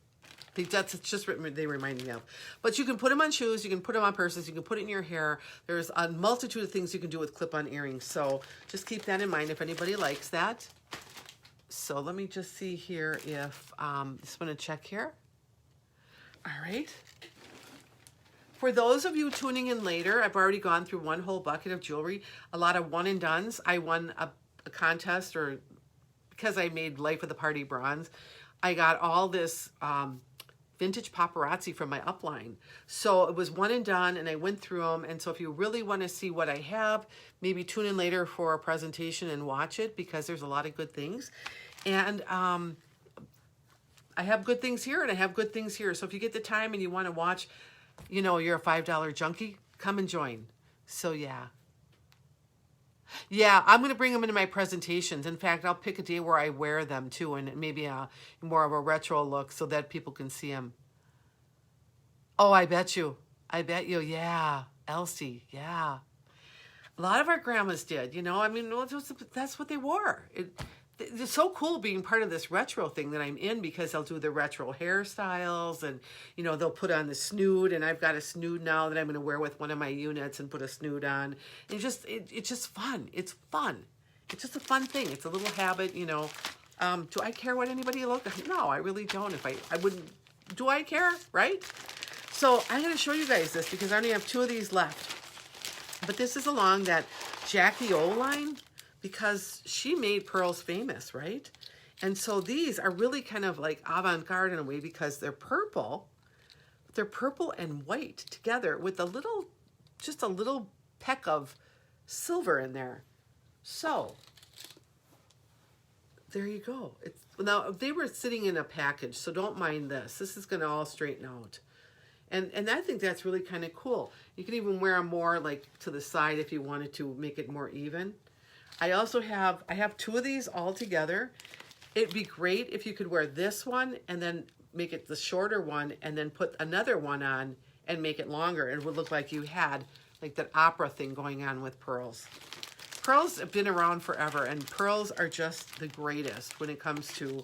That's just what they remind me of. But you can put them on shoes. You can put them on purses. You can put it in your hair. There's a multitude of things you can do with clip-on earrings. So just keep that in mind if anybody likes that. So let me just see here if, just want to check here. All right. For those of you tuning in later, I've already gone through one whole bucket of jewelry. A lot of one and dones. I won a contest, or because I made Life of the Party bronze, I got all this vintage paparazzi from my upline. So it was one and done, and I went through them. And so if you really want to see what I have, maybe tune in later for a presentation and watch it, because there's a lot of good things. And I have good things here and I have good things here. So if you get the time and you want to watch, you know, you're a $5 junkie, come and join. So yeah. Yeah, I'm going to bring them into my presentations. In fact, I'll pick a day where I wear them too, and maybe more of a retro look so that people can see them. Oh, I bet you. Yeah. Elsie, yeah. A lot of our grandmas did, you know. I mean, that's what they wore. it's so cool being part of this retro thing that I'm in, because they'll do the retro hairstyles, and they'll put on the snood, and I've got a snood now that I'm going to wear with one of my units and put a snood on. And it's just fun. It's fun. It's just a fun thing. It's a little habit, Do I care what anybody looks like? No, I really don't. If I wouldn't, do I care, right? So I'm going to show you guys this because I only have 2 of these left. But this is along that Jackie O line, because she made pearls famous, right? And so these are really kind of like avant-garde in a way, because they're purple. They're purple and white together with just a little peck of silver in there. So there you go. Now they were sitting in a package, so don't mind this. This is going to all straighten out. And I think that's really kind of cool. You can even wear them more like to the side if you wanted to make it more even. I have 2 of these all together. It'd be great if you could wear this one and then make it the shorter one and then put another one on and make it longer. It would look like you had like that opera thing going on with pearls. Pearls have been around forever, and pearls are just the greatest when it comes to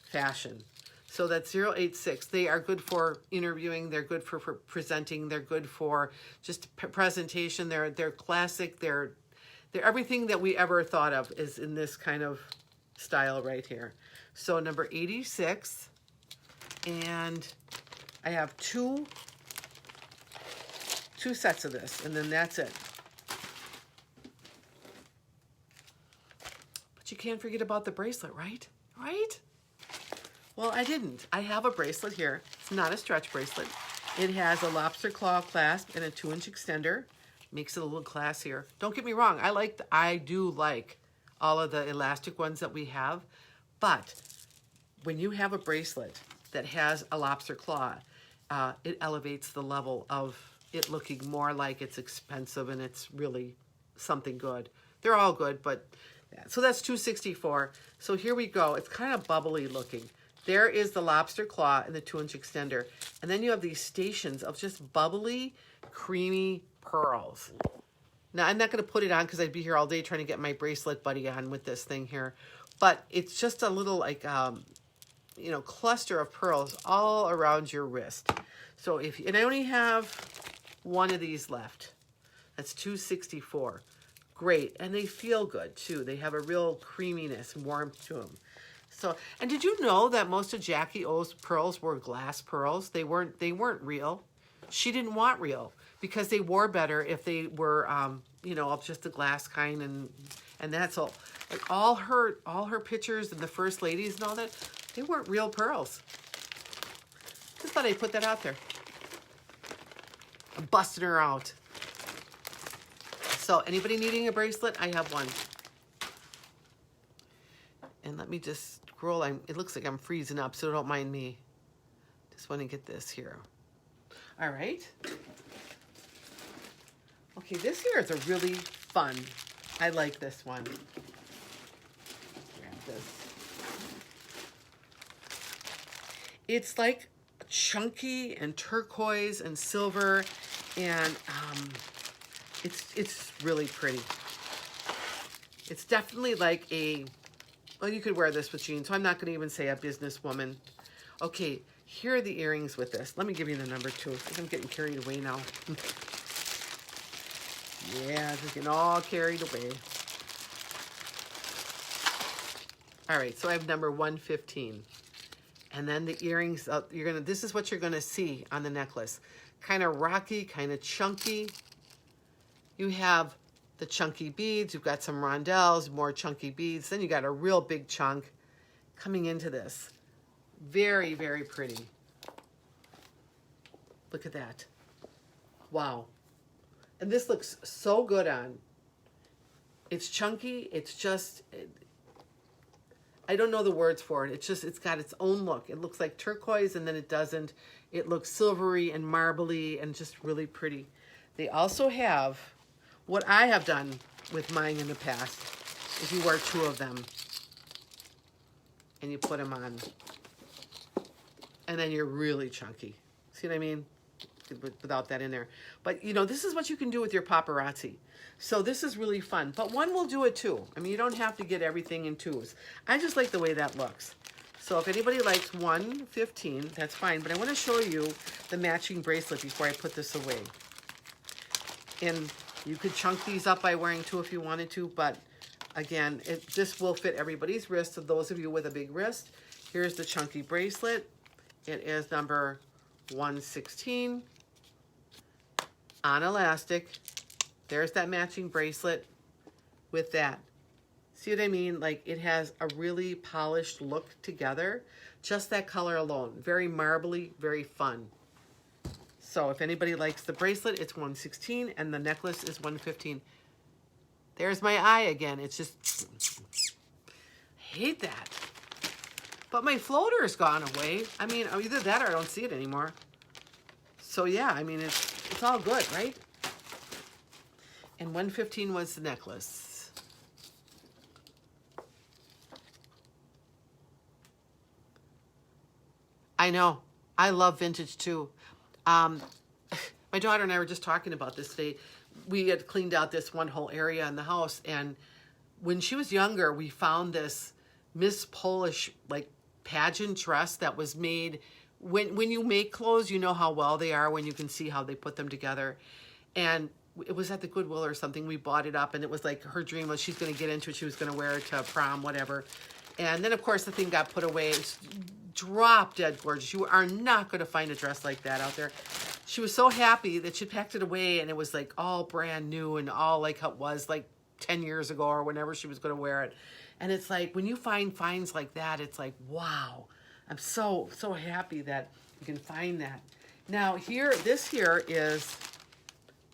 fashion. So that's 086. They are good for interviewing. They're good for presenting. They're good for just presentation. They're classic. They're everything that we ever thought of is in this kind of style right here. So number 86, and I have two sets of this, and then that's it. But you can't forget about the bracelet, right? Right? Well, I didn't. I have a bracelet here. It's not a stretch bracelet. It has a lobster claw clasp and a 2-inch extender. Makes it a little classier. Don't get me wrong. I do like all of the elastic ones that we have. But when you have a bracelet that has a lobster claw, it elevates the level of it looking more like it's expensive and it's really something good. They're all good, but so that's $264. So here we go. It's kind of bubbly looking. There is the lobster claw and the 2-inch extender. And then you have these stations of just bubbly, creamy pearls. Now, I'm not going to put it on because I'd be here all day trying to get my bracelet buddy on with this thing here. But it's just a little like, cluster of pearls all around your wrist. So and I only have 1 of these left. That's $264. Great. And they feel good too. They have a real creaminess and warmth to them. So, and did you know that most of Jackie O's pearls were glass pearls? They weren't real. She didn't want real because they wore better if they were, just the glass kind, and that's all. Like all her pictures and the first ladies and all that, they weren't real pearls. Just thought I'd put that out there. I'm busting her out. So anybody needing a bracelet, I have one. And let me just scroll. It looks like I'm freezing up, so don't mind me. Just want to get this here. All right. Okay, this here is a really fun. I like this one. Grab this. It's like chunky and turquoise and silver, and it's really pretty. It's definitely like well, you could wear this with jeans, so I'm not going to even say a businesswoman. Okay, here are the earrings with this. Let me give you the number 2. I think I'm getting carried away now. Yeah, just getting all carried away. All right, so I have number 115. And then the earrings, this is what you're gonna see on the necklace. Kind of rocky, kind of chunky. You have the chunky beads, you've got some rondelles, more chunky beads, then you got a real big chunk coming into this. Very, very pretty. Look at that. Wow. And this looks so good on. It's chunky, it's just, I don't know the words for it. It's got its own look. It looks like turquoise and then it doesn't. It looks silvery and marbly and just really pretty. They also have, what I have done with mine in the past is you wear 2 of them and you put them on. And then you're really chunky. See what I mean? without that in there. But, you know, this is what you can do with your paparazzi. So this is really fun. But one will do it too. I mean, you don't have to get everything in twos. I just like the way that looks. So if anybody likes 115, that's fine. But I want to show you the matching bracelet before I put this away. And you could chunk these up by wearing two if you wanted to. But again, this will fit everybody's wrist. So those of you with a big wrist, here's the chunky bracelet. It is number 116 on elastic. There's that matching bracelet with that. See what I mean? Like, it has a really polished look together. Just that color alone. Very marbly, very fun. So if anybody likes the bracelet, it's 116 and the necklace is 115. There's my eye again. It's just, I hate that. But my floater has gone away. I mean, either that or I don't see it anymore. So yeah, I mean, it's all good, right? And 115 was the necklace. I know. I love vintage too. My daughter and I were just talking about this today. We had cleaned out this one whole area in the house, and when she was younger, we found this Miss Polish like pageant dress that was made. When you make clothes, you know how well they are when you can see how they put them together. And it was at the Goodwill or something. We bought it up, and it was like her dream was she's going to get into it. She was going to wear it to prom, whatever. And then, of course, the thing got put away. It's drop dead gorgeous. You are not going to find a dress like that out there. She was so happy that she packed it away, and it was like all brand new and all like how it was like 10 years ago or whenever she was going to wear it. And it's like when you find finds like that, it's like, wow, I'm so happy that you can find that. Now here, this here is,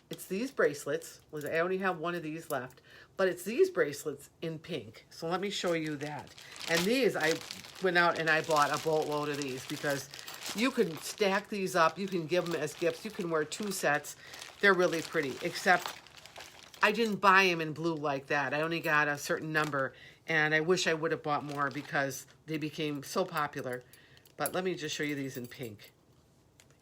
it's these bracelets. I only have one of these left, but it's these bracelets in pink. So let me show you that. And these, I went out and I bought a boatload of these because you can stack these up. You can give them as gifts. You can wear 2 sets. They're really pretty, except I didn't buy them in blue like that. I only got a certain number, and I wish I would have bought more because they became so popular. But let me just show you these in pink.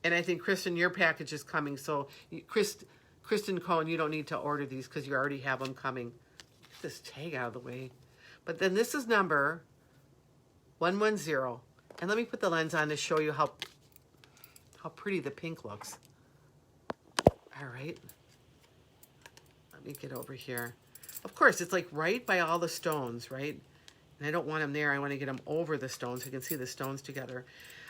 And I think, Kristen, your package is coming. So, Kristen Cohen, you don't need to order these because you already have them coming. Get this tag out of the way. But then this is number 110. And let me put the lens on to show you how pretty the pink looks. All right. Let me get over here. Of course, it's like right by all the stones, right? And I don't want them there. I want to get them over the stones so you can see the stones together.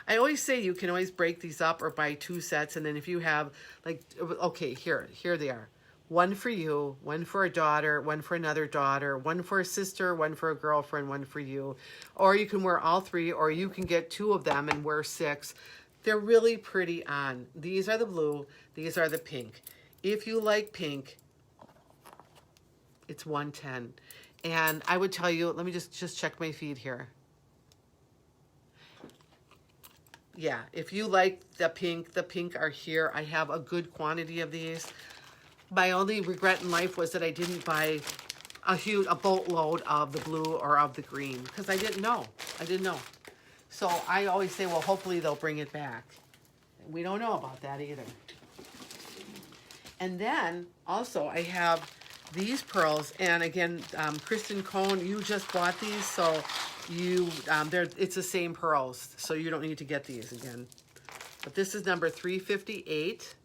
I always say you can always break these up or buy 2 sets. And then if you have, like, okay, here they are. One for you, one for a daughter, one for another daughter, one for a sister, one for a girlfriend, one for you. Or you can wear all 3, or you can get 2 of them and wear 6. They're really pretty on. These are the blue. These are the pink. If you like pink, it's 110. And I would tell you, let me just check my feed here. Yeah, if you like the pink are here. I have a good quantity of these. My only regret in life was that I didn't buy a boatload of the blue or of the green because I didn't know. So I always say, well, hopefully they'll bring it back. We don't know about that either. And then also I have these pearls, and again, Kristen Cohn, you just bought these, so it's the same pearls, so you don't need to get these again. But this is number 358.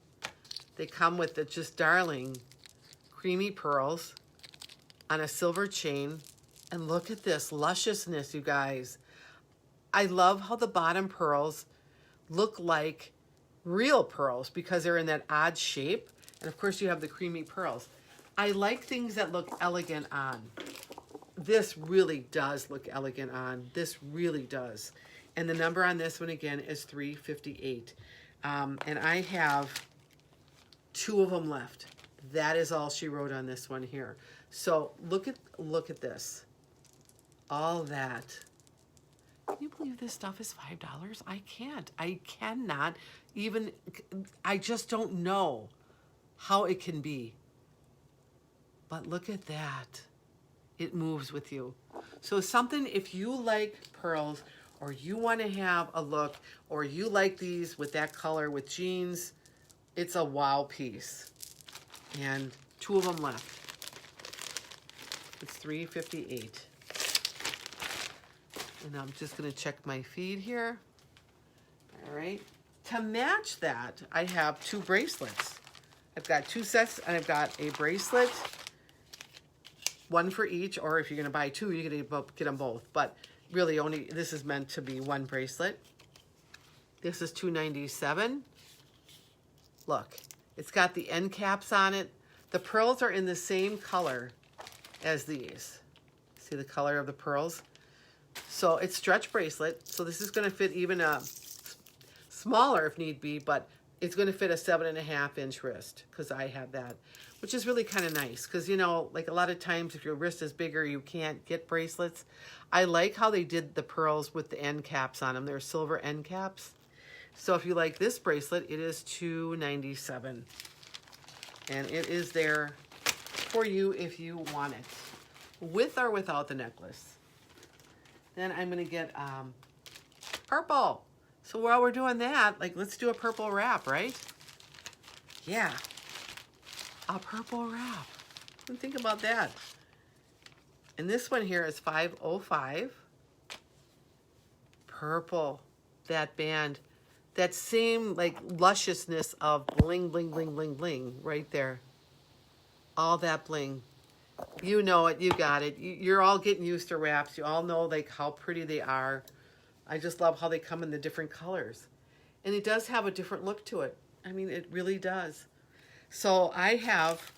They come with the just darling creamy pearls on a silver chain. And look at this lusciousness, you guys. I love how the bottom pearls look like real pearls because they're in that odd shape. And of course you have the creamy pearls. I like things that look elegant on. This really does look elegant on. This really does. And the number on this one again is 358. And I have 2 of them left. That is all she wrote on this one here. So look at this. All that. Can you believe this stuff is $5? I can't. I cannot even. I just don't know how it can be. But look at that. It moves with you. So something, if you like pearls, or you want to have a look, or you like these with that color with jeans, It's a wow piece. And 2 of them left. It's $3.58. And I'm just going to check my feed here. All right. To match that, I have 2 bracelets. I've got 2 sets, and I've got a bracelet, 1 for each, or if you're going to buy 2, you're going to get them both. But really, only this is meant to be 1 bracelet. This is $2.97. Look, it's got the end caps on it. The pearls are in the same color as these. See the color of the pearls? So it's stretch bracelet. So this is going to fit even smaller if need be, but it's going to fit a 7.5-inch wrist because I have that, which is really kind of nice because, you know, like a lot of times if your wrist is bigger, you can't get bracelets. I like how they did the pearls with the end caps on them. They're silver end caps. So if you like this bracelet, it is $2.97. And it is there for you if you want it, with or without the necklace. Then I'm going to get purple. So while we're doing that, like, let's do a purple wrap, right? Yeah, a purple wrap. Think about that. And this one here is $5.05. Purple, that band, that same like lusciousness of bling, bling, bling, bling, bling right there. All that bling. You know it, you got it. You're all getting used to wraps. You all know like how pretty they are. I just love how they come in the different colors. And it does have a different look to it. I mean, it really does. So I have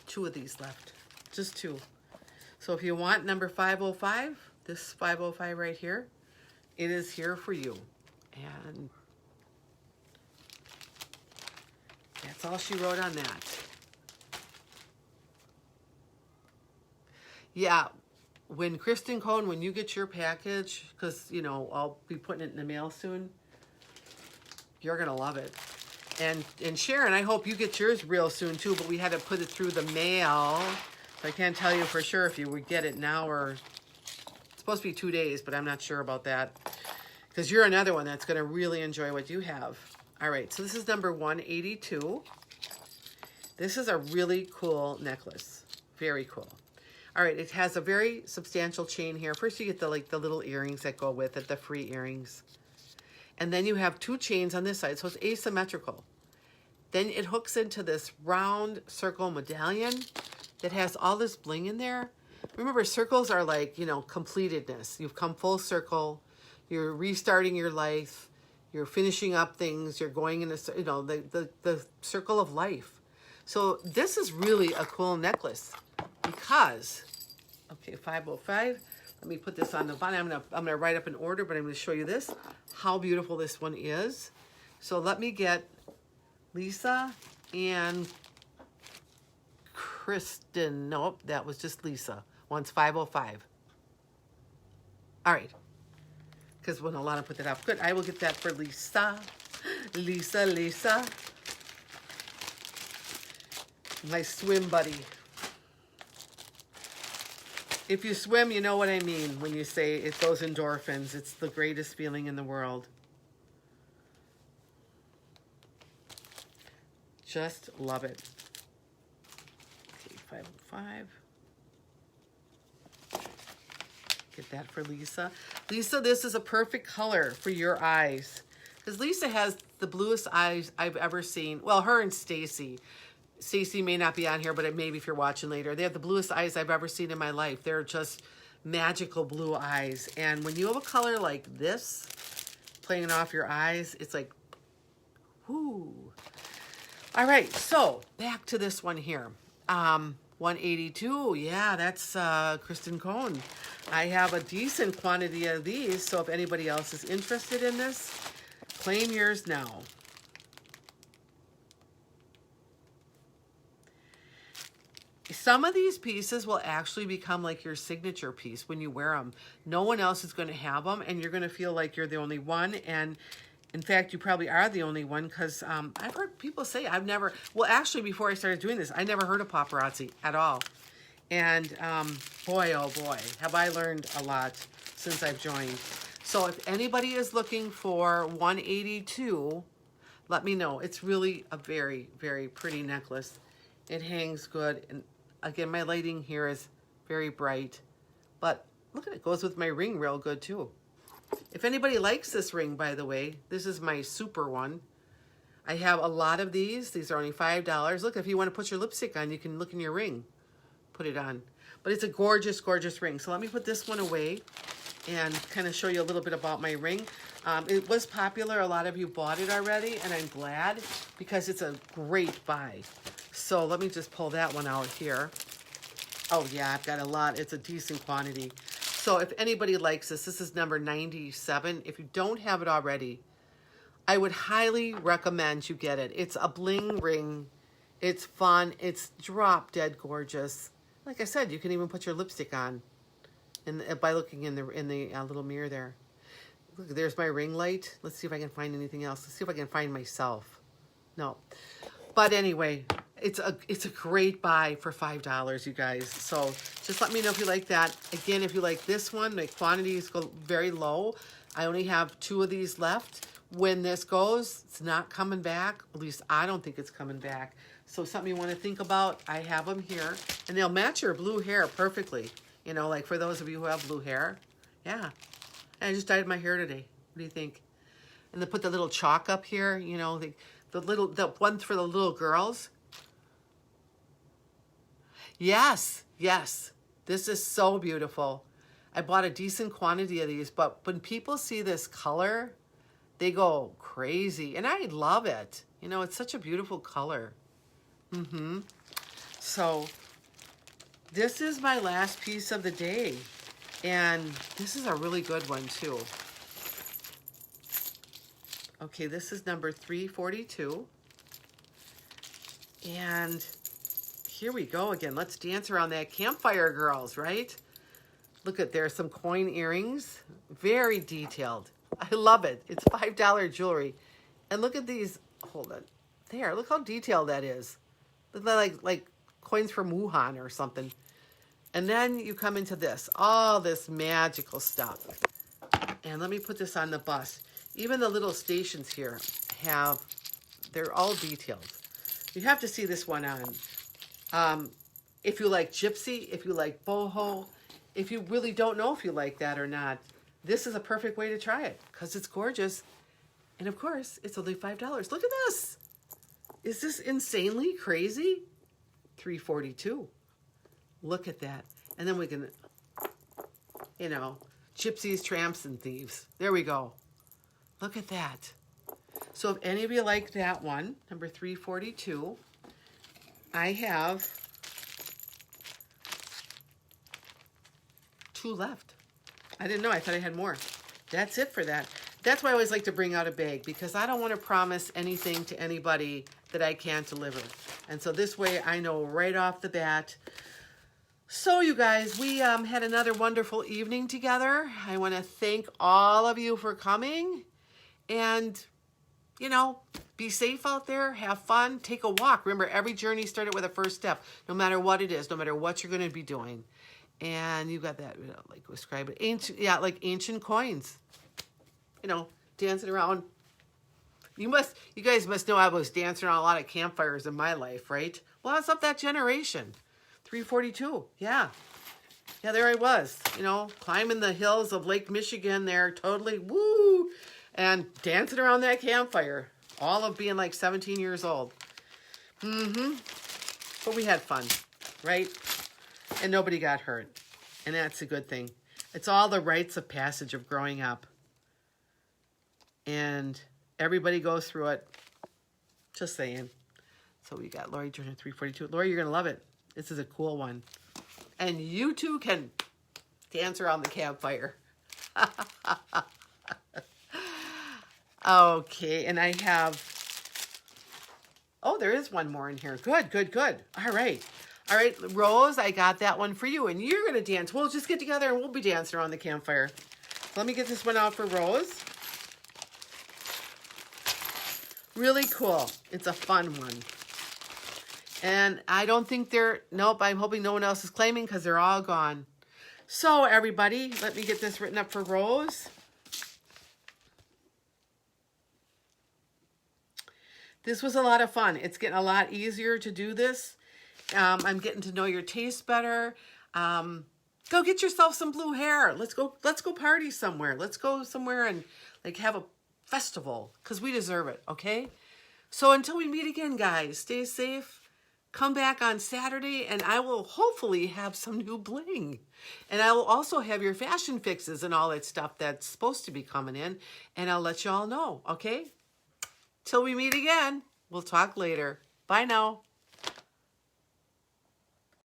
2 of these left, just 2. So if you want number 505, this 505 right here, it is here for you. And that's all she wrote on that. Yeah, when Kristen Cohn, when you get your package, because, you know, I'll be putting it in the mail soon, you're going to love it. And Sharon, I hope you get yours real soon too, but we had to put it through the mail. So I can't tell you for sure if you would get it now or it's supposed to be 2 days, but I'm not sure about that. Because you're another one that's going to really enjoy what you have. All right, so this is number 182. This is a really cool necklace. Very cool. All right, it has a very substantial chain here. First you get the little earrings that go with it, the free earrings. And then you have 2 chains on this side, so it's asymmetrical. Then it hooks into this round circle medallion that has all this bling in there. Remember, circles are like, you know, completedness. You've come full circle. You're restarting your life. You're finishing up things. You're going in a, you know, the circle of life. So this is really a cool necklace because, okay, 505. Let me put this on the bottom. I'm gonna write up an order, but I'm gonna show you this, how beautiful this one is. So let me get Lisa and Kristen. Nope, that was just Lisa. One's 505. All right. Because when Alana put that up. Good, I will get that for Lisa. Lisa. My swim buddy. If you swim, you know what I mean when you say it's those endorphins. It's the greatest feeling in the world. Just love it. Okay, 505. Get that for Lisa. Lisa, this is a perfect color for your eyes. Because Lisa has the bluest eyes I've ever seen. Well, her and Stacy. Stacy may not be on here, but maybe if you're watching later. They have the bluest eyes I've ever seen in my life. They're just magical blue eyes. And when you have a color like this, playing off your eyes, it's like, whoo. All right, so back to this one here. 182, yeah, that's Kristen Cohn. I have a decent quantity of these, so if anybody else is interested in this, claim yours now. Some of these pieces will actually become like your signature piece when you wear them. No one else is going to have them, and you're going to feel like you're the only one. And in fact, you probably are the only one because I've heard people say I've never, well, actually, before I started doing this, I never heard of Paparazzi at all. And boy, oh boy, have I learned a lot since I've joined. So if anybody is looking for 182, let me know. It's really a very, very pretty necklace. It hangs good. And again, my lighting here is very bright. But look at it, goes with my ring real good too. If anybody likes this ring, by the way, this is my super one. I have a lot of these. These are only $5. Look, if you want to put your lipstick on, you can look in your ring. Put it on. But it's a gorgeous, gorgeous ring. So let me put this one away and kind of show you a little bit about my ring. It was popular. A lot of you bought it already, and I'm glad because it's a great buy. So let me just pull that one out here. Oh, yeah, I've got a lot. It's a decent quantity. So if anybody likes this, this is number 97. If you don't have it already, I would highly recommend you get it. It's a bling ring. It's fun. It's drop dead gorgeous. Like I said, you can even put your lipstick on by looking in the little mirror there. Look, there's my ring light. Let's see if I can find anything else. Let's see if I can find myself. No. But anyway, it's a great buy for $5, you guys. So just let me know if you like that. Again, if you like this one, the quantities go very low. I only have 2 of these left. When this goes, it's not coming back. At least I don't think it's coming back. So something you want to think about, I have them here. And they'll match your blue hair perfectly. You know, like for those of you who have blue hair. Yeah. And I just dyed my hair today. What do you think? And they put the little chalk up here, you know, the one for the little girls. Yes, yes. This is so beautiful. I bought a decent quantity of these, but when people see this color, they go crazy. And I love it. You know, it's such a beautiful color. So this is my last piece of the day. And this is a really good one too. Okay, this is number 342. And here we go again. Let's dance around that campfire, girls, right? Look at, there's some coin earrings. Very detailed. I love it. It's $5 jewelry. And look at these. Hold on. There, look how detailed that is. They're like coins from Wuhan or something. And then you come into this. All this magical stuff. And let me put this on the bus. Even the little stations here they're all detailed. You have to see this one on. If you like gypsy, if you like boho, if you really don't know if you like that or not, this is a perfect way to try it because it's gorgeous. And of course, it's only $5. Look at this. Is this insanely crazy? $342. Look at that. And then we can, you know, gypsies, tramps, and thieves. There we go. Look at that. So if any of you like that one, number 342, I have 2 left. I didn't know. I thought I had more. That's it for that. That's why I always like to bring out a bag, because I don't want to promise anything to anybody that I can't deliver. And so this way I know right off the bat. So you guys, we had another wonderful evening together. I want to thank all of you for coming. And, you know, be safe out there. Have fun. Take a walk. Remember, every journey started with a first step, no matter what it is, no matter what you're going to be doing. And you got that, you know, like describe it, ancient, yeah, like ancient coins. You know, dancing around. You guys must know I was dancing around a lot of campfires in my life, right? Well, I was up that generation. 342, yeah. Yeah, there I was, you know, climbing the hills of Lake Michigan there, totally, woo, and dancing around that campfire. All of being like 17 years old. But we had fun, right? And nobody got hurt. And that's a good thing. It's all the rites of passage of growing up. And everybody goes through it. Just saying. So we got Lori Jordan 342. Lori, you're going to love it. This is a cool one. And you too can dance around the campfire. Okay, and I have... Oh, there is one more in here. Good, good, good. All right. All right, Rose, I got that one for you. And you're going to dance. We'll just get together and we'll be dancing around the campfire. Let me get this one out for Rose. Really cool. It's a fun one. And I don't think nope, I'm hoping no one else is claiming because they're all gone. So, everybody, let me get this written up for Rose. This was a lot of fun. It's getting a lot easier to do this. I'm getting to know your taste better. Go get yourself some blue hair. Let's go party somewhere. Let's go somewhere and like have a festival because we deserve it, okay? So until we meet again, guys, stay safe. Come back on Saturday and I will hopefully have some new bling. And I will also have your fashion fixes and all that stuff that's supposed to be coming in. And I'll let you all know, okay? Till we meet again. We'll talk later. Bye now.